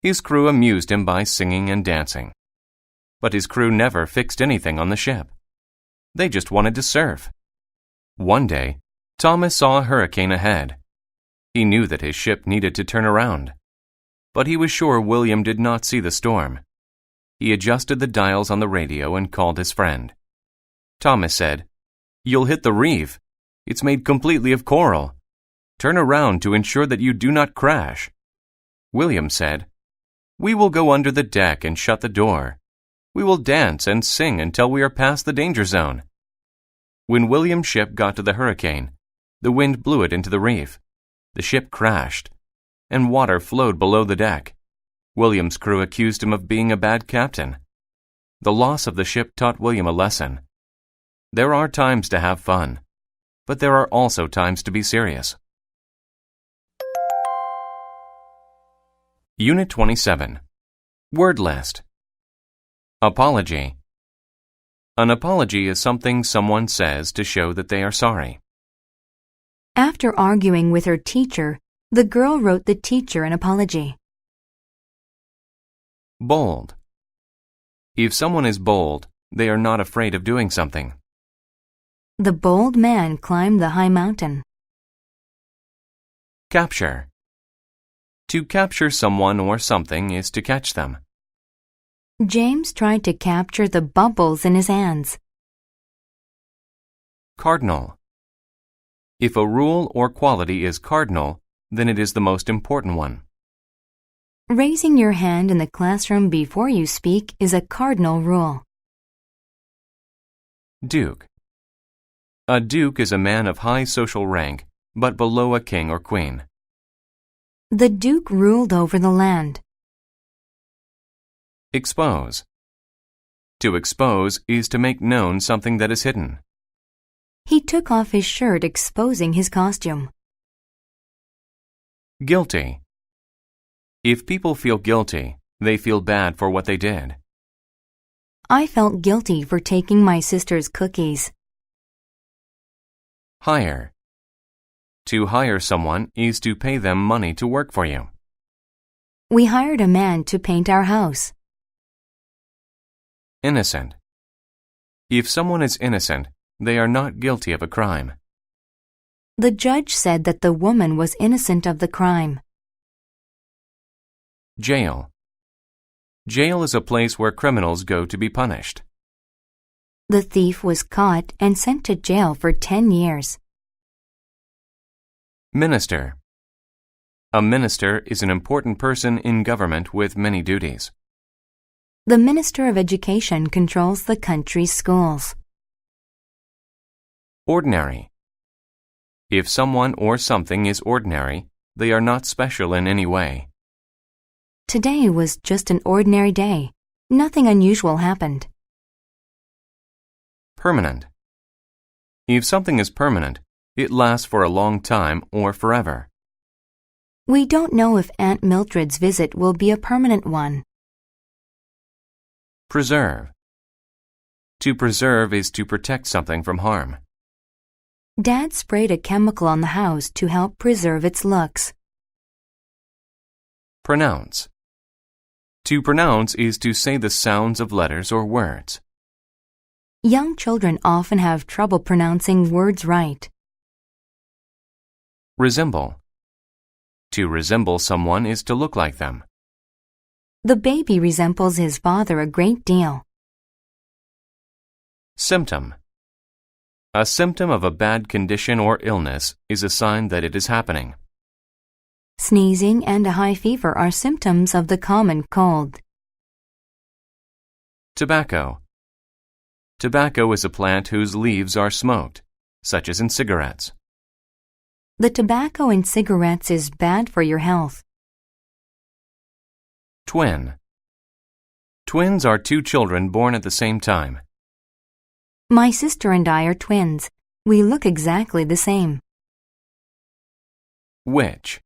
His crew amused him by singing and dancing. But his crew never fixed anything on the ship. They just wanted to surf. One day, Thomas saw a hurricane ahead. He knew that his ship needed to turn around. But he was sure William did not see the storm. He adjusted the dials on the radio and called his friend. Thomas said, "You'll hit the reef. It's made completely of coral. Turn around to ensure that you do not crash." William said, "We will go under the deck and shut the door. We will dance and sing until we are past the danger zone." When William's ship got to the hurricane, the wind blew it into the reef. The ship crashed, and water flowed below the deck. William's crew accused him of being a bad captain. The loss of the ship taught William a lesson. There are times to have fun, but there are also times to be serious. Unit 27. Word list. Apology. An apology is something someone says to show that they are sorry. After arguing with her teacher, the girl wrote the teacher an apology. Bold. If someone is bold, they are not afraid of doing something. The bold man climbed the high mountain. Capture. To capture someone or something is to catch them. James tried to capture the bubbles in his hands. Cardinal. If a rule or quality is cardinal, then it is the most important one. Raising your hand in the classroom before you speak is a cardinal rule. Duke. A duke is a man of high social rank, but below a king or queen. The duke ruled over the land. Expose. To expose is to make known something that is hidden. He took off his shirt, exposing his costume. Guilty. If people feel guilty, they feel bad for what they did. I felt guilty for taking my sister's cookies. Hire. To hire someone is to pay them money to work for you. We hired a man to paint our house. Innocent. If someone is innocent, they are not guilty of a crime. The judge said that the woman was innocent of the crime. Jail. Jail is a place where criminals go to be punished. The thief was caught and sent to jail for 10 years. Minister. A minister is an important person in government with many duties. The Minister of Education controls the country's schools. Ordinary. If someone or something is ordinary, they are not special in any way. Today was just an ordinary day. Nothing unusual happened. Permanent. If something is permanent, it lasts for a long time or forever. We don't know if Aunt Mildred's visit will be a permanent one. Preserve. To preserve is to protect something from harm. Dad sprayed a chemical on the house to help preserve its looks. Pronounce. To pronounce is to say the sounds of letters or words. Young children often have trouble pronouncing words right. Resemble. To resemble someone is to look like them. The baby resembles his father a great deal. Symptom. A symptom of a bad condition or illness is a sign that it is happening. Sneezing and a high fever are symptoms of the common cold. Tobacco. Tobacco is a plant whose leaves are smoked, such as in cigarettes. The tobacco in cigarettes is bad for your health. Twin. Twins are two children born at the same time. My sister and I are twins. We look exactly the same. Witch.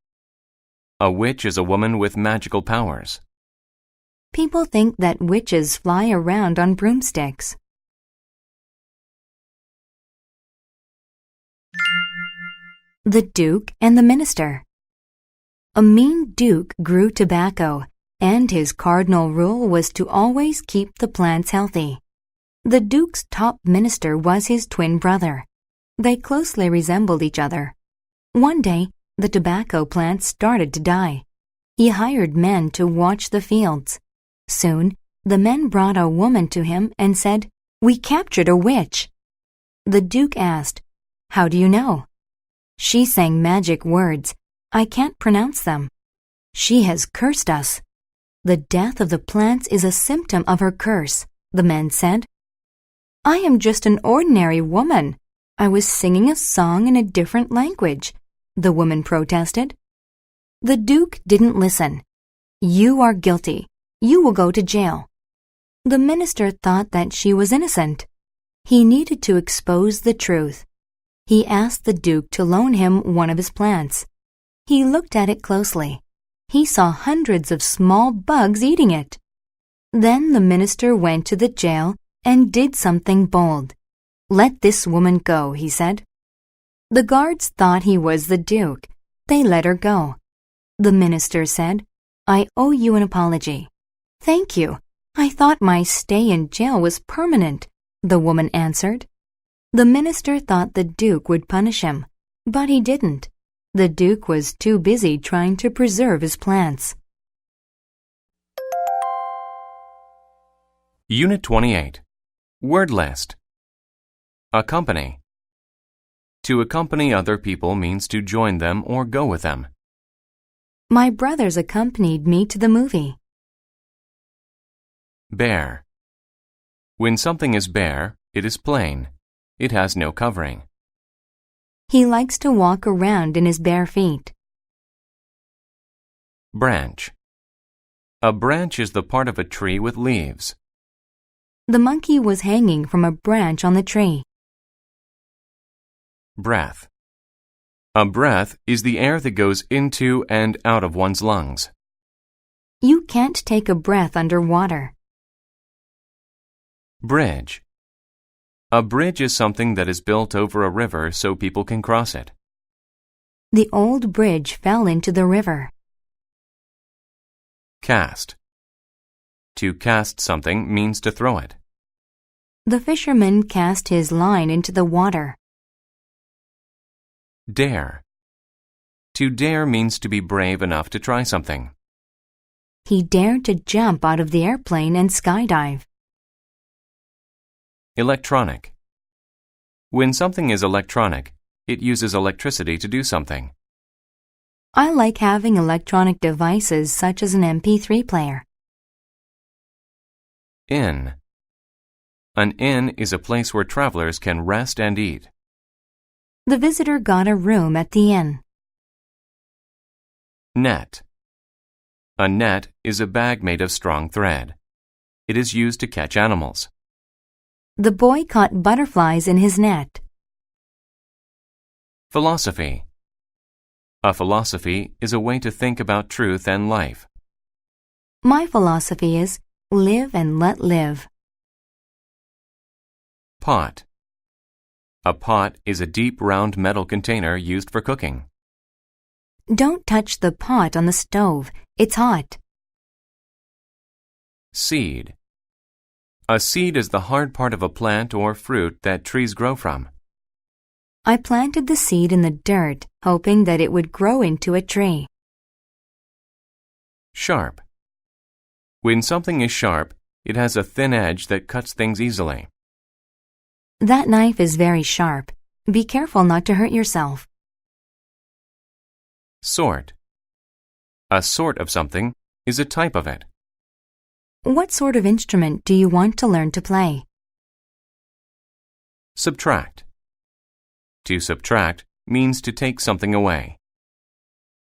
A witch is a woman with magical powers. People think that witches fly around on broomsticks. The Duke and the Minister. A mean duke grew tobacco, and his cardinal rule was to always keep the plants healthy. The duke's top minister was his twin brother. They closely resembled each other. One day, the tobacco plants started to die. He hired men to watch the fields. Soon, the men brought a woman to him and said, "We captured a witch." The duke asked, "How do you know?" She sang magic words. I can't pronounce them. She has cursed us. The death of the plants is a symptom of her curse, the men said. I am just an ordinary woman. I was singing a song in a different language, the woman protested. The Duke didn't listen. You are guilty. You will go to jail. The minister thought that she was innocent. He needed to expose the truth. He asked the Duke to loan him one of his plants. He looked at it closely. He saw hundreds of small bugs eating it. Then the minister went to the jail and did something bold. Let this woman go, he said. The guards thought he was the Duke. They let her go. The minister said, I owe you an apology. Thank you. I thought my stay in jail was permanent, the woman answered. The minister thought the Duke would punish him, but he didn't. The Duke was too busy trying to preserve his plants. Unit 28. Word list. Accompany. To accompany other people means to join them or go with them. My brothers accompanied me to the movie. Bare. When something is bare, it is plain. It has no covering. He likes to walk around in his bare feet. Branch. A branch is the part of a tree with leaves. The monkey was hanging from a branch on the tree. Breath. A breath is the air that goes into and out of one's lungs. You can't take a breath under water. Bridge. A bridge is something that is built over a river so people can cross it. The old bridge fell into the river. Cast. To cast something means to throw it. The fisherman cast his line into the water. Dare. To dare means to be brave enough to try something. He dared to jump out of the airplane and skydive. Electronic. When something is electronic, it uses electricity to do something. I like having electronic devices such as an MP3 player. Inn. An inn is a place where travelers can rest and eat. The visitor got a room at the inn. Net. A net is a bag made of strong thread. It is used to catch animals. The boy caught butterflies in his net. Philosophy. A philosophy is a way to think about truth and life. My philosophy is live and let live. Pot. A pot is a deep round metal container used for cooking. Don't touch the pot on the stove. It's hot. Seed. A seed is the hard part of a plant or fruit that trees grow from. I planted the seed in the dirt, hoping that it would grow into a tree. Sharp. When something is sharp, it has a thin edge that cuts things easily. That knife is very sharp. Be careful not to hurt yourself. Sort. A sort of something is a type of it. What sort of instrument do you want to learn to play? Subtract. To subtract means to take something away.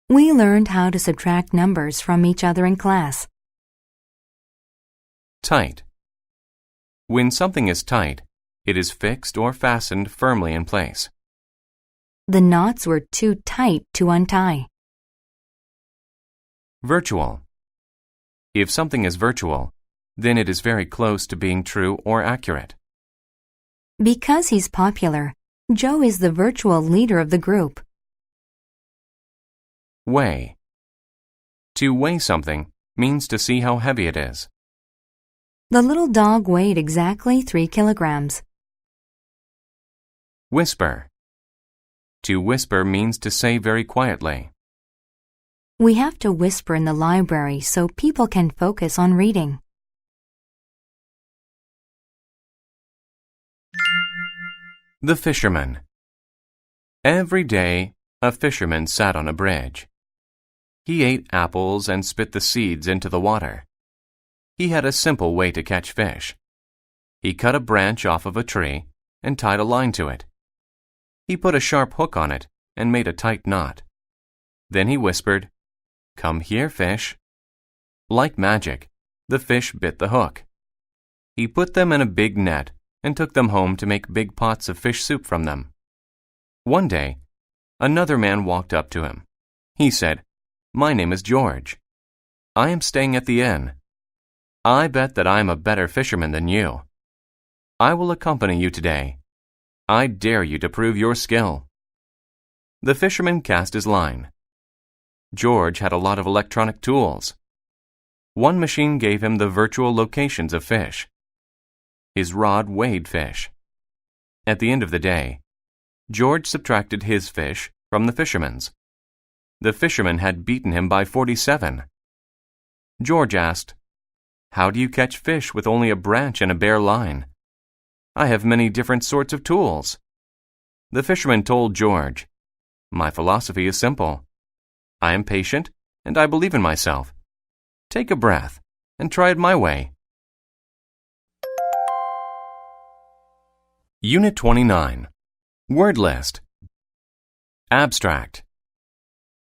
We learned how to subtract numbers from each other in class. Tight. When something is tight, it is fixed or fastened firmly in place. The knots were too tight to untie. Virtual. If something is virtual, then it is very close to being true or accurate. Because he's popular, Joe is the virtual leader of the group. Weigh. To weigh something means to see how heavy it is. The little dog weighed exactly 3 kilograms. Whisper. To whisper means to say very quietly. We have to whisper in the library so people can focus on reading. The fisherman. Every day, a fisherman sat on a bridge. He ate apples and spit the seeds into the water. He had a simple way to catch fish. He cut a branch off of a tree and tied a line to it. He put a sharp hook on it and made a tight knot. Then he whispered, "Come here, fish." Like magic, the fish bit the hook. He put them in a big net and took them home to make big pots of fish soup from them. One day, another man walked up to him. He said, "My name is George. I am staying at the inn. I bet that I am a better fisherman than you. I will accompany you today. I dare you to prove your skill." The fisherman cast his line. George had a lot of electronic tools. One machine gave him the virtual locations of fish. His rod weighed fish. At the end of the day, George subtracted his fish from the fisherman's. The fisherman had beaten him by 47. George asked, "How do you catch fish with only a branch and a bare line?" "I have many different sorts of tools." The fisherman told George, "My philosophy is simple. I am patient and I believe in myself. Take a breath and try it my way." Unit 29. Word list. Abstract.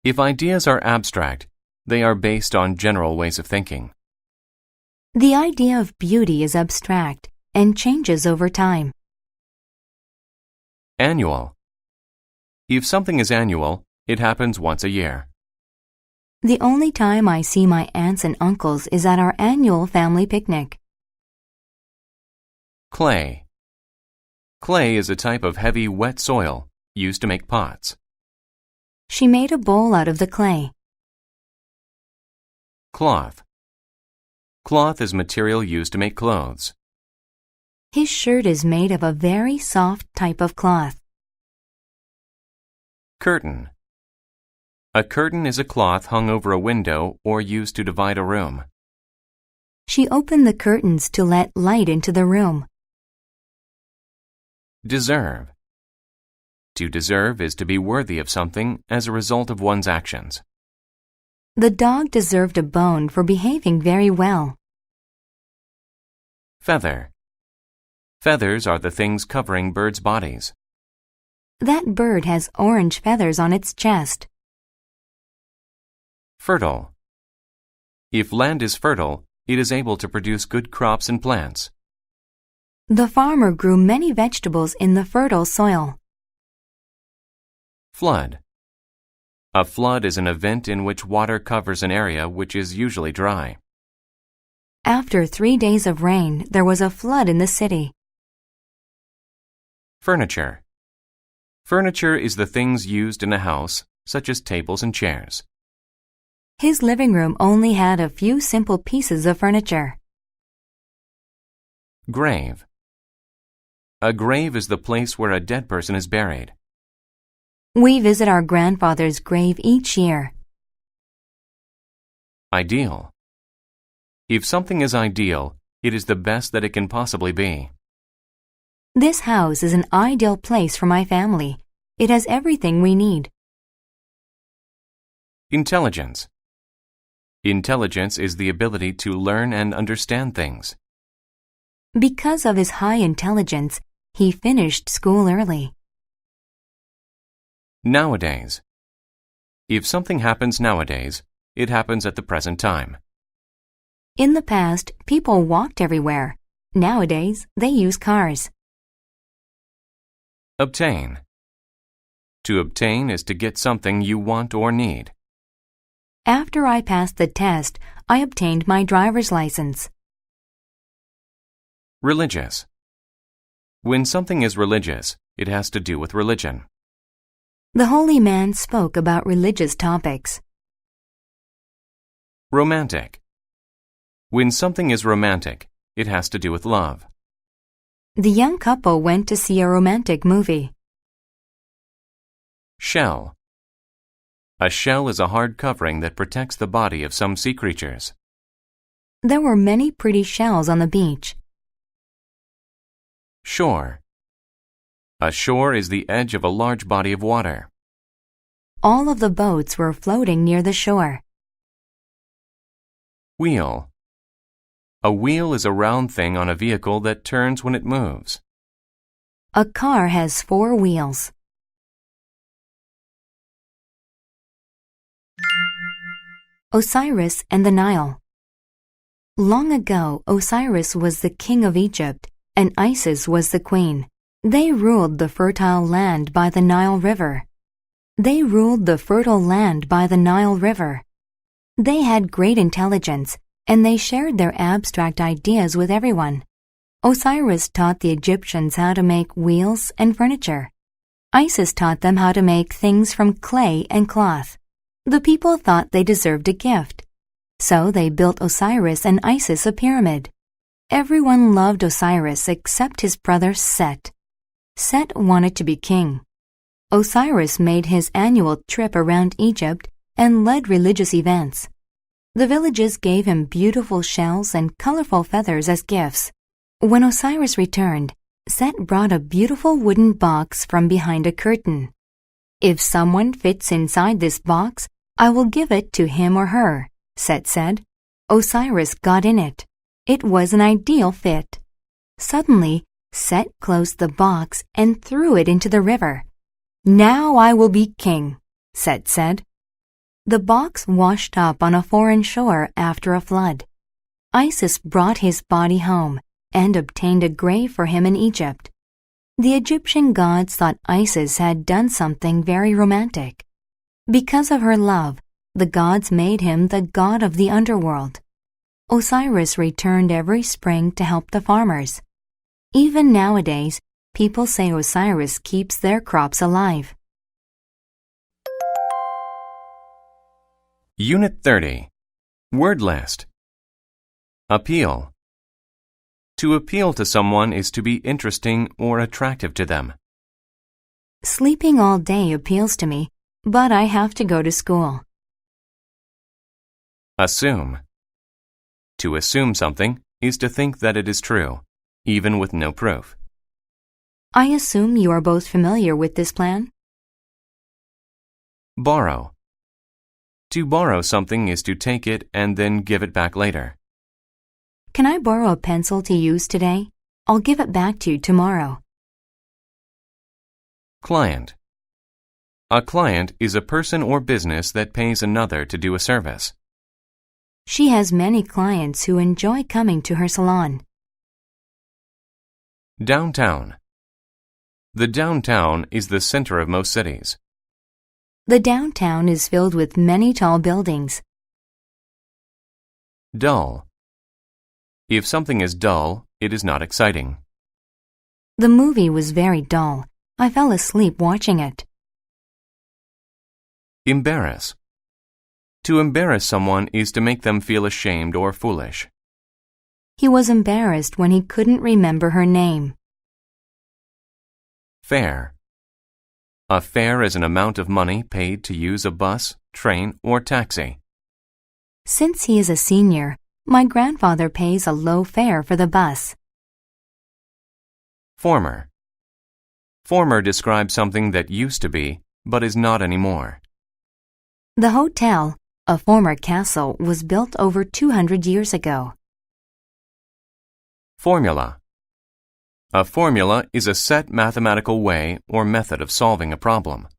If ideas are abstract, they are based on general ways of thinking. The idea of beauty is abstract and changes over time. Annual. If something is annual, it happens once a year. The only time I see my aunts and uncles is at our annual family picnic. Clay. Clay is a type of heavy, wet soil used to make pots. She made a bowl out of the clay. Cloth. Cloth is material used to make clothes. His shirt is made of a very soft type of cloth. Curtain. A curtain is a cloth hung over a window or used to divide a room. She opened the curtains to let light into the room. Deserve. To deserve is to be worthy of something as a result of one's actions. The dog deserved a bone for behaving very well. Feather. Feathers are the things covering birds' bodies. That bird has orange feathers on its chest. Fertile. If land is fertile, it is able to produce good crops and plants. The farmer grew many vegetables in the fertile soil. Flood. A flood is an event in which water covers an area which is usually dry. After 3 days of rain, there was a flood in the city. Furniture. Furniture is the things used in a house, such as tables and chairs. His living room only had a few simple pieces of furniture. Grave. A grave is the place where a dead person is buried. We visit our grandfather's grave each year. Ideal. If something is ideal, it is the best that it can possibly be. This house is an ideal place for my family. It has everything we need. Intelligence. Intelligence is the ability to learn and understand things. Because of his high intelligence, he finished school early. Nowadays. If something happens nowadays, it happens at the present time. In the past, people walked everywhere. Nowadays, they use cars. Obtain. To obtain is to get something you want or need. After I passed the test, I obtained my driver's license. Religious. When something is religious, it has to do with religion. The holy man spoke about religious topics. Romantic. When something is romantic, it has to do with love. The young couple went to see a romantic movie. Shell. A shell is a hard covering that protects the body of some sea creatures. There were many pretty shells on the beach. Shore. A shore is the edge of a large body of water. All of the boats were floating near the shore. Wheel. A wheel is a round thing on a vehicle that turns when it moves. A car has 4 wheels. Osiris and the Nile. Long ago, Osiris was the king of Egypt, and Isis was the queen. They ruled the fertile land by the Nile River. They had great intelligence, and they shared their abstract ideas with everyone. Osiris taught the Egyptians how to make wheels and furniture. Isis taught them how to make things from clay and cloth. The people thought they deserved a gift. So they built Osiris and Isis a pyramid. Everyone loved Osiris except his brother Set. Set wanted to be king. Osiris made his annual trip around Egypt and led religious events. The villages gave him beautiful shells and colorful feathers as gifts. When Osiris returned, Set brought a beautiful wooden box from behind a curtain. "If someone fits inside this box, I will give it to him or her," Set said. Osiris got in it. It was an ideal fit. Suddenly, Set closed the box and threw it into the river. "Now I will be king," Set said. The box washed up on a foreign shore after a flood. Isis brought his body home and obtained a grave for him in Egypt. The Egyptian gods thought Isis had done something very romantic. Because of her love, the gods made him the god of the underworld. Osiris returned every spring to help the farmers. Even nowadays, people say Osiris keeps their crops alive. Unit 30. Word list. Appeal. To appeal to someone is to be interesting or attractive to them. Sleeping all day appeals to me, but I have to go to school. Assume. To assume something is to think that it is true, even with no proof. I assume you are both familiar with this plan? Borrow. To borrow something is to take it and then give it back later. Can I borrow a pencil to use today? I'll give it back to you tomorrow. Client. A client is a person or business that pays another to do a service. She has many clients who enjoy coming to her salon. Downtown. The downtown is the center of most cities. The downtown is filled with many tall buildings. Dull. If something is dull, it is not exciting. The movie was very dull. I fell asleep watching it. Embarrass. To embarrass someone is to make them feel ashamed or foolish. He was embarrassed when he couldn't remember her name. Fare. A fare is an amount of money paid to use a bus, train, or taxi. Since he is a senior, my grandfather pays a low fare for the bus. Former. Former describes something that used to be, but is not anymore. The hotel, a former castle, was built over 200 years ago. Formula. A formula is a set mathematical way or method of solving a problem.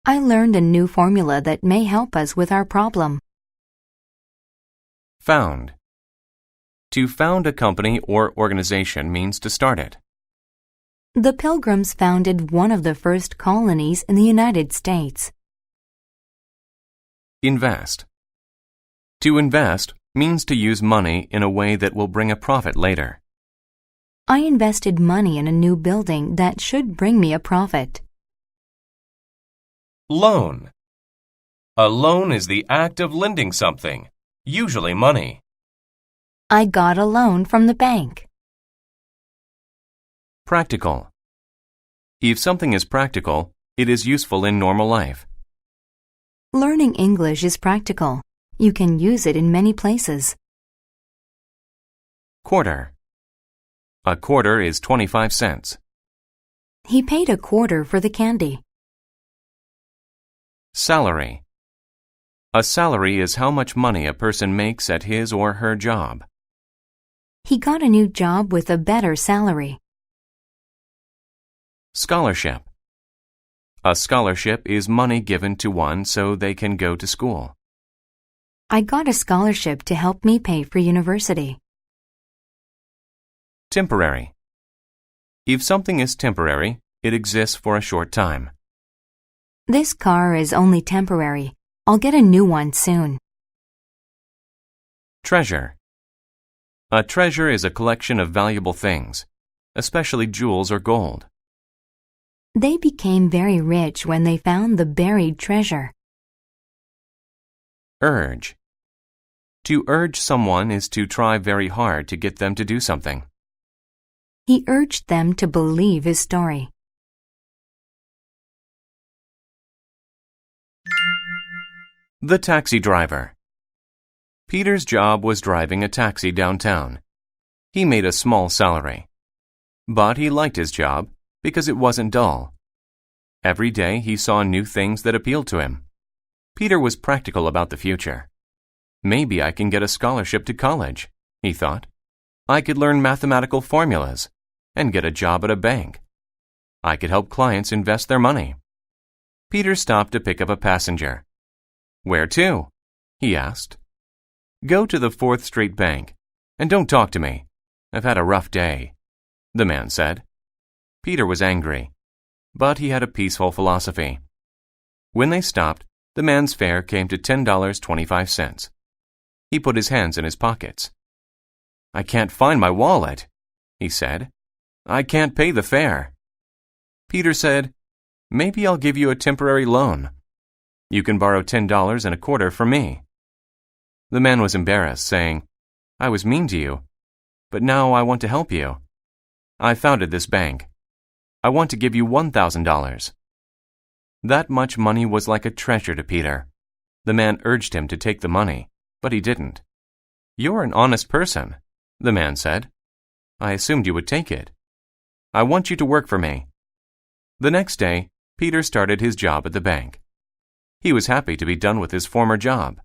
I learned a new formula that may help us with our problem. Found. To found a company or organization means to start it. The Pilgrims founded one of the first colonies in the United States. Invest. To invest means to use money in a way that will bring a profit later. I invested money in a new building that should bring me a profit. Loan. A loan is the act of lending something, usually money. I got a loan from the bank. Practical. If something is practical, it is useful in normal life. Learning English is practical. You can use it in many places. Quarter. A quarter is 25 cents. He paid a quarter for the candy. Salary. A salary is how much money a person makes at his or her job. He got a new job with a better salary. Scholarship. A scholarship is money given to one so they can go to school. I got a scholarship to help me pay for university. Temporary. If something is temporary, it exists for a short time. This car is only temporary. I'll get a new one soon. Treasure. A treasure is a collection of valuable things, especially jewels or gold. They became very rich when they found the buried treasure. Urge. To urge someone is to try very hard to get them to do something. He urged them to believe his story. The taxi driver. Peter's job was driving a taxi downtown. He made a small salary. But he liked his job because it wasn't dull. Every day he saw new things that appealed to him. Peter was practical about the future. Maybe I can get a scholarship to college, he thought. I could learn mathematical formulas and get a job at a bank. I could help clients invest their money. Peter stopped to pick up a passenger. Where to? He asked. Go to the 4th Street Bank, and don't talk to me. I've had a rough day, the man said. Peter was angry, but he had a peaceful philosophy. When they stopped, the man's fare came to $10.25. He put his hands in his pockets. I can't find my wallet, he said. I can't pay the fare. Peter said, maybe I'll give you a temporary loan. You can borrow $10.25 from me. The man was embarrassed, saying, I was mean to you, but now I want to help you. I founded this bank. I want to give you $1,000. That much money was like a treasure to Peter. The man urged him to take the money, but he didn't. You're an honest person, the man said. I assumed you would take it. I want you to work for me." The next day, Peter started his job at the bank. He was happy to be done with his former job.